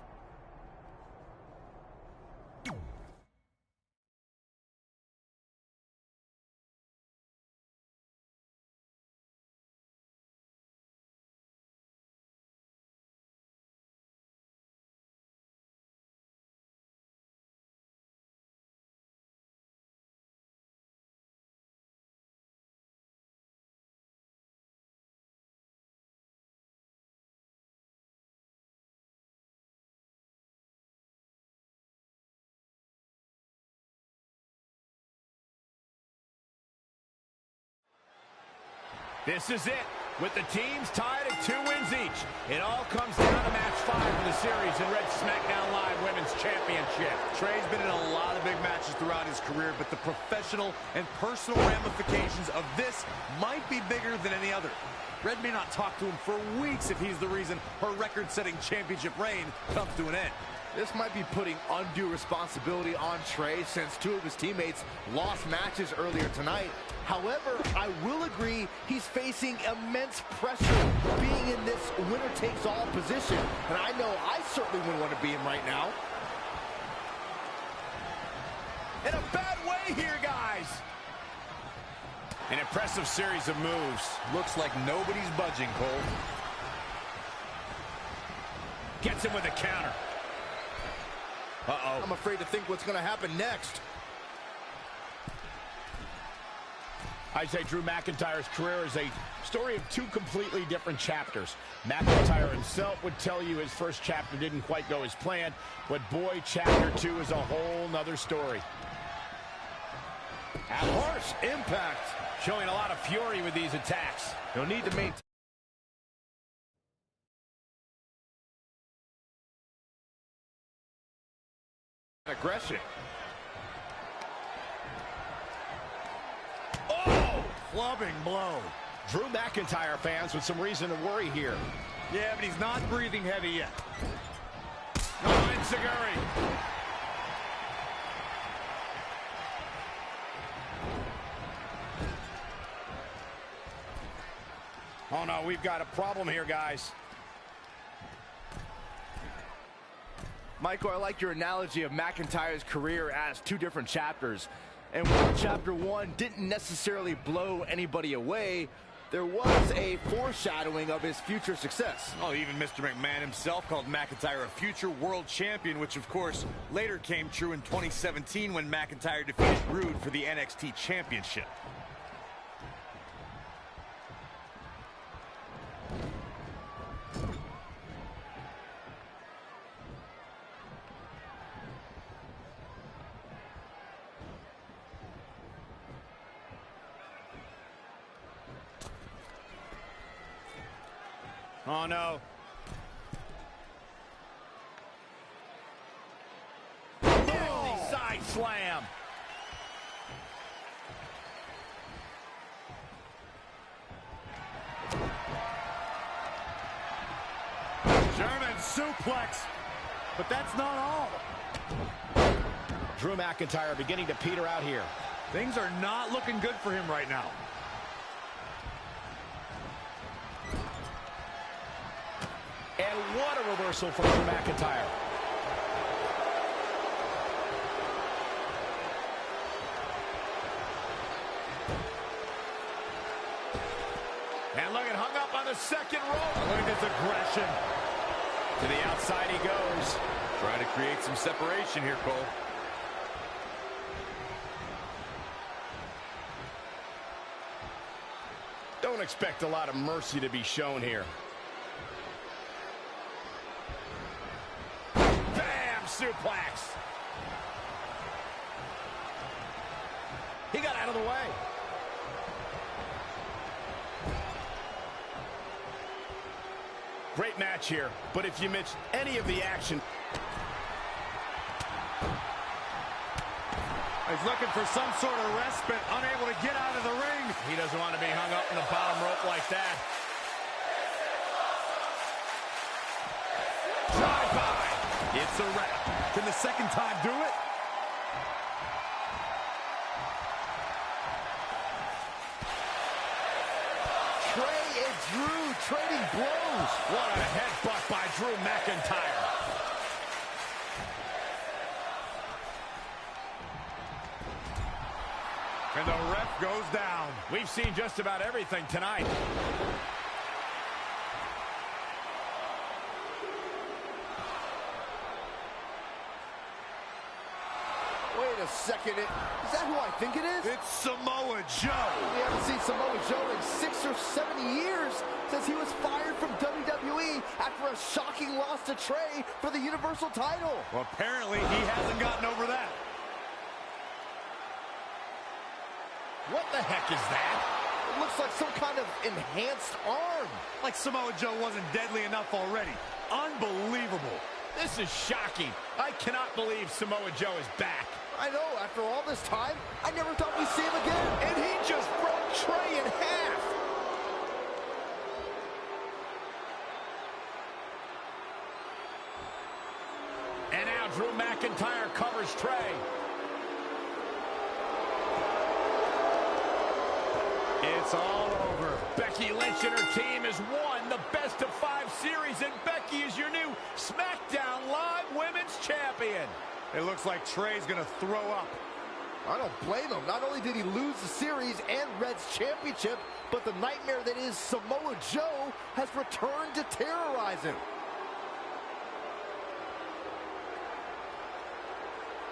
This is it, with the teams tied at 2 wins each. It all comes down to match 5 of the series in Red SmackDown Live Women's Championship. Trey's been in a lot of big matches throughout his career, but the professional and personal ramifications of this might be bigger than any other. Red may not talk to him for weeks if he's the reason her record-setting championship reign comes to an end. This might be putting undue responsibility on Trey since 2 of his teammates lost matches earlier tonight. However, I will agree he's facing immense pressure being in this winner-takes-all position. And I know I certainly wouldn't want to be him right now. In a bad way here, guys. An impressive series of moves. Looks like nobody's budging, Cole. Gets him with a counter. Uh-oh. I'm afraid to think what's going to happen next. I'd say Drew McIntyre's career is a story of 2 completely different chapters. McIntyre himself would tell you his first chapter didn't quite go as planned, but boy, chapter 2 is a whole nother story. Harsh impact. Showing a lot of fury with these attacks. No need to maintain aggression. Oh, clubbing blow. Drew McIntyre fans with some reason to worry here. Yeah, but he's not breathing heavy yet. Oh, Enziguri. Oh, no, we've got a problem here, guys. Michael, I like your analogy of McIntyre's career as 2 different chapters. And while chapter 1 didn't necessarily blow anybody away, there was a foreshadowing of his future success. Oh, even Mr. McMahon himself called McIntyre a future world champion, which of course later came true in 2017 when McIntyre defeated Rude for the NXT championship. Oh, no. Oh. Side slam. suplex. But that's not all. Drew McIntyre beginning to peter out here. Things are not looking good for him right now. And what a reversal from Drew McIntyre. And look, it hung up on the second rope. Look at this aggression. To the outside he goes. Trying to create some separation here, Cole. Don't expect a lot of mercy to be shown here. Bam! Suplex. He got out of the way. Great match here, but if you miss any of the action... He's looking for some sort of respite, unable to get out of the ring. He doesn't want to be hung up in the bottom rope like that. Drive-by. It's a wrap. Can the second time do it? Trey and Drew trading blows. What a headbutt by Drew McIntyre. And the ref goes down. We've seen just about everything tonight. Wait a second. Is that who I think it is? It's Samoa Joe. We haven't seen Samoa Joe in 6 or 7 years since he was fired from WWE after a shocking loss to Trey for the Universal title. Well, apparently he hasn't gotten over that. What the heck is that? It looks like some kind of enhanced arm. Like Samoa Joe wasn't deadly enough already. Unbelievable. This is shocking. I cannot believe Samoa Joe is back. I know, after all this time, I never thought we'd see him again. And he just broke Trey in half. And now Drew McIntyre covers Trey. It's all over. Becky Lynch and her team has won the Best of 5 series, and Becky is your new SmackDown Live Women's Champion. It looks like Trey's going to throw up. I don't blame him. Not only did he lose the series and Red's championship, but the nightmare that is Samoa Joe has returned to terrorize him.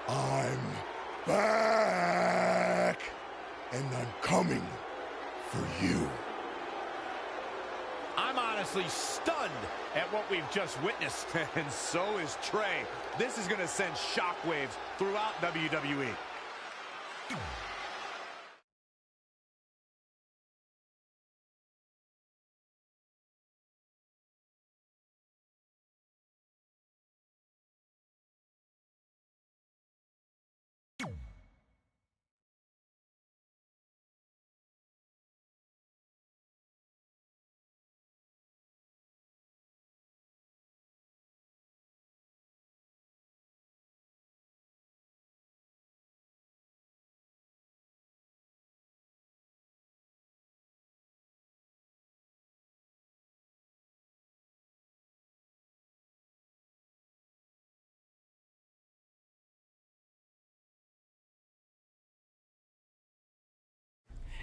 I'm back, and I'm coming for you. I'm honestly stunned at what we've just witnessed. And so is Trey. This is going to send shockwaves throughout WWE.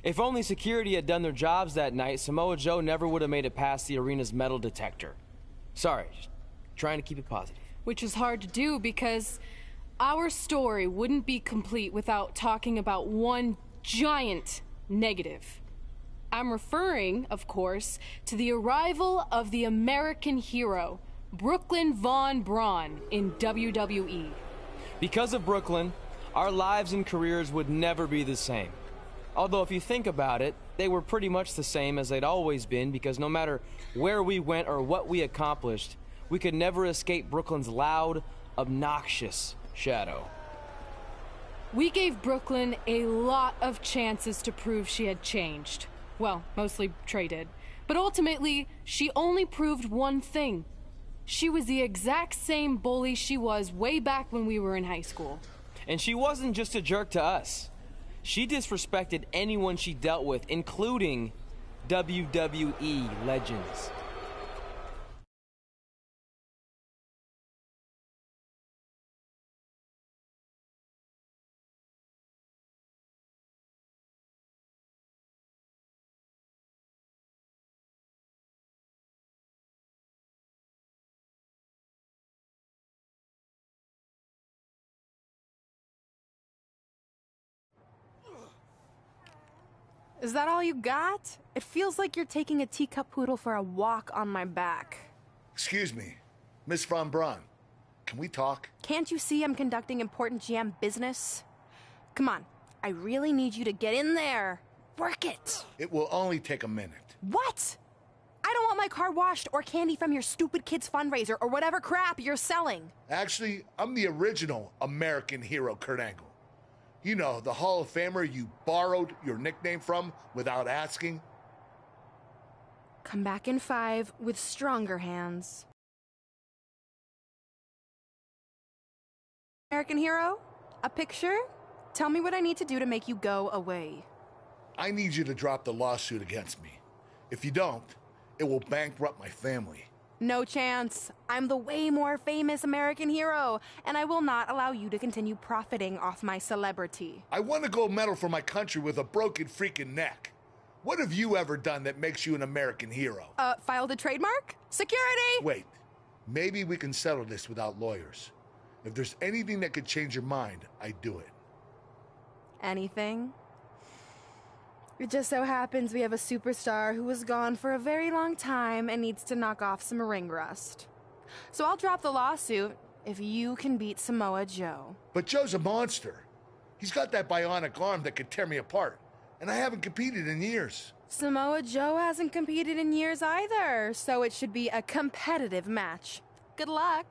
If only security had done their jobs that night, Samoa Joe never would have made it past the arena's metal detector. Sorry, just trying to keep it positive. Which is hard to do because our story wouldn't be complete without talking about one giant negative. I'm referring, of course, to the arrival of the American hero, Brooklyn Von Braun, in WWE. Because of Brooklyn, our lives and careers would never be the same. Although if you think about it, they were pretty much the same as they'd always been, because no matter where we went or what we accomplished, we could never escape Brooklyn's loud, obnoxious shadow. We gave Brooklyn a lot of chances to prove she had changed. Well, mostly Trey did. But ultimately, she only proved one thing. She was the exact same bully she was way back when we were in high school. And she wasn't just a jerk to us. She disrespected anyone she dealt with, including WWE legends. Is that all you got? It feels like you're taking a teacup poodle for a walk on my back. Excuse me, Miss Von Braun. Can we talk? Can't you see I'm conducting important GM business? Come on, I really need you to get in there. Work it. It will only take a minute. What? I don't want my car washed or candy from your stupid kids fundraiser or whatever crap you're selling. Actually, I'm the original American hero, Kurt Angle. You know, the Hall of Famer you borrowed your nickname from without asking. Come back in 5 with stronger hands. American hero? A picture? Tell me what I need to do to make you go away. I need you to drop the lawsuit against me. If you don't, it will bankrupt my family. No chance. I'm the way more famous American hero, and I will not allow you to continue profiting off my celebrity. I won a gold medal for my country with a broken freaking neck. What have you ever done that makes you an American hero? Filed a trademark? Security! Wait, maybe we can settle this without lawyers. If there's anything that could change your mind, I'd do it. Anything? It just so happens we have a superstar who was gone for a very long time and needs to knock off some ring rust. So I'll drop the lawsuit if you can beat Samoa Joe. But Joe's a monster. He's got that bionic arm that could tear me apart, and I haven't competed in years. Samoa Joe hasn't competed in years either, so it should be a competitive match. Good luck.